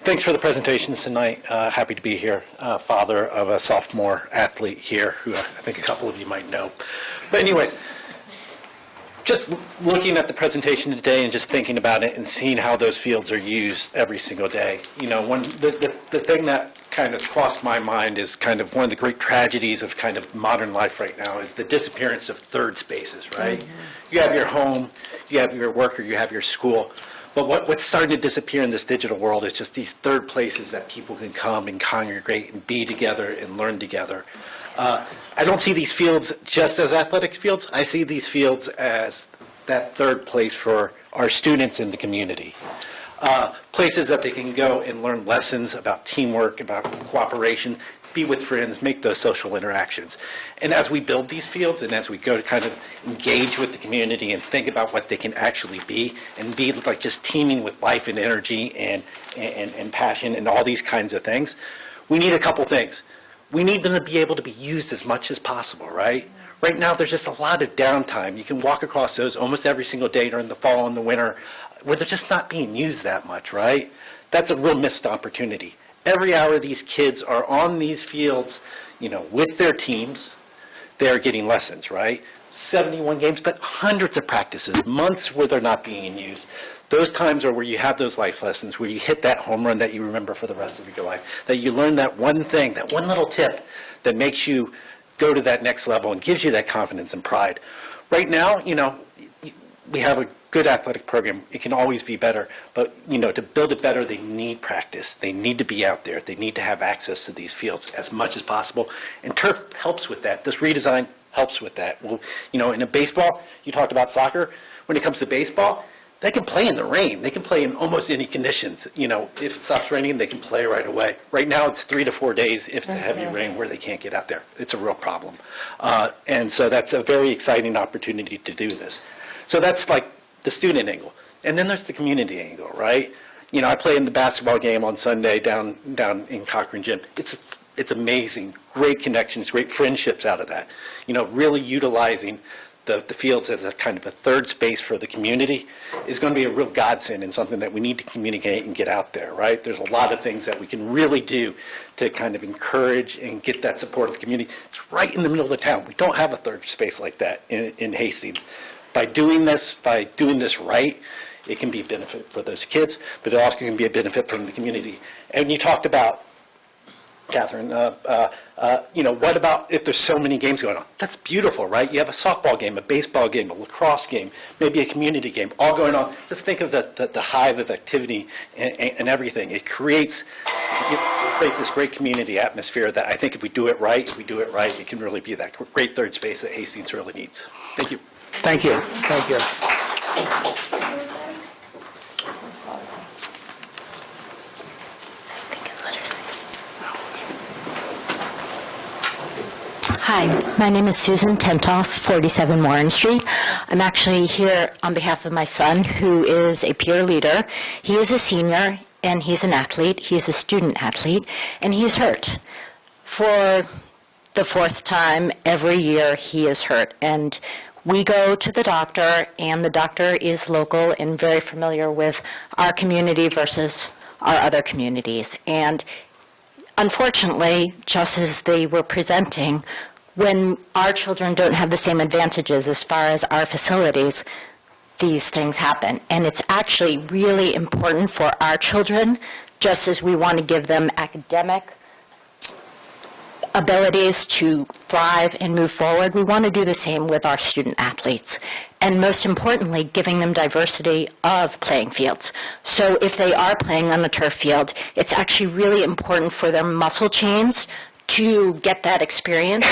Thanks for the presentations tonight. Happy to be here. Father of a sophomore athlete here, who I think a couple of you might know. But anyways, just looking at the presentation today and just thinking about it and seeing how those fields are used every single day. You know, when the thing that kind of crossed my mind is kind of one of the great tragedies of kind of modern life right now is the disappearance of third spaces, right? Mm-hmm. You have your home, you have your work, or you have your school. But what's starting to disappear in this digital world is just these third places that people can come and congregate and be together and learn together. I don't see these fields just as athletic fields. I see these fields as that third place for our students in the community. Places that they can go and learn lessons about teamwork, about cooperation, be with friends, make those social interactions. And as we build these fields and as we go to kind of engage with the community and think about what they can actually be and be like just teeming with life and energy and passion and all these kinds of things, we need a couple things. We need them to be able to be used as much as possible, right? Right now, there's just a lot of downtime. You can walk across those almost every single day during the fall and the winter where they're just not being used that much, right? That's a real missed opportunity. Every hour these kids are on these fields, you know, with their teams, they're getting lessons, right? 71 games, but hundreds of practices, months where they're not being used. Those times are where you have those life lessons, where you hit that home run that you remember for the rest of your life, that you learn that one thing, that one little tip that makes you go to that next level and gives you that confidence and pride. Right now, you know, we have a good athletic program. It can always be better, but, you know, to build it better, they need practice. They need to be out there. They need to have access to these fields as much as possible, and turf helps with that. This redesign helps with that. Well, you know, in a baseball, you talked about soccer. When it comes to baseball, they can play in the rain. They can play in almost any conditions. You know, if it stops raining, they can play right away. Right now, it's 3 to 4 days if it's a heavy rain where they can't get out there. It's a real problem. And so that's a very exciting opportunity to do this. So that's like the student angle. And then there's the community angle, right? You know, I play in the basketball game on Sunday down in Cochran Gym. It's amazing. Great connections, great friendships out of that. You know, really utilizing the fields as a kind of a third space for the community is going to be a real godsend and something that we need to communicate and get out there, right? There's a lot of things that we can really do to kind of encourage and get that support of the community. It's right in the middle of the town. We don't have a third space like that in Hastings. By doing this right, it can be a benefit for those kids, but it also can be a benefit from the community. And you talked about, Catherine, you know, what about if there's so many games going on? That's beautiful, right? You have a softball game, a baseball game, a lacrosse game, maybe a community game, all going on. Just think of the hive of activity and everything. It creates this great community atmosphere that I think if we do it right, it can really be that great third space that Hastings really needs. Thank you. Thank you. Thank you. Hi, my name is Susan Tentoff, 47 Warren Street. I'm actually here on behalf of my son, who is a peer leader. He is a senior, and he's an athlete. He's a student athlete, and he's hurt. For the 4th time every year, he is hurt. And we go to the doctor, and the doctor is local and very familiar with our community versus our other communities. And unfortunately, just as they were presenting, when our children don't have the same advantages as far as our facilities, these things happen. And it's actually really important for our children, just as we want to give them academic abilities to thrive and move forward, we want to do the same with our student athletes. And most importantly, giving them diversity of playing fields. So if they are playing on a turf field, it's actually really important for their muscle chains to get that experience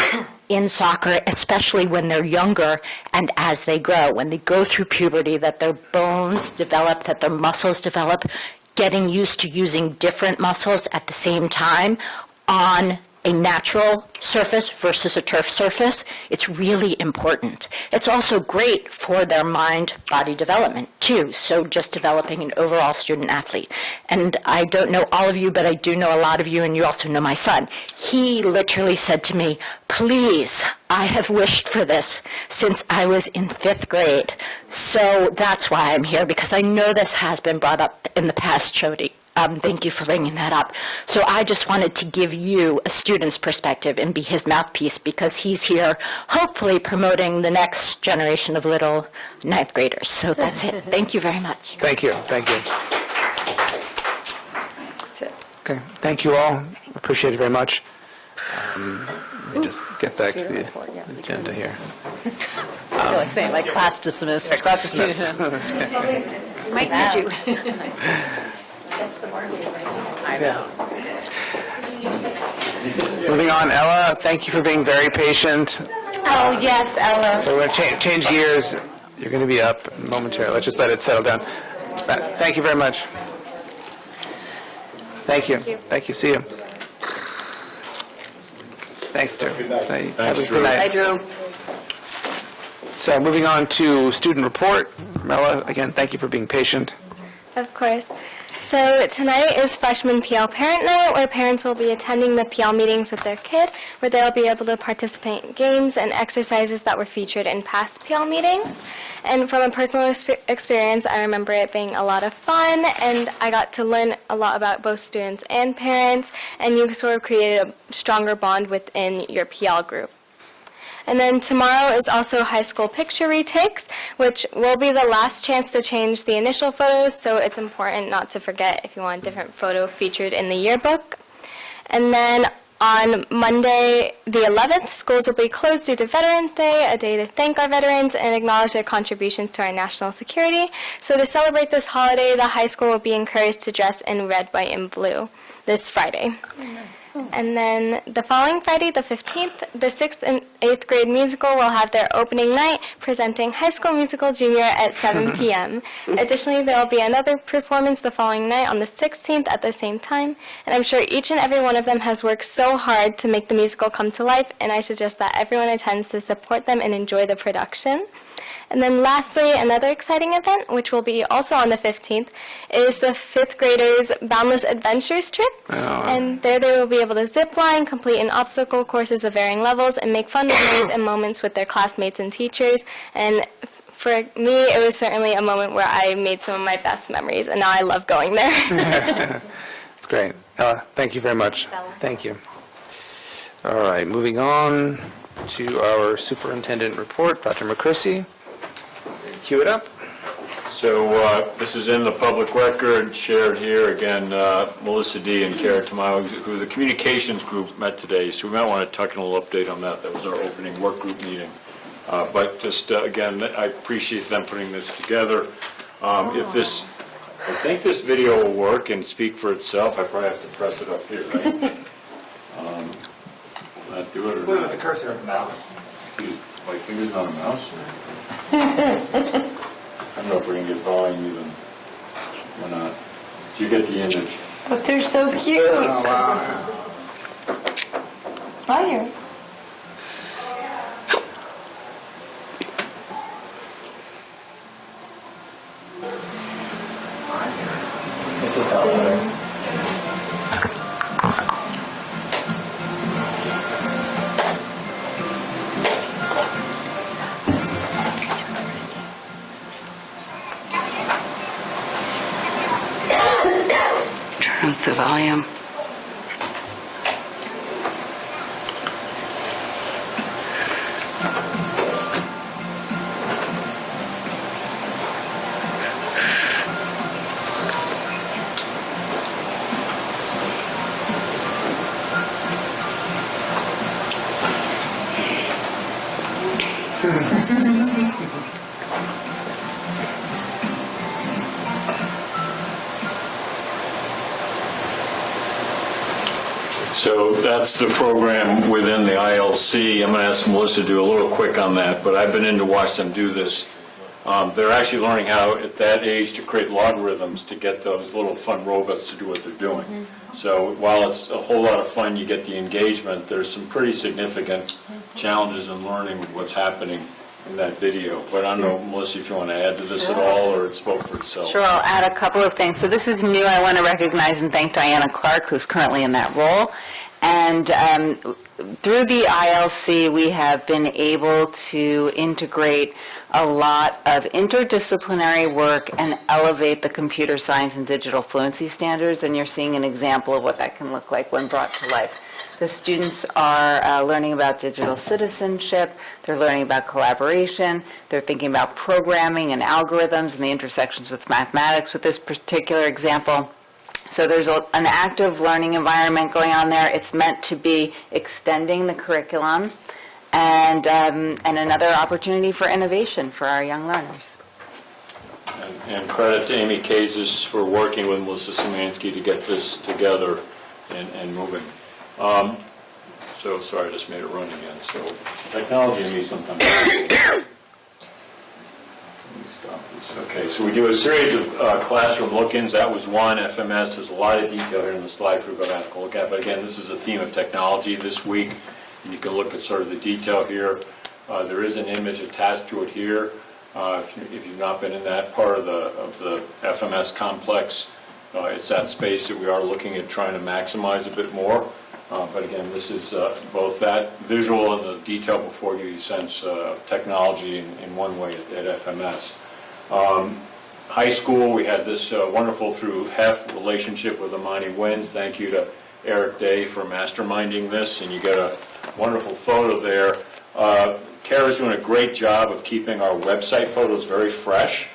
in soccer, especially when they're younger and as they grow. When they go through puberty, that their bones develop, that their muscles develop, getting used to using different muscles at the same time on a natural surface versus a turf surface, it's really important. It's also great for their mind-body development, too, so just developing an overall student athlete. And I don't know all of you, but I do know a lot of you, and you also know my son. He literally said to me, please, I have wished for this since I was in 5th grade. So that's why I'm here, because I know this has been brought up in the past, Jody. Thank you for bringing that up. So I just wanted to give you a student's perspective and be his mouthpiece, because he's here hopefully promoting the next generation of little 9th graders. So that's it. Thank you very much. Thank you. Thank you. Okay. Thank you all. Appreciate it very much. Let me just get back to the agenda here. I feel like saying, like, class dismissed. Yeah, class dismissed. Mike, did you? I know. Moving on, Ella, thank you for being very patient. Oh, yes, Ella. So we're going to change gears. You're going to be up momentarily. Let's just let it settle down. Thank you very much. Thank you. Thank you. See you. Thanks, Drew. Good night. Have a good night. Hi, Drew. So moving on to student report. Ella, again, thank you for being patient. Of course. So tonight is Freshman PL Parent Night, where parents will be attending the PL meetings with their kid, where they'll be able to participate in games and exercises that were featured in past PL meetings. And from a personal experience, I remember it being a lot of fun, and I got to learn a lot about both students and parents, and you sort of created a stronger bond within your PL group. And then tomorrow is also high school picture retakes, which will be the last chance to change the initial photos, so it's important not to forget if you want a different photo featured in the yearbook. And then on Monday, the 11th, schools will be closed due to Veterans Day, a day to thank our veterans and acknowledge their contributions to our national security. So to celebrate this holiday, the high school will be encouraged to dress in red, white, and blue this Friday. And then the following Friday, the 15th, the 6th and 8th grade musical will have their opening night, presenting High School Musical Junior at 7 p.m. Additionally, there will be another performance the following night on the 16th at the same time. And I'm sure each and every one of them has worked so hard to make the musical come to life, and I suggest that everyone attends to support them and enjoy the production. And then lastly, another exciting event, which will be also on the 15th, is the 5th graders' Boundless Adventures trip. And there they will be able to zip line, complete an obstacle courses of varying levels, and make fun memories and moments with their classmates and teachers. And for me, it was certainly a moment where I made some of my best memories, and now I love going there. That's great. Ella, thank you very much. Thank you. All right, moving on to our superintendent report. Dr. McCursey, cue it up. So this is in the public record, shared here. Again, Melissa D. and Kara Tamayo, who the communications group met today, so we might want to tuck in a little update on that. That was our opening work group meeting. But just, again, I appreciate them putting this together. If this, I think this video will work and speak for itself. I probably have to press it up here, right? Not do it or Put it with the cursor of the mouse. My finger's on a mouse? I don't know if we can get volume even or not. So you get the image. But they're so cute. Oh, wow. Fire. Turn up the volume. So that's the program within the ILC. I'm going to ask Melissa to do a little quick on that, but I've been in to watch them do this. They're actually learning how, at that age, to create logarithms to get those little fun robots to do what they're doing. So while it's a whole lot of fun, you get the engagement, there's some pretty significant challenges in learning what's happening in that video. But I don't know, Melissa, if you want to add to this at all, or it spoke for itself. Sure, I'll add a couple of things. So this is new. I want to recognize and thank Diana Clark, who's currently in that role. And through the ILC, we have been able to integrate a lot of interdisciplinary work and elevate the computer science and digital fluency standards. And you're seeing an example of what that can look like when brought to life. The students are learning about digital citizenship, they're learning about collaboration, they're thinking about programming and algorithms and the intersections with mathematics with this particular example. So there's an active learning environment going on there. It's meant to be extending the curriculum and another opportunity for innovation for our young learners. And credit to Amy Kazis for working with Melissa Szymanski to get this together and moving. So sorry, I just made it run again. So technology and me sometimes. Let me stop this. Okay, so we do a series of classroom look-ins. That was one. FMS, there's a lot of detail here in the slide we're going to have to look at. But again, this is a theme of technology this week. And you can look at sort of the detail here. There is an image attached to it here. If you've not been in that part of the FMS complex, it's that space that we are looking at trying to maximize a bit more. But again, this is both that visual and the detail before you sense of technology in one way at FMS. High school, we had this wonderful through HEF relationship with Amani Wins. Thank you to Eric Day for masterminding this, and you get a wonderful photo there. Kara's doing a great job of keeping our website photos very fresh.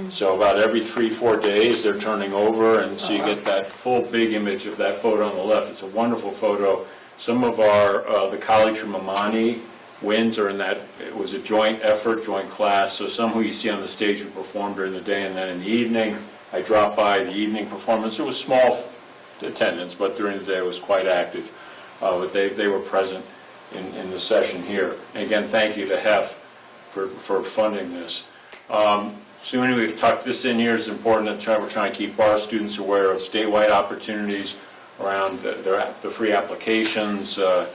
So about every 3-4 days they're turning over, and so you get that full big image of that photo on the left. It's a wonderful photo. Some of the colleagues from Amani Wins are in that. It was a joint effort, joint class. So some who you see on the stage who performed during the day, and then in the evening I dropped by the evening performance. It was small attendance, but during the day it was quite active. But they were present in the session here. And again, thank you to HEF for funding this. SUNY, we've tucked this in here. It's important that we're trying to keep our students aware of statewide opportunities around the free applications to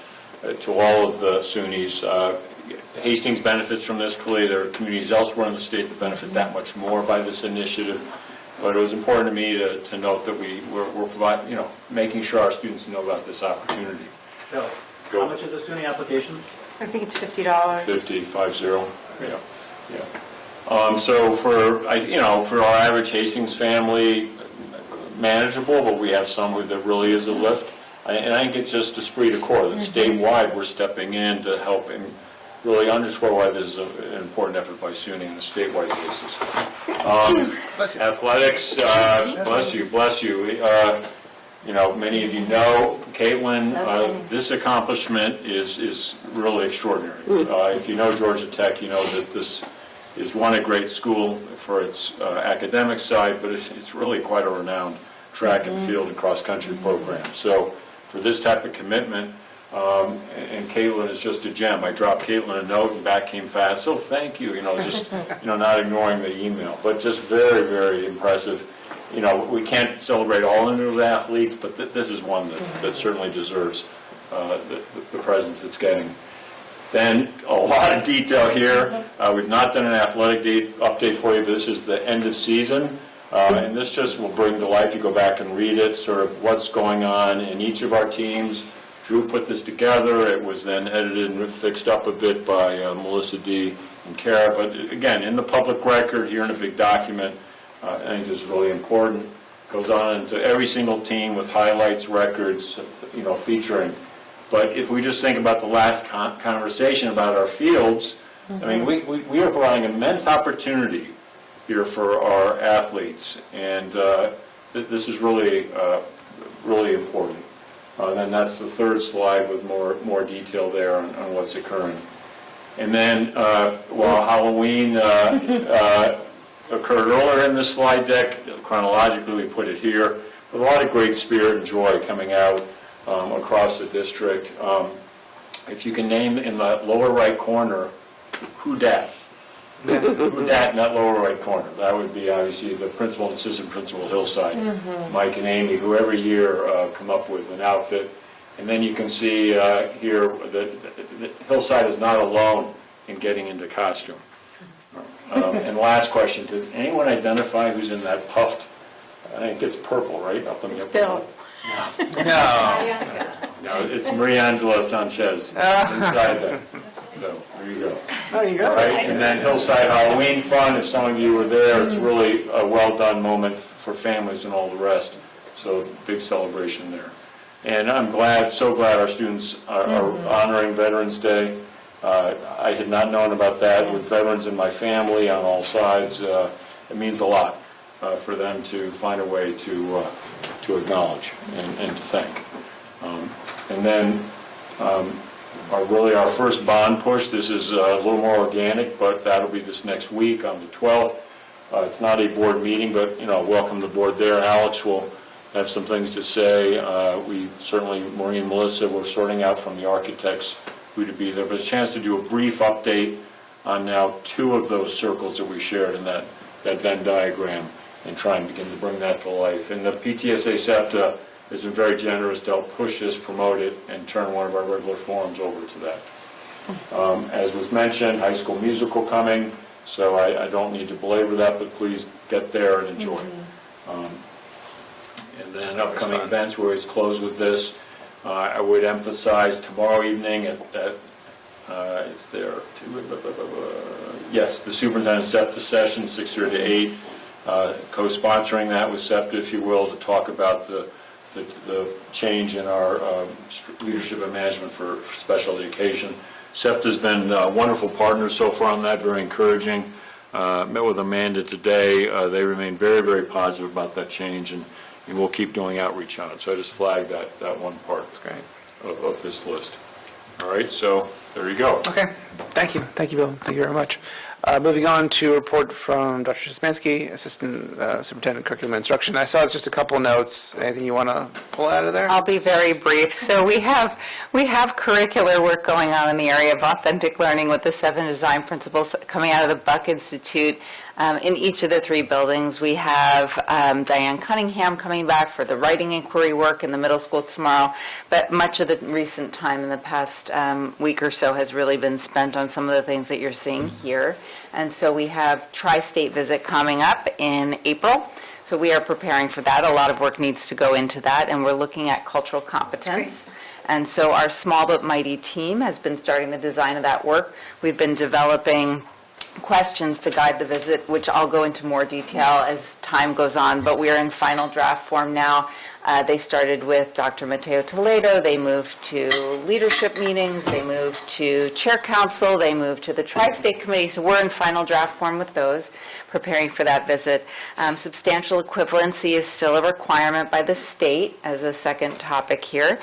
all of the SUNYs. Hastings benefits from this. Clearly, there are communities elsewhere in the state that benefit that much more by this initiative. But it was important to me to note that we're providing, making sure our students know about this opportunity. Bill, how much is a SUNY application? I think it's $50. 50, yeah. So for our average Hastings family, manageable, but we have some that really is a lift. And I think it's just esprit de corps that statewide we're stepping in to help and really underscore why this is an important effort by SUNY on a statewide basis. Athletics, bless you. Many of you know, Caitlin, this accomplishment is really extraordinary. If you know Georgia Tech, you know that this is a great school for its academic side, but it's really quite a renowned track and field and cross-country program. So for this type of commitment, and Caitlin is just a gem. I dropped Caitlin a note and back came fast. So thank you. Just not ignoring the email, but just very, very impressive. We can't celebrate all individual athletes, but this is one that certainly deserves the presence it's getting. Then a lot of detail here. We've not done an athletic update for you, but this is the end of season. And this just will bring to life, you go back and read it, sort of what's going on in each of our teams. Drew put this together. It was then edited and fixed up a bit by Melissa D. and Kara. But again, in the public record, here in a big document, I think this is really important. Goes on into every single team with highlights, records, featuring. But if we just think about the last conversation about our fields, I mean, we are providing immense opportunity here for our athletes, and this is really, really important. Then that's the third slide with more detail there on what's occurring. And then while Halloween occurred earlier in the slide deck, chronologically we put it here, with a lot of great spirit and joy coming out across the district. If you can name in the lower right corner, who dat? Who dat in that lower right corner? That would be obviously the principal and assistant principal Hillside, Mike and Amy, who every year come up with an outfit. And then you can see here that Hillside is not alone in getting into costume. And last question, does anyone identify who's in that puffed, I think it's purple, right? Up in the upper Bill. No, it's Maria Angela Sanchez inside that. So, there you go. Oh, you go. All right, and then Hillside Halloween Fun, if some of you were there, it's really a well-done moment for families and all the rest. So, big celebration there. And I'm glad, so glad our students are honoring Veterans Day. I had not known about that. With veterans in my family on all sides, it means a lot for them to find a way to acknowledge and to thank. And then our first bond push, this is a little more organic, but that'll be this next week on the 12th. It's not a board meeting, but welcome the board there. Alex will have some things to say. We certainly, Maureen and Melissa, we're sorting out from the architects who to be there, but a chance to do a brief update on now 2 of those circles that we shared in that Venn diagram and try and begin to bring that to life. And the PTSA SEPTA has been very generous to help push this, promote it, and turn one of our regular forums over to that. As was mentioned, High School Musical coming, so I don't need to belabor that, but please get there and enjoy. And then upcoming events, we always close with this. I would emphasize tomorrow evening is there, yes, the superintendent SEPTA session, 6:30 to 8, co-sponsoring that with SEPTA, if you will, to talk about the change in our leadership and management for special education. SEPTA's been a wonderful partner so far on that, very encouraging. Met with Amanda today. They remain very, very positive about that change, and we'll keep doing outreach on it. So I just flagged that one part of this list. All right, so there you go. Okay, thank you. Thank you, Bill. Thank you very much. Moving on to a report from Dr. Szymanski, Assistant Superintendent Curriculum and Instruction. I saw it's just a couple notes. Anything you want to pull out of there? I'll be very brief. So we have curricular work going on in the area of authentic learning with the 7 design principles coming out of the Buck Institute. In each of the 3 buildings, we have Diane Cunningham coming back for the writing inquiry work in the middle school tomorrow, but much of the recent time in the past week or so has really been spent on some of the things that you're seeing here. And so we have Tri-State visit coming up in April. So we are preparing for that. A lot of work needs to go into that, and we're looking at cultural competence. And so our small but mighty team has been starting the design of that work. We've been developing questions to guide the visit, which I'll go into more detail as time goes on, but we are in final draft form now. They started with Dr. Mateo Toledo, they moved to leadership meetings, they moved to chair council, they moved to the Tri-State Committee, so we're in final draft form with those, preparing for that visit. Substantial equivalency is still a requirement by the state as a second topic here.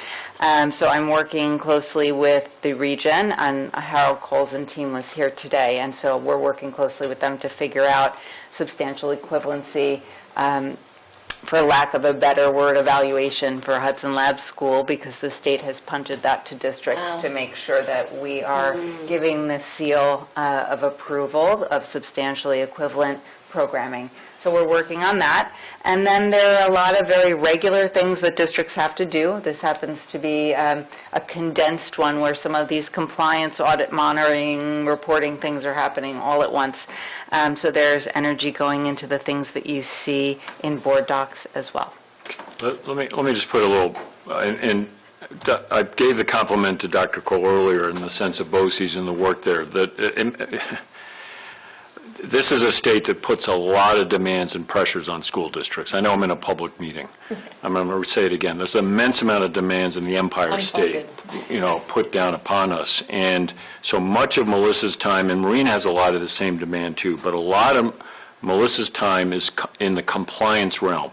So I'm working closely with the region, and Harold Coles and team was here today, and so we're working closely with them to figure out substantial equivalency, for lack of a better word, evaluation for Hudson Lab School, because the state has punted that to districts to make sure that we are giving the seal of approval of substantially equivalent programming. So we're working on that. And then there are a lot of very regular things that districts have to do. This happens to be a condensed one where some of these compliance, audit, monitoring, reporting things are happening all at once. So there's energy going into the things that you see in board docs as well. Let me just put a little, and I gave the compliment to Dr. Cole earlier in the sense of BOCES and the work there. This is a state that puts a lot of demands and pressures on school districts. I know I'm in a public meeting. I'm going to say it again. There's an immense amount of demands in the Empire State, put down upon us. And so much of Melissa's time, and Maureen has a lot of the same demand too, but a lot of Melissa's time is in the compliance realm.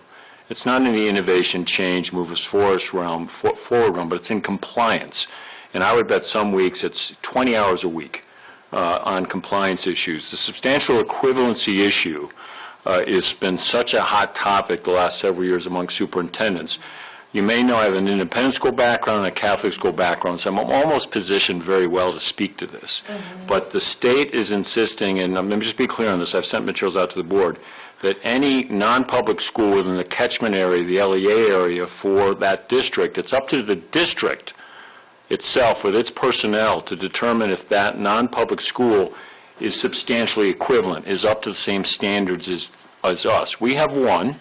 It's not in the innovation, change, move us forward realm, but it's in compliance. And I would bet some weeks it's 20 hours a week on compliance issues. The substantial equivalency issue has been such a hot topic the last several years among superintendents. You may know I have an independent school background and a Catholic school background, so I'm almost positioned very well to speak to this. But the state is insisting, and let me just be clear on this, I've sent materials out to the board, that any non-public school within the catchment area, the LEA area for that district, it's up to the district itself with its personnel to determine if that non-public school is substantially equivalent, is up to the same standards as us. We have one,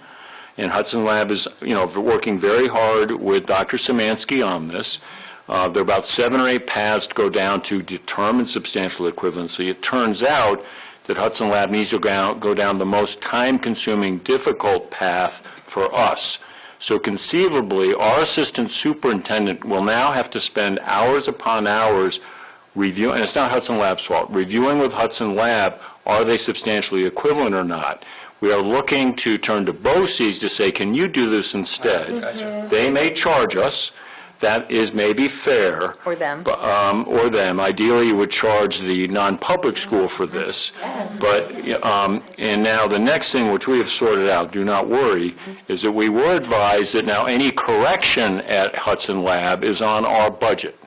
and Hudson Lab is, working very hard with Dr. Szymanski on this. There are about 7 or 8 paths to go down to determine substantial equivalency. It turns out that Hudson Lab needs to go down the most time-consuming, difficult path for us. So conceivably, our assistant superintendent will now have to spend hours upon hours reviewing, and it's not Hudson Lab's fault, reviewing with Hudson Lab, are they substantially equivalent or not? We are looking to turn to BOCES to say, can you do this instead? They may charge us. That is maybe fair. Or them. Or them. Ideally, you would charge the non-public school for this. But, and now the next thing which we have sorted out, do not worry, is that we were advised that now any correction at Hudson Lab is on our budget,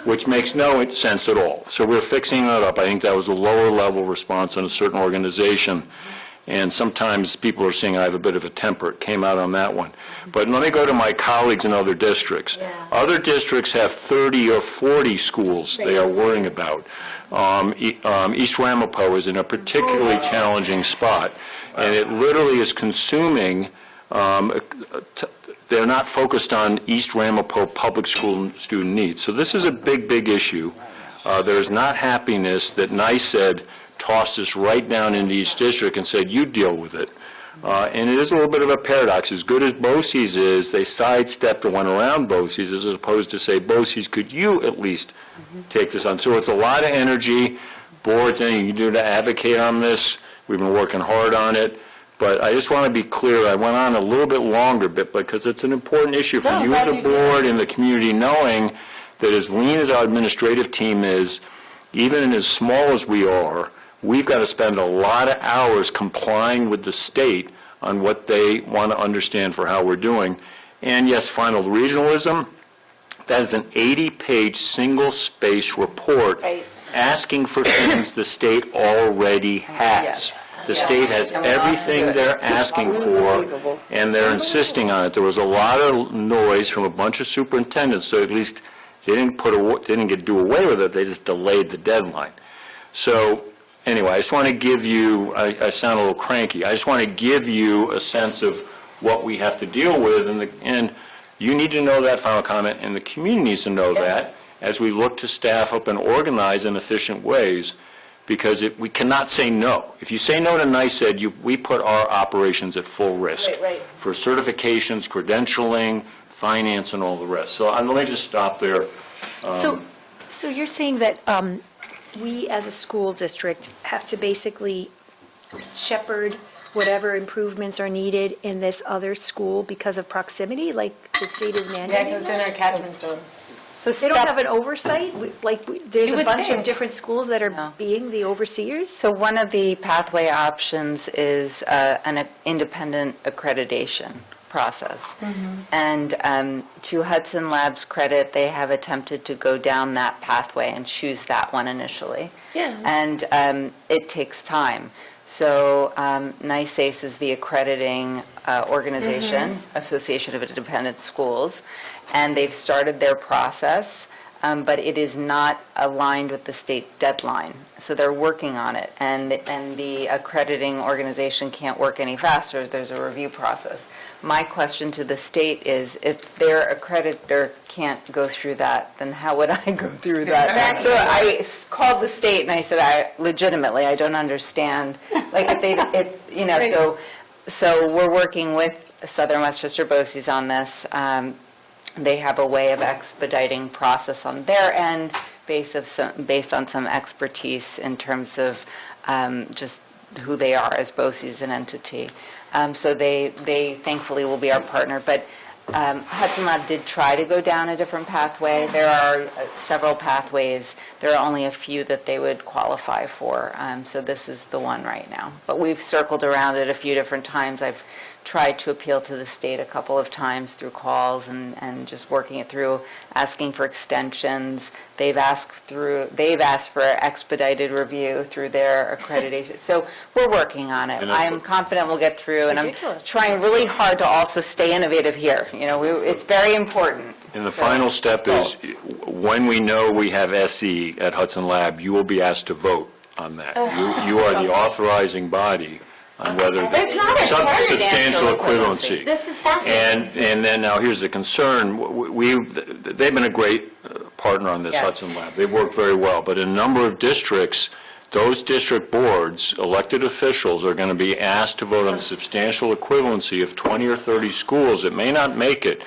which makes no sense at all. So we're fixing that up. I think that was a lower level response in a certain organization. And sometimes people are saying I have a bit of a temper. It came out on that one. But let me go to my colleagues in other districts. Other districts have 30 or 40 schools they are worrying about. East Ramapo is in a particularly challenging spot, and it literally is consuming, they're not focused on East Ramapo public school student needs. So this is a big, big issue. There is not happiness that NICE said, tossed this right down into East District and said, you deal with it. And it is a little bit of a paradox. As good as BOCES is, they sidestepped and went around BOCES as opposed to say, BOCES, could you at least take this on? So it's a lot of energy. Boards, anything you do to advocate on this. We've been working hard on it. But I just want to be clear, I went on a little bit longer because it's an important issue for you as a board and the community, knowing that as lean as our administrative team is, even as small as we are, we've got to spend a lot of hours complying with the state on what they want to understand for how we're doing. And yes, final regionalism, that is an 80-page single-space report asking for things the state already has. The state has everything they're asking for, and they're insisting on it. There was a lot of noise from a bunch of superintendents, so at least they didn't do away with it, they just delayed the deadline. So anyway, I just want to give you, I sound a little cranky, I just want to give you a sense of what we have to deal with, and you need to know that final comment, and the community needs to know that as we look to staff up and organize in efficient ways, because we cannot say no. If you say no to NICE Ed, we put our operations at full risk for certifications, credentialing, finance, and all the rest. So let me just stop there. So you're saying that we as a school district have to basically shepherd whatever improvements are needed in this other school because of proximity, like the state is mandating? Yeah, because it's in our catchment zone. So they don't have an oversight? There's You a would bunch think. of different schools that are being the overseers? So one of the pathway options is an independent accreditation process. And to Hudson Lab's credit, they have attempted to go down that pathway and choose that one initially. Yeah. And it takes time. So NICE is the accrediting organization, Association of Independent Schools, and they've started their process, but it is not aligned with the state deadline. So they're working on it, and the accrediting organization can't work any faster. There's a review process. My question to the state is, if their accreditor can't go through that, then how would I go through that? So I called the state and I said, I don't understand. Like so we're working with Southern Westchester BOCES on this. They have a way of expediting process on their end based on some expertise in terms of just who they are as BOCES, an entity. So they thankfully will be our partner. But Hudson Lab did try to go down a different pathway. There are several pathways. There are only a few that they would qualify for. So this is the one right now. But we've circled around it a few different times. I've tried to appeal to the state a couple of times through calls and just working it through, asking for extensions. They've asked for expedited review through their accreditation. So we're working on it. I'm confident we'll get through, and I'm trying really hard to also stay innovative here. You know, it's very important. And the final step is, when we know we have SE at Hudson Lab, you will be asked to vote on that. You are the authorizing body on whether It's not a substantial equivalency. This is fascinating. And then now here's the concern. They've been a great partner on this, Yes. Hudson Lab. They've worked very well. But in a number of districts, those district boards, elected officials, are going to be asked to vote on the substantial equivalency of 20 or 30 schools that may not make it.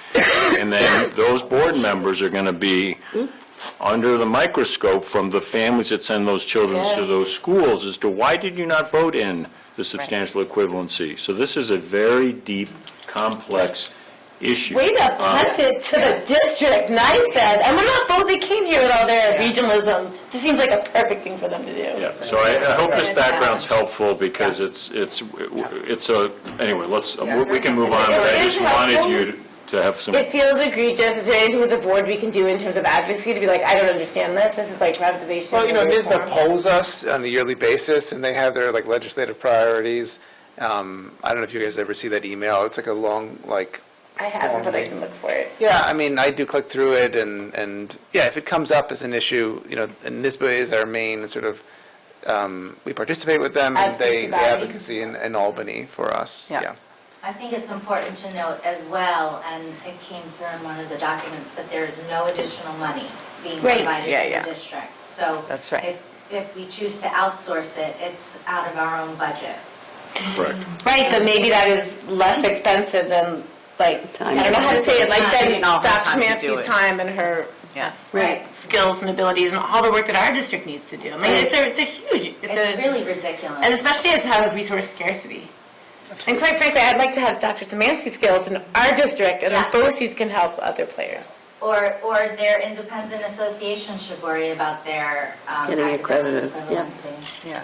And then those board members are going to be under the microscope from the families that send those children to those schools as to why did you not vote in the substantial equivalency. So this is a very deep, complex issue. Way to punt it to the district, nice then. And we're not both, they came here with all their regionalism. This seems like a perfect thing for them to do. Yeah, so I hope this background's helpful because anyway, we can move on, but I just wanted you to have some. It feels egregious. Is there anything with the board we can do in terms of advocacy to be like, I don't understand this. This is like privatization. Well, NISBA polls us on a yearly basis, and they have their legislative priorities. I don't know if you guys ever see that email. It's like a long, I haven't, but I can look for it. Yeah, I mean, I do click through it, and yeah, if it comes up as an issue, and NISBA is our main sort of, we participate with them, and they advocacy in Albany for us. Yeah. I think it's important to note as well, and it came through in one of the documents, that there is no additional money being provided to the district. So that's right. If we choose to outsource it, it's out of our own budget. Correct. Right, but maybe that is less expensive than, I don't know how to say it, than Dr. Szymanski's time and her skills and abilities and all the work that our district needs to do. I mean, it's a huge, It's really ridiculous. and especially at a time of resource scarcity. And quite frankly, I'd like to have Dr. Szymanski's skills in our district, and then BOCES can help other players. Or their independent association should worry about their Getting accredited, equivalency. Yeah.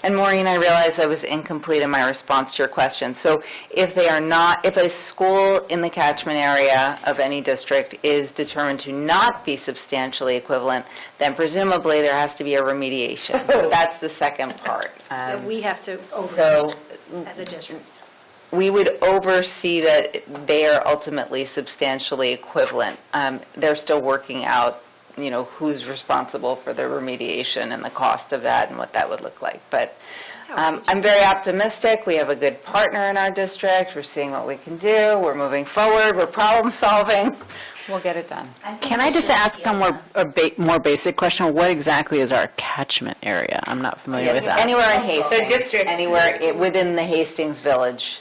And Maureen, I realize I was incomplete in my response to your question. So if a school in the catchment area of any district is determined to not be substantially equivalent, then presumably there has to be a remediation. So that's the second part. That we have to oversee as a district. We would oversee that they are ultimately substantially equivalent. They're still working out, who's responsible for the remediation and the cost of that and what that would look like. But I'm very optimistic. We have a good partner in our district. We're seeing what we can do. We're moving forward. We're problem solving. We'll get it done. Can I just ask a more basic question? What exactly is our catchment area? I'm not familiar with that. Anywhere in Hastings. Anywhere within the Hastings village.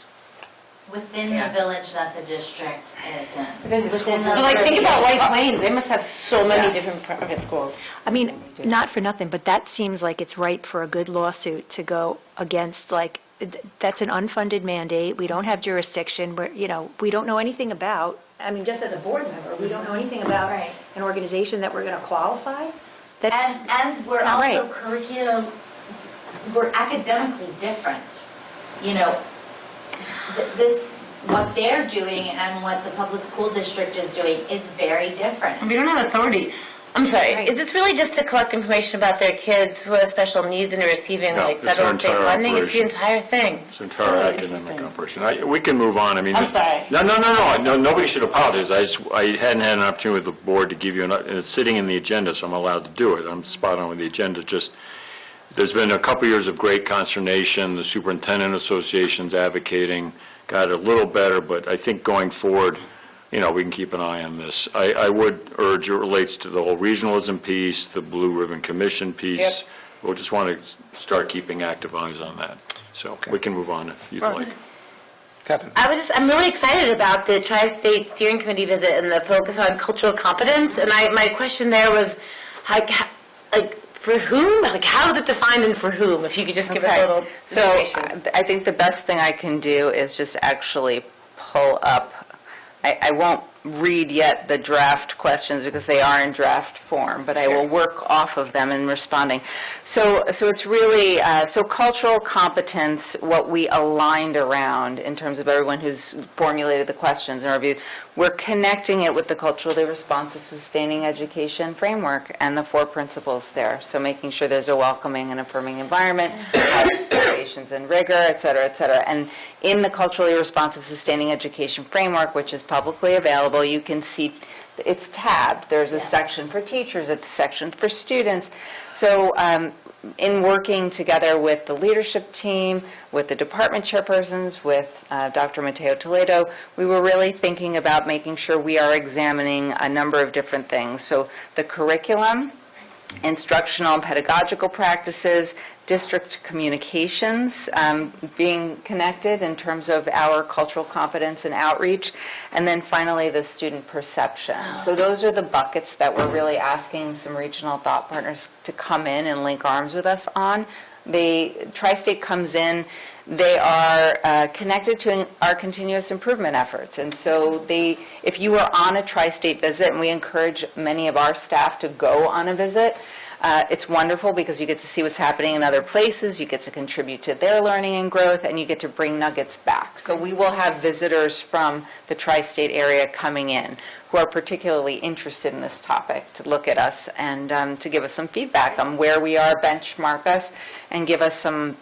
Within the village that the district is in. So think about White Plains. They must have so many different private schools. I mean, not for nothing, but that seems like it's ripe for a good lawsuit to go against, that's an unfunded mandate. We don't have jurisdiction. We don't know anything about, just as a board member, we don't know anything about an organization that we're going to qualify. And we're also we're academically different. What they're doing and what the public school district is doing is very different. We don't have authority. I'm sorry, is this really just to collect information about their kids who have special needs and are receiving federal and state funding? It's the entire thing. It's an entire academic operation. We can move on. I'm sorry. No, nobody should apologize. I hadn't had an opportunity with the board to give you, and it's sitting in the agenda, so I'm allowed to do it. I'm spot on with the agenda. There's been a couple years of great consternation. The Superintendent Association's advocating, got a little better, but I think going forward, we can keep an eye on this. I would urge, it relates to the whole regionalism piece, the Blue Ribbon Commission piece. Yep. We'll just want to start keeping active eyes on that. So we can move on if you'd like. Catherine. I'm really excited about the Tri-State Steering Committee visit and the focus on cultural competence. And my question there was, for whom? How is it defined and for whom? If you could just give us a little So information. I think the best thing I can do is just actually pull up I won't read yet the draft questions because they are in draft form, but I will work off of them in responding. So it's really, so cultural competence, what we aligned around in terms of everyone who's formulated the questions in our view, we're connecting it with the culturally responsive sustaining education framework and the 4 principles there. So making sure there's a welcoming and affirming environment, high expectations and rigor, et cetera, et cetera. And in the culturally responsive sustaining education framework, which is publicly available, you can see it's tabbed. There's a section for teachers, a section for students. So in working together with the leadership team, with the department chairpersons, with Dr. Mateo Toledo, we were really thinking about making sure we are examining a number of different things. So the curriculum, instructional and pedagogical practices, district communications, being connected in terms of our cultural competence and outreach, and then finally the student perception. So those are the buckets that we're really asking some regional thought partners to come in and link arms with us on. The Tri-State comes in, they are connected to our continuous improvement efforts. And so if you are on a Tri-State visit, and we encourage many of our staff to go on a visit, it's wonderful because you get to see what's happening in other places, you get to contribute to their learning and growth, and you get to bring nuggets back. So we will have visitors from the Tri-State area coming in who are particularly interested in this topic to look at us and to give us some feedback on where we are, benchmark us, and give us some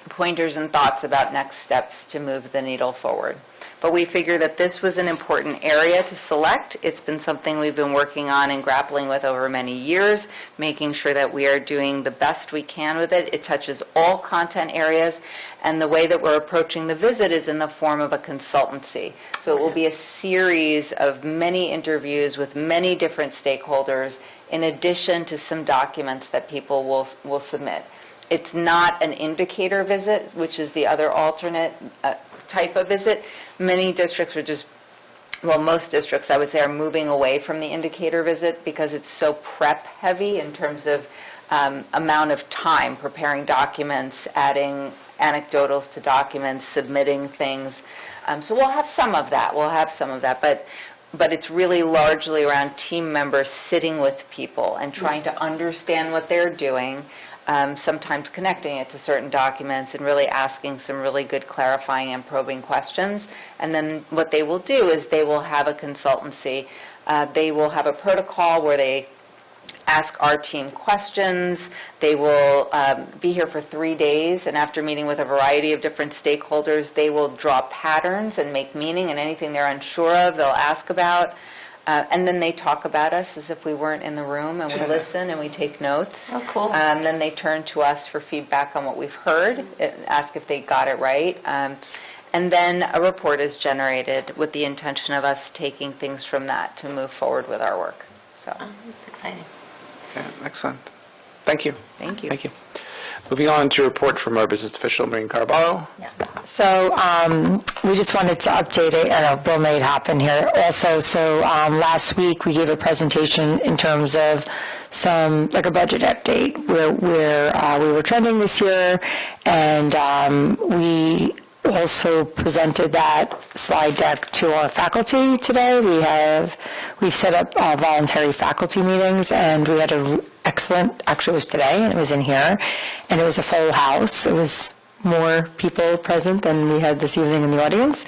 pointers and thoughts about next steps to move the needle forward. But we figured that this was an important area to select. It's been something we've been working on and grappling with over many years, making sure that we are doing the best we can with it. It touches all content areas, and the way that we're approaching the visit is in the form of a consultancy. So it will be a series of many interviews with many different stakeholders, in addition to some documents that people will submit. It's not an indicator visit, which is the other alternate type of visit. Many districts are most districts, I would say, are moving away from the indicator visit because it's so prep heavy in terms of amount of time preparing documents, adding anecdotals to documents, submitting things. So we'll have some of that. But it's really largely around team members sitting with people and trying to understand what they're doing, sometimes connecting it to certain documents and really asking some really good clarifying and probing questions. And then what they will do is they will have a consultancy. They will have a protocol where they ask our team questions. They will be here for 3 days, and after meeting with a variety of different stakeholders, they will draw patterns and make meaning, and anything they're unsure of, they'll ask about. And then they talk about us as if we weren't in the room, and we listen and we take notes. Oh, cool. Then they turn to us for feedback on what we've heard, ask if they got it right. And then a report is generated with the intention of us taking things from that to move forward with our work. So that's exciting. Yeah, excellent. Thank you. Thank you. Thank you. Moving on to a report from our business official, Maureen Caraballo. So we just wanted to update it. I know Bill made happen here also. So last week we gave a presentation in terms of some, like a budget update where we were trending this year, and we also presented that slide deck to our faculty today. We've set up voluntary faculty meetings, and we had an excellent, actually it was today, and it was in here, and it was a full house. It was more people present than we had this evening in the audience,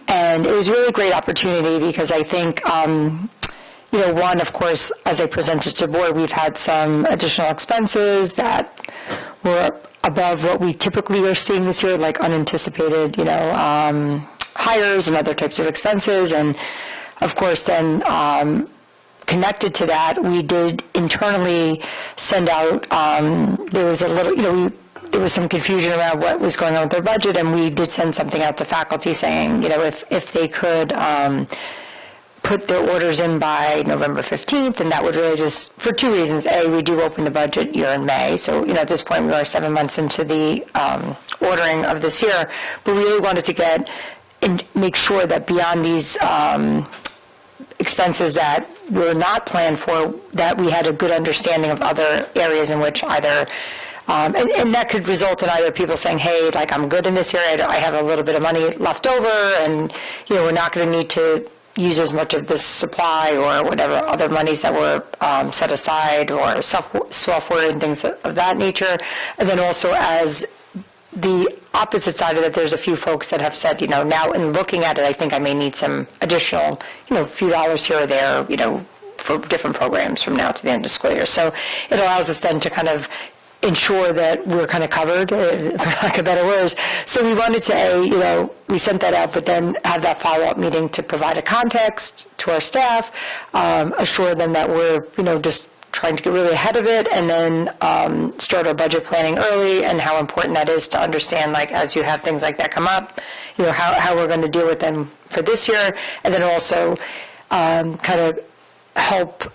and it was really a great opportunity because I think, one, of course, as I presented to the board, we've had some additional expenses that were above what we typically are seeing this year, like unanticipated, hires and other types of expenses. And of course, then connected to that, we did internally send out, there was a little, there was some confusion around what was going on with their budget, and we did send something out to faculty saying, if they could put their orders in by November 15th, and that would really just, for two reasons. A, we do open the budget year in May, so at this point we are 7 months into the ordering of this year, but we really wanted to get and make sure that beyond these expenses that were not planned for, that we had a good understanding of other areas in which either and that could result in either people saying, hey, like I'm good in this area, I have a little bit of money left over, and we're not going to need to use as much of this supply or whatever other monies that were set aside or software and things of that nature. And then also as the opposite side of it, there's a few folks that have said, now in looking at it, I think I may need some additional, few dollars here or there, for different programs from now to the end of the school year. So it allows us then to kind of ensure that we're kind of covered, for lack of better words. So we wanted to, we sent that out, but then have that follow-up meeting to provide a context to our staff, assure them that we're, just trying to get really ahead of it, and then start our budget planning early, and how important that is to understand, like, as you have things like that come up, how we're going to deal with them for this year, and then also kind of help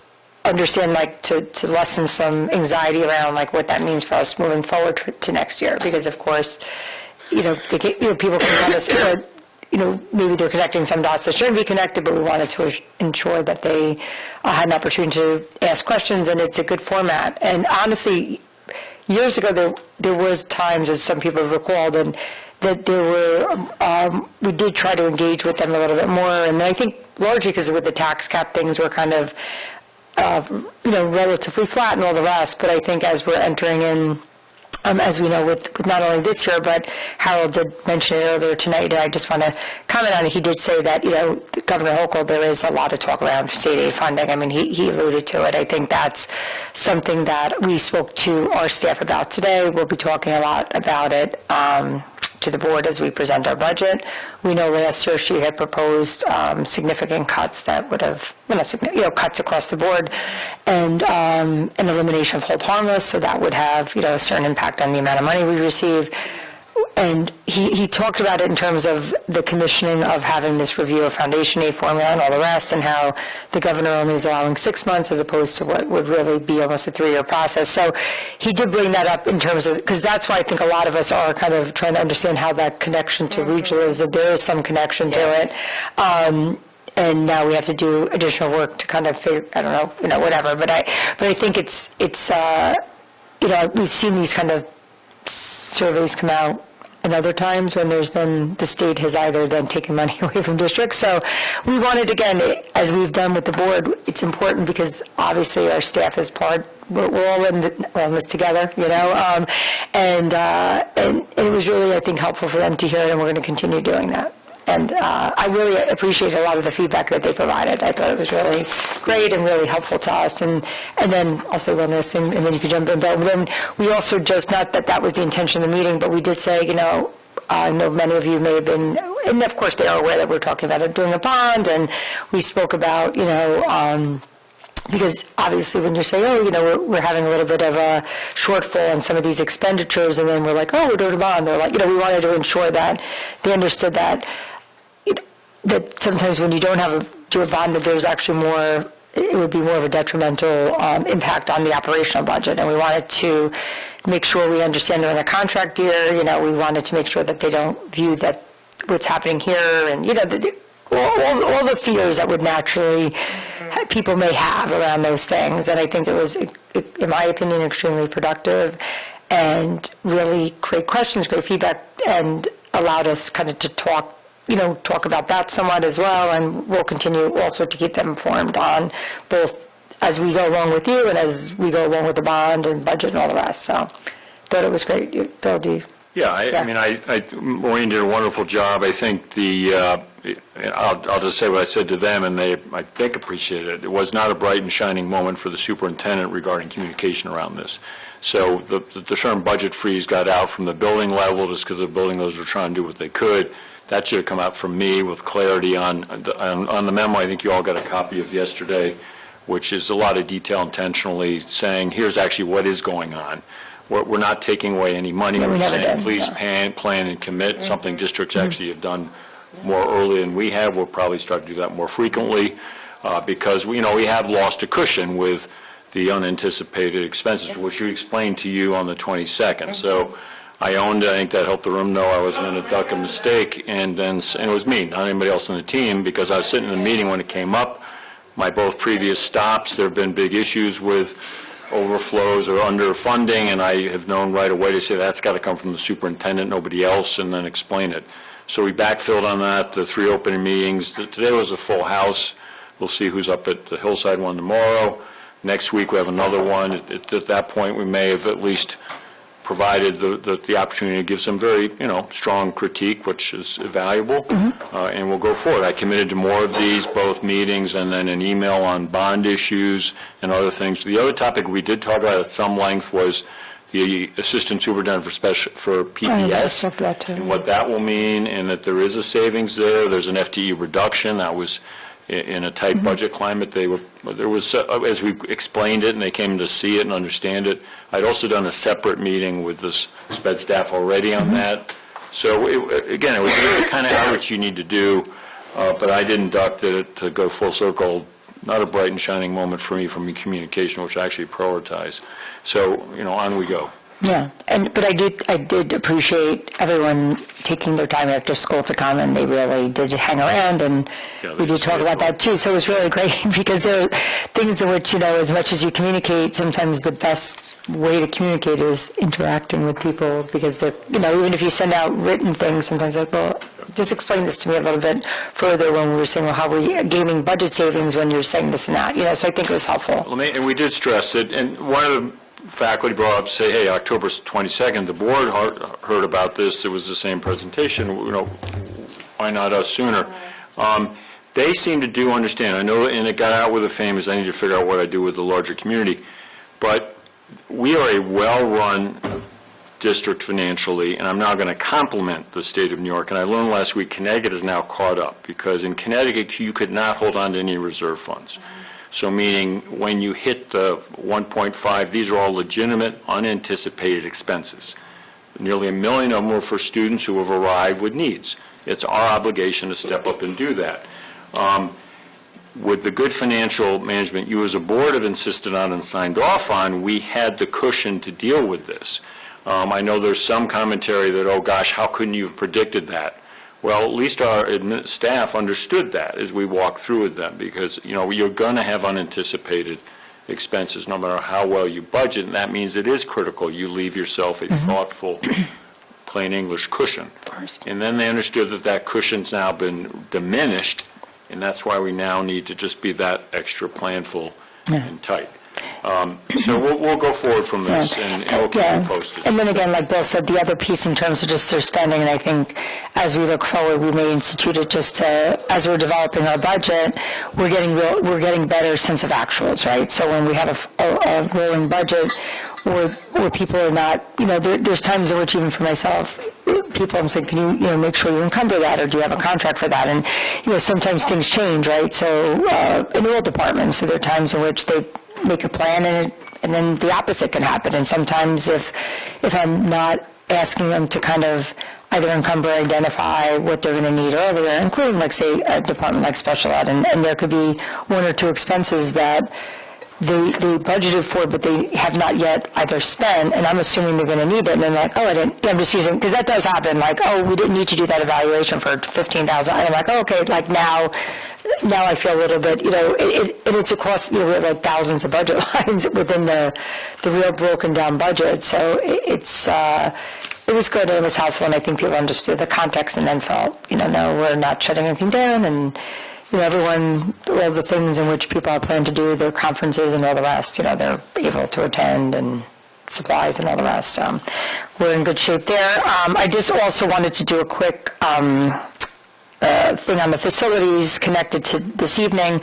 understand, like, to lessen some anxiety around, like, what that means for us moving forward to next year, because of course, people can kind of, maybe they're connecting some dots that shouldn't be connected, but we wanted to ensure that they had an opportunity to ask questions, and it's a good format. And honestly, years ago, there was times, as some people have recalled, and that there were, we did try to engage with them a little bit more, and I think largely because with the tax cap, things were kind of, relatively flat and all the rest, but I think as we're entering in, as we know, with not only this year, but Harold did mention it earlier tonight, and I just want to comment on it. He did say that, Governor Hochul, there is a lot of talk around state aid funding. I mean, he alluded to it. I think that's something that we spoke to our staff about today. We'll be talking a lot about it to the board as we present our budget. We know last year she had proposed significant cuts that would have, cuts across the board, and an elimination of hold harmless, so that would have, a certain impact on the amount of money we receive. And he talked about it in terms of the commissioning of having this review of foundation aid formula and all the rest, and how the governor only is allowing 6 months as opposed to what would really be almost a 3-year process. So he did bring that up in terms of, because that's why I think a lot of us are kind of trying to understand how that connection to regional is, that there is some connection to it. And now we have to do additional work to kind of figure, I don't know, whatever. But I think it's we've seen these kind of surveys come out and other times when there's been, the state has either then taken money away from districts. So we wanted, again, as we've done with the board, it's important because obviously our staff is part, we're all in this together, and it was really, I think, helpful for them to hear it, and we're going to continue doing that. And I really appreciate a lot of the feedback that they provided. I thought it was really great and really helpful to us. And then I'll say one last thing, and then you can jump in. But then we also just, not that was the intention of the meeting, but we did say, I know many of you may have been, and of course they are aware that we're talking about doing a bond, and we spoke about, because obviously when you say, we're having a little bit of a shortfall in some of these expenditures, and then we're like, we're doing a bond, they're like, we wanted to ensure that they understood that that sometimes when you don't do a bond, that there's actually more, it would be more of a detrimental impact on the operational budget. And we wanted to make sure we understand during a contract year, we wanted to make sure that they don't view that what's happening here, and, all the fears that would naturally people may have around those things. And I think it was, in my opinion, extremely productive and really great questions, great feedback, and allowed us kind of to talk about that somewhat as well. And we'll continue also to keep them informed on both as we go along with you and as we go along with the bond and budget and all the rest. So thought it was great. Bill, do you? Yeah, I mean, Maureen did a wonderful job. I think I'll just say what I said to them, and they, I think, appreciated it. It was not a bright and shining moment for the superintendent regarding communication around this. So the term budget freeze got out from the building level just because the building those were trying to do what they could. That should have come out from me with clarity on the memo. I think you all got a copy of yesterday, which is a lot of detail intentionally saying, here's actually what is going on. We're not taking away any money. We're saying, please plan and commit, something districts actually have done more early than we have. We'll probably start to do that more frequently because we have lost a cushion with the unanticipated expenses, which we explained to you on the 22nd. So I think that helped the room know I wasn't going to duck a mistake, and it was me, not anybody else on the team, because I was sitting in the meeting when it came up. My both previous stops, there have been big issues with overflows or underfunding, and I have known right away to say that's got to come from the superintendent, nobody else, and then explain it. So we backfilled on that, the 3 opening meetings. Today was a full house. We'll see who's up at the Hillside one tomorrow. Next week, we have another one. At that point, we may have at least provided the opportunity to give some very, strong critique, which is valuable, and we'll go forward. I committed to more of these, both meetings and then an email on bond issues and other things. The other topic we did talk about at some length was the assistant superintendent for PPS, and what that will mean, and that there is a savings there. There's an FTE reduction. That was in a tight budget climate. There was, as we explained it, and they came to see it and understand it. I'd also done a separate meeting with the SPED staff already on that. So again, it was the kind of outreach you need to do, but I didn't duck it to go full circle. Not a bright and shining moment for me from communication, which I actually prioritize. So, on we go. Yeah, but I did appreciate everyone taking their time after school to come, and they really did hang around, and we did talk about that too. So it was really great because there are things in which, as much as you communicate, sometimes the best way to communicate is interacting with people, because they're, even if you send out written things, sometimes like, well, just explain this to me a little bit further when we were saying, well, how are we gaining budget savings when you're saying this and that, so I think it was helpful. And we did stress it, and one of the faculty brought up to say, hey, October 22nd, the board heard about this. It was the same presentation. Why not us sooner? They seem to understand. I know, and it got out with the famous, I need to figure out what I do with the larger community. But we are a well-run district financially, and I'm now going to compliment the state of New York. And I learned last week Connecticut is now caught up, because in Connecticut you could not hold on to any reserve funds. So meaning when you hit the 1.5, these are all legitimate, unanticipated expenses. Nearly 1 million of them were for students who have arrived with needs. It's our obligation to step up and do that. With the good financial management you as a board have insisted on and signed off on, we had the cushion to deal with this. I know there's some commentary that, oh gosh, how couldn't you have predicted that? Well, at least our staff understood that as we walked through with them, because, you're going to have unanticipated expenses no matter how well you budget, and that means it is critical you leave yourself a thoughtful, plain English cushion. And then they understood that cushion's now been diminished, and that's why we now need to just be that extra planful and tight. So we'll go forward from this, and we'll keep you posted. And then again, like Bill said, the other piece in terms of just their spending, and I think as we look forward, we may institute it just to, as we're developing our budget, we're getting better sense of actuals, right? So when we have a rolling budget, where people are not, there's times in which, even for myself, people, I'm saying, can you make sure you encumber that, or do you have a contract for that? And, sometimes things change, right? So in all departments, so there are times in which they make a plan, and then the opposite can happen. And sometimes if I'm not asking them to kind of either encumber or identify what they're going to need earlier, including, like, say, a department like special ed, and there could be 1 or 2 expenses that they budgeted for, but they have not yet either spent, and I'm assuming they're going to need it, and then like, oh, I'm just using, because that does happen, like, oh, we didn't need to do that evaluation for $15,000, and I'm like, oh, okay, like now I feel a little bit, and it's across, we have like thousands of budget lines within the real broken down budget, so it was good, and it was helpful, and I think people understood the context and then felt, no, we're not shutting anything down, and everyone, all the things in which people have planned to do, their conferences and all the rest, they're able to attend, and supplies and all the rest. We're in good shape there. I just also wanted to do a quick thing on the facilities connected to this evening.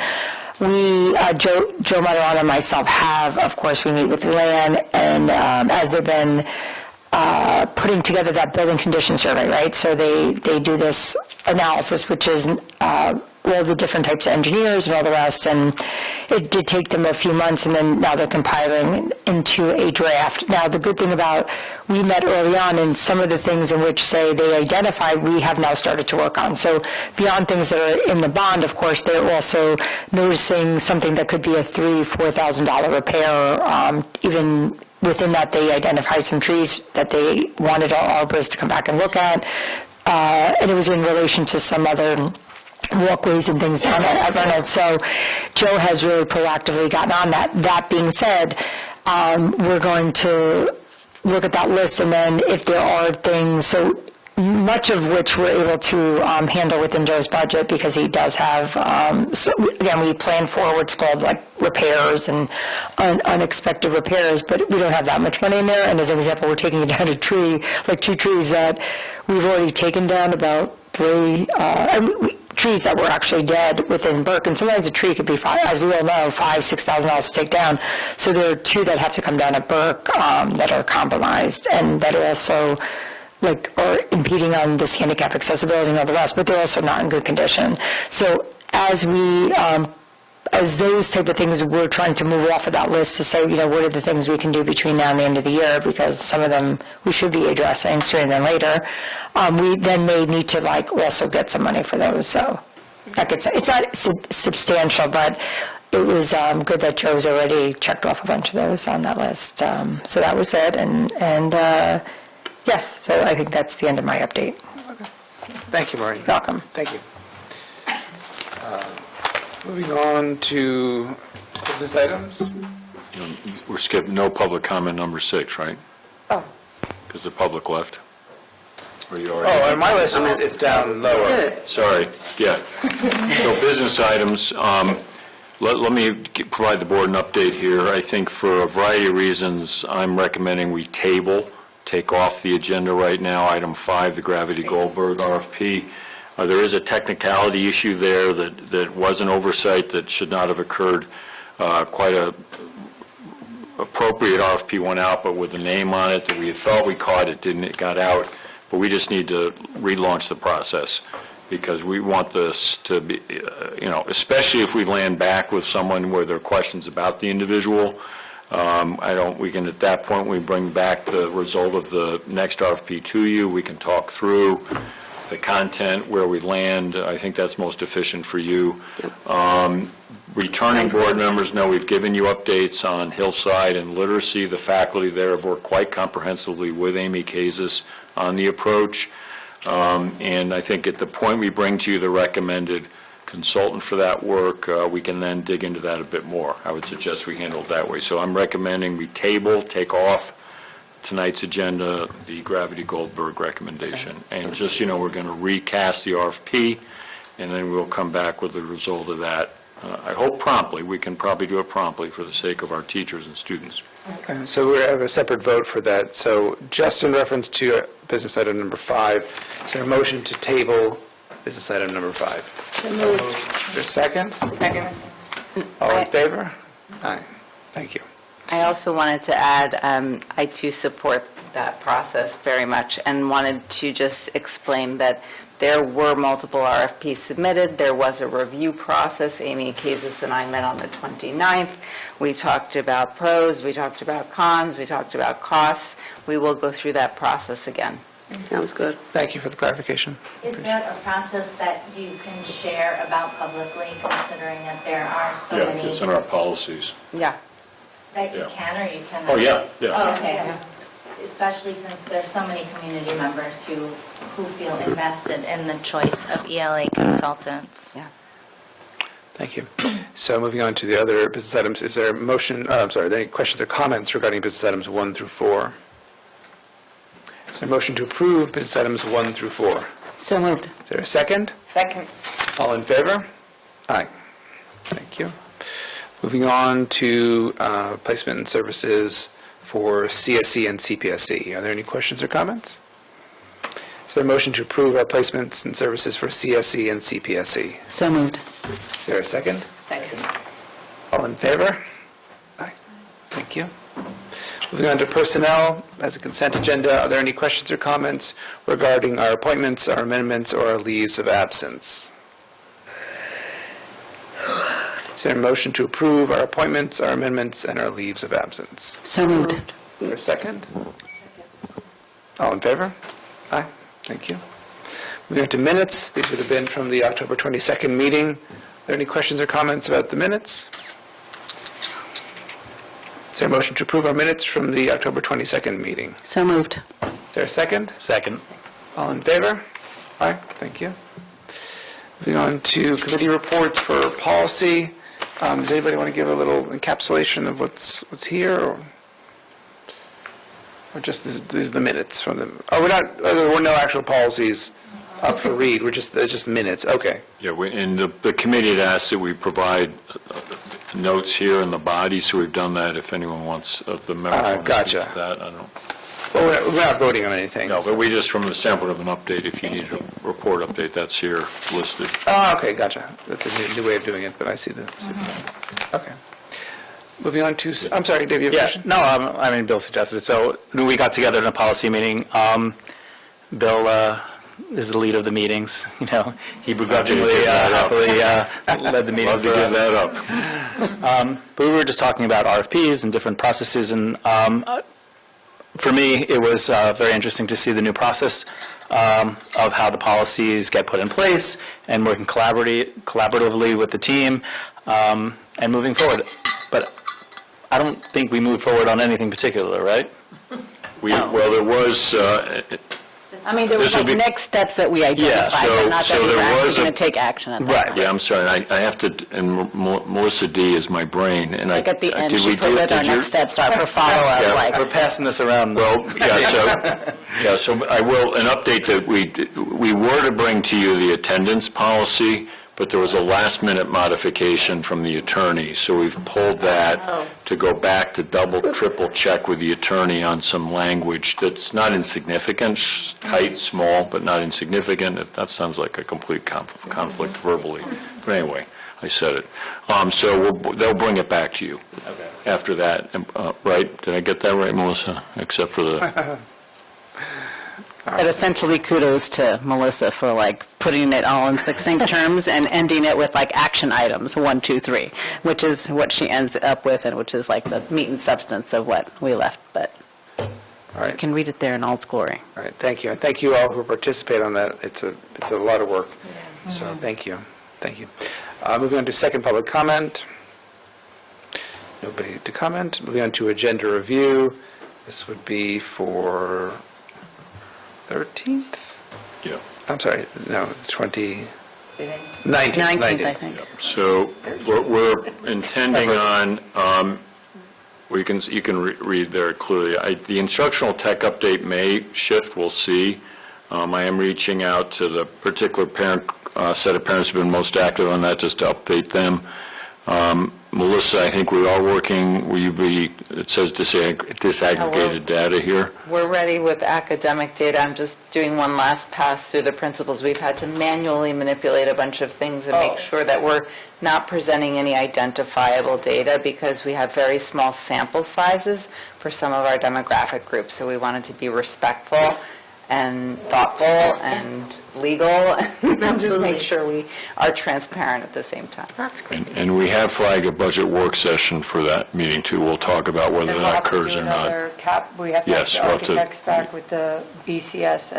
We, Joe Matarano and myself have, of course, we meet with Luann, and as they've been putting together that building condition survey, right? So they do this analysis, which is all the different types of engineers and all the rest, and it did take them a few months, and then now they're compiling into a draft. Now, the good thing about, we met early on, and some of the things in which, say, they identified, we have now started to work on. So beyond things that are in the bond, of course, they're also noticing something that could be a $3,000, $4,000 repair. Even within that, they identified some trees that they wanted our arborists to come back and look at, and it was in relation to some other walkways and things down at Reynolds. So Joe has really proactively gotten on that. That being said, we're going to look at that list, and then if there are things, so much of which we're able to handle within Joe's budget because he does have, again, we plan for what's called like repairs and unexpected repairs, but we don't have that much money in there. And as an example, we're taking down a tree, like 2 trees that we've already taken down, about 3, trees that were actually dead within Burke. And sometimes a tree could be, as we all know, $5,000-$6,000 to take down. So there are 2 that have to come down at Burke that are compromised and that are also are impeding on this handicap accessibility and all the rest, but they're also not in good condition. So as those type of things, we're trying to move off of that list to say, what are the things we can do between now and the end of the year, because some of them we should be addressing sooner than later. We then may need to also get some money for those. So it's not substantial, but it was good that Joe's already checked off a bunch of those on that list. So that was it, and yes, so I think that's the end of my update. Okay. Thank you, Maureen. Welcome. Thank you. Moving on to business items. We're skipping no public comment number 6, right? Oh. Because the public left. Or you already? Oh, on my list, it's down lower. Sorry, yeah. So business items, let me provide the board an update here. I think for a variety of reasons, I'm recommending we take off the agenda right now, item 5, the Gravity Goldberg RFP. There is a technicality issue there that was an oversight that should not have occurred. Quite a appropriate RFP went out, but with a name on it that we had thought we caught, it got out. But we just need to relaunch the process because we want this to be, especially if we land back with someone where there are questions about the individual. We can, at that point, we bring back the result of the next RFP to you. We can talk through the content, where we land. I think that's most efficient for you. Returning board members know we've given you updates on Hillside and literacy. The faculty there have worked quite comprehensively with Amy Kazis on the approach. And I think at the point we bring to you the recommended consultant for that work, we can then dig into that a bit more. I would suggest we handle it that way. So I'm recommending we take off tonight's agenda the Gravity Goldberg recommendation. And just, we're going to recast the RFP, and then we'll come back with the result of that. I hope promptly. We can probably do it promptly for the sake of our teachers and students. Okay, so we have a separate vote for that. So just in reference to business item number 5, is there a motion to table business item number 5? So moved. Is there a second? Second. All in favor? Aye. Thank you. I also wanted to add, I too support that process very much and wanted to just explain that there were multiple RFPs submitted. There was a review process. Amy Kazis and I met on the 29th. We talked about pros, we talked about cons, we talked about costs. We will go through that process again. Sounds good. Thank you for the clarification. Is that a process that you can share about publicly, considering that there are so many? Yeah, it's in our policies. Yeah. That you Yeah. can or you cannot? Oh, yeah. Oh, okay. Especially since there's so many community members who feel invested in the choice of ELA consultants. Yeah. Thank you. So moving on to the other business items, is there a motion, are there any questions or comments regarding business items 1 through 4? Is there a motion to approve business items 1 through 4? So moved. Is there a second? Second. All in favor? Aye. Thank you. Moving on to placement and services for CSE and CPSE. Are there any questions or comments? Is there a motion to approve our placements and services for CSE and CPSE? So moved. Is there a second? Second. All in favor? Aye. Thank you. Moving on to personnel, as a consent agenda, are there any questions or comments regarding our appointments, our amendments, or our leaves of absence? Is there a motion to approve our appointments, our amendments, and our leaves of absence? So moved. Is there a second? All in favor? Aye. Thank you. Moving on to minutes, these would have been from the October 22nd meeting. Are there any questions or comments about the minutes? Is there a motion to approve our minutes from the October 22nd meeting? So moved. Is there a second? Second. All in favor? Aye. Thank you. Moving on to committee reports for policy. Does anybody want to give a little encapsulation of what's here? Or? Or just, this is the minutes from the, oh, there were no actual policies up for read, it's just minutes, okay. Yeah, and the committee had asked that we provide notes here in the body, so we've done that if anyone wants, of the members. Gotcha. That, I don't. Well, we're not voting on anything. No, but we just, from the standpoint of an update, if you need a report update, that's here listed. Oh, okay, gotcha. That's a new way of doing it, but I see the, okay. Moving on to, I'm sorry, Dave, you have a question? No, I mean, Bill suggested it. So we got together in a policy meeting. Bill is the lead of the meetings, you know. He begrudgingly, happily led the meeting for us. Love to give that up. But we were just talking about RFPs and different processes, and for me, it was very interesting to see the new process of how the policies get put in place and working collaboratively with the team and moving forward. But I don't think we moved forward on anything particular, right? Well, there was... I mean, there was like next steps that we identified, but not that we were actually going to take action on that. Right, yeah, I'm sorry, I have to, and Melissa D. is my brain, and Like at the end, she put what our next steps are for follow-up, like. We're passing this around. Well, so I will, an update that we were to bring to you the attendance policy, but there was a last-minute modification from the attorney, so we've pulled that to go back to double, triple check with the attorney on some language that's not insignificant, tight, small, but not insignificant. That sounds like a complete conflict verbally. But anyway, I said it. So they'll bring it back to you after that, right? Did I get that right, Melissa? Except for the... But essentially kudos to Melissa for like putting it all in succinct terms and ending it with like action items, 1, 2, 3, which is what she ends up with and which is like the meat and substance of what we left. But all right. You can read it there in all its glory. All right, thank you. And thank you all who participate on that. It's a lot of work. So thank you. Thank you. Moving on to second public comment. Nobody to comment. Moving on to agenda review. This would be for 13th? Yeah. I'm sorry, no, 19th. 19th, I think. So what we're intending on, you can read there clearly. The instructional tech update may shift, we'll see. I am reaching out to the particular set of parents who have been most active on that just to update them. Melissa, I think we are working, it says disaggregated data here. We're ready with academic data. I'm just doing one last pass through the principles. We've had to manually manipulate a bunch of things and make sure that we're not presenting any identifiable data because we have very small sample sizes for some of our demographic groups. So we wanted to be respectful and thoughtful and legal and just make sure we are transparent at the same time. That's great. And we have flagged a budget work session for that meeting too. We'll talk about whether that occurs or not. We have to Yes, have we'll the have to- architects back with the BCS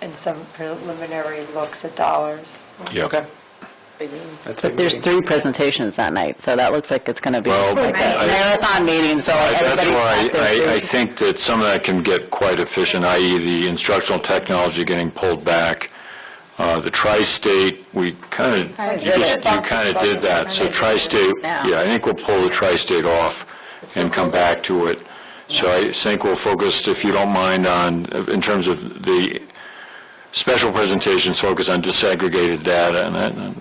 and some preliminary looks at dollars. Yeah. Okay. But there's 3 presentations that night, so that looks like it's going to be Well, like a marathon meeting, so like That's everybody's why I think that some of that can get quite efficient, i.e. the instructional technology getting pulled back. The tri-state, we kind of, you kind of did that. So tri-state, yeah, I think we'll pull the tri-state off and come back to it. So I think we'll focus, if you don't mind, on, in terms of the special presentations, focus on disaggregated data,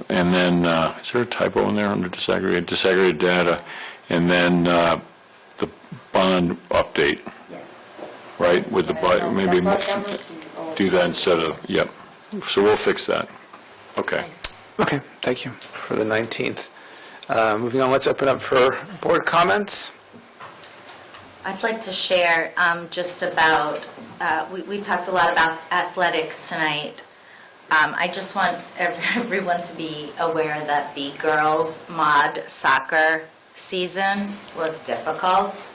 and then, is there a typo in there under disaggregated data, and then the bond update, right, with the, maybe do that instead of, yep. So we'll fix that. Okay. Okay, thank you for the 19th. Moving on, let's open up for board comments. I'd like to share just about, we talked a lot about athletics tonight. I just want everyone to be aware that the girls' mod soccer season was difficult.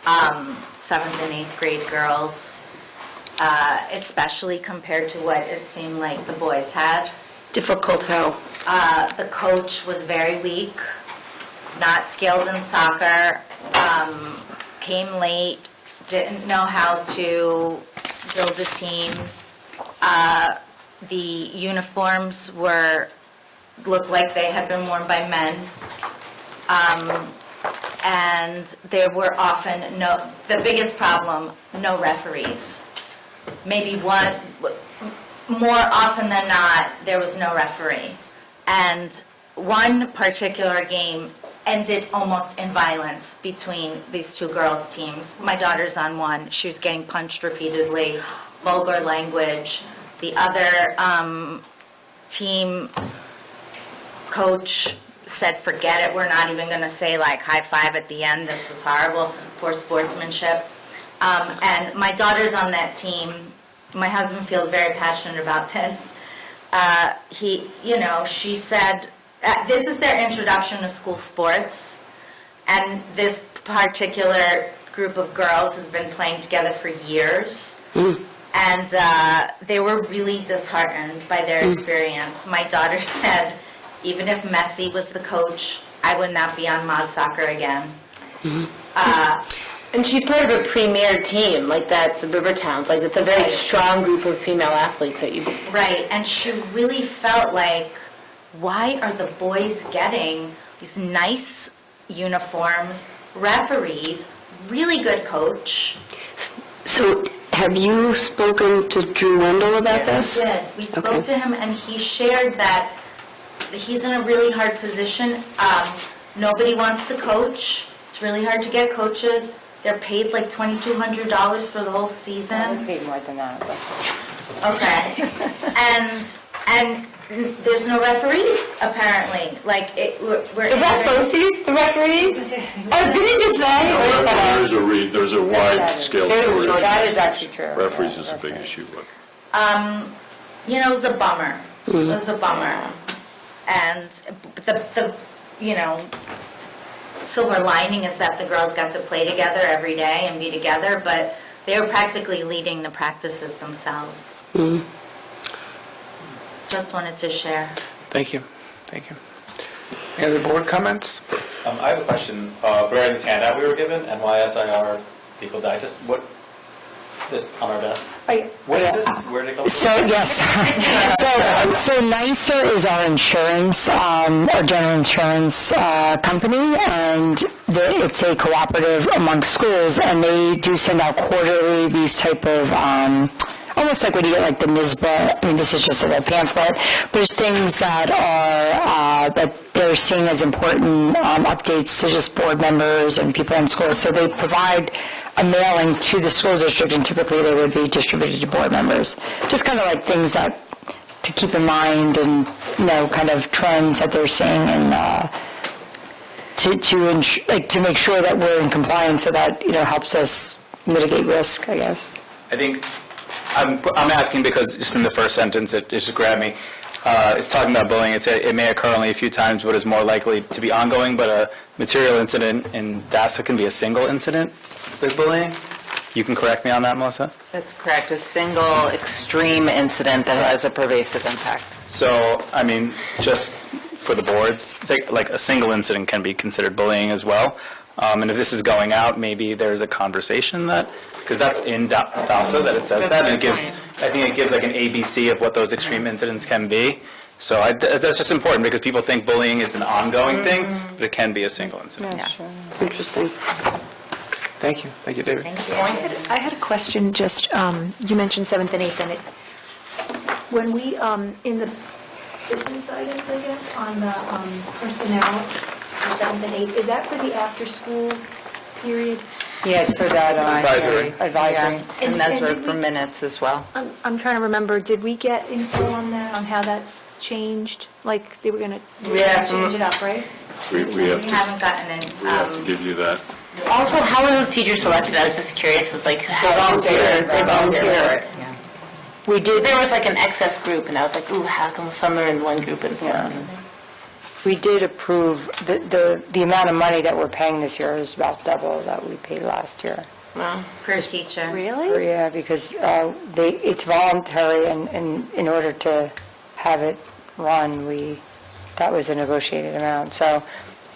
7th and 8th grade girls, especially compared to what it seemed like the boys had. Difficult how? The coach was very weak, not skilled in soccer, came late, didn't know how to build a team. The uniforms looked like they had been worn by men. and there were often the biggest problem, no referees. Maybe one, more often than not, there was no referee. And one particular game ended almost in violence between these two girls' teams. My daughter's on one. She was getting punched repeatedly, vulgar language. The other team coach said, forget it, we're not even going to say like high five at the end. This was horrible, poor sportsmanship. And my daughter's on that team. My husband feels very passionate about this. She said, this is their introduction to school sports, and this particular group of girls has been playing together for years, and they were really disheartened by their experience. My daughter said, even if Messi was the coach, I would not be on mod soccer again. And she's part of a premier team, like that's the Rivertowns. Like, it's a very strong group of female athletes that you... Right, and she really felt like, why are the boys getting these nice uniforms, referees, really good coach? So have you spoken to Drew Wendell about this? We did. We spoke to him, and he shared that he's in a really hard position. Nobody wants to coach. It's really hard to get coaches. They're paid like $2,200 for the whole season. They're paid more than that. Okay. And there's no referees, apparently. Like, we're... Is that BOCES, the referee? Oh, did he just say? There's a wide scale shortage. That is actually true. Referees is a big issue, but... It was a bummer. It was a bummer. And the silver lining is that the girls got to play together every day and be together, but they were practically leading the practices themselves. Just wanted to share. Thank you. Any other board comments? I have a question. Regarding this handout we were given, NYSIR Legal Digest, what, this on our desk? What is this? Where did it come from? So NYSIR is our insurance, our general insurance company, and it's a cooperative amongst schools, and they do send out quarterly these type of, almost like when you get like the NISBA, I mean, this is just a pamphlet, but there's things that are, that they're seeing as important updates to just board members and people in schools. So they provide a mailing to the school district, and typically they would be distributed to board members. Just kind of like things that to keep in mind, and kind of trends that they're seeing, and to make sure that we're in compliance, so that helps us mitigate risk, I guess. I think I'm asking because just in the first sentence it just grabbed me. It's talking about bullying. It may occur only a few times, but is more likely to be ongoing. But a material incident in DASA can be a single incident with bullying. You can correct me on that, Melissa? That's correct. A single extreme incident that has a pervasive impact. So, I mean, just for the boards, like a single incident can be considered bullying as well. And if this is going out, maybe there's a conversation that, because that's in DASA that it says that, and I think it gives like an ABC of what those extreme incidents can be. So that's just important, because people think bullying is an ongoing thing, but it can be a single incident. Yeah, sure. Interesting. Thank you, David. I had a question, just, you mentioned 7th and 8th, and when we, in the business items, I guess, on the personnel for 7th and 8th, is that for the after-school period? Yeah, it's for that advisory. Yeah. And those And were did for we- minutes as well. I'm trying to remember, did we get info on that, on how that's changed? Like, they were going to change it up, right? We We haven't gotten in. we have to give you that. Also, how were those teachers selected? I was just curious. It was like, how They volunteer. We did. There was like an excess group, and I was like, ooh, how come some are in one group and some are in We did approve, the amount of money that we're paying this year is about double that we paid last year. Wow. Per teacher. Really? Yeah, because it's voluntary, and in order to have it run, that was a negotiated amount. So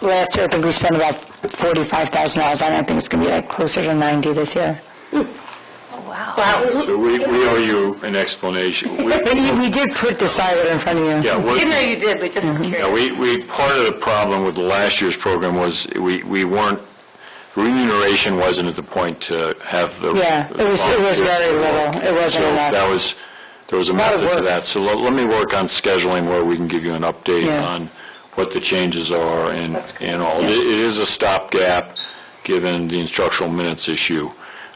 last year, I think we spent about $45,000 on it. I think it's going to be like closer to 90 this year. So we owe you an explanation. We did put the side in front of you. Yeah, Didn't know you did, but just curious. Yeah, part of the problem with the last year's program was we weren't remuneration wasn't at the point to have the. Yeah, it was very little. It wasn't enough. So there was a method to that. So let me work on scheduling where we can give you an update on what the changes are and all. It is a stopgap, given the instructional minutes issue,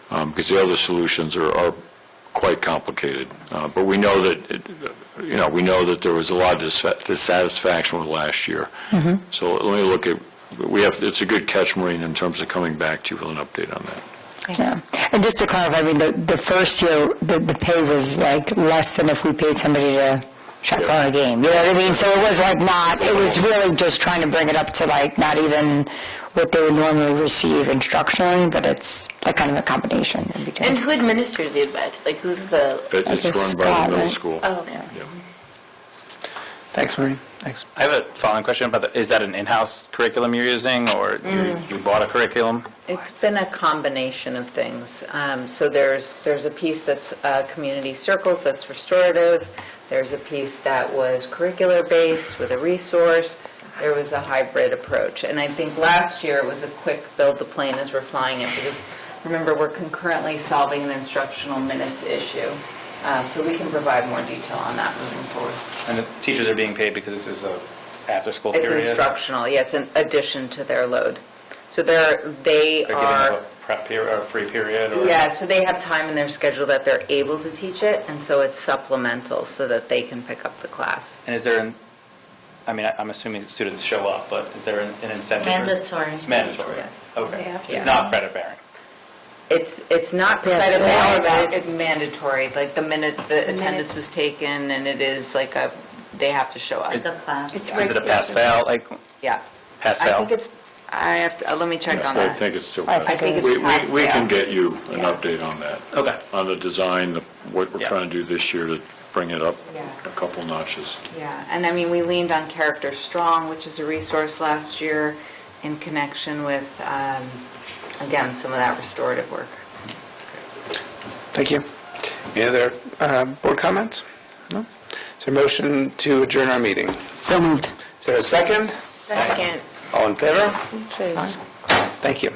because the other solutions are quite complicated. But we know that there was a lot of dissatisfaction with last year. Mm-hmm. So let me look at, it's a good catch, Maureen, in terms of coming back to you with an update on that. Yeah. And just to clarify, I mean, the first year, the pay was like less than if we paid somebody to chaperone a game. You know what I mean? So it was like not, it was really just trying to bring it up to like not even what they would normally receive instructionally, but it's like kind of a combination in between. And who administers the advice? Like, who's the... It's run by the middle school. Oh, okay. Thanks, Maureen. Thanks. I have a following question about that. Is that an in-house curriculum you're using, or you bought a curriculum? It's been a combination of things. So there's a piece that's community circles, that's restorative. There's a piece that was curricular-based with a resource. There was a hybrid approach. And I think last year it was a quick build the plane as we're flying it, because remember, we're concurrently solving an instructional minutes issue. So we can provide more detail on that moving forward. And the teachers are being paid because this is a after-school period? It's instructional, yeah, it's an addition to their load. So they They're are... giving up a prep period, or a free period? Or? Yeah, so they have time in their schedule that they're able to teach it, and so it's supplemental so that they can pick up the class. And is there I'm assuming students show up, but is there an incentive? Mandatory. It's mandatory? Yes. Okay. It's not credit bearing? It's not credit bearing, but it's mandatory. Like the minute the attendance is taken, and it is like they have to show up. It's a class. Is it a pass-fail? Yeah. Pass-fail? I think it's, I have to, let me check on I that. think it's still. I think it's pass-fail. We can get you an update on that. Okay. On the design, what we're trying to do this year to bring it up Yeah. a couple notches. Yeah, and I mean, we leaned on Character Strong, which is a resource last year in connection with, again, some of that restorative work. Thank you. Any other board comments? No? Is there a motion to adjourn our meeting? So moved. Is there a second? Second. All in favor? Thank you.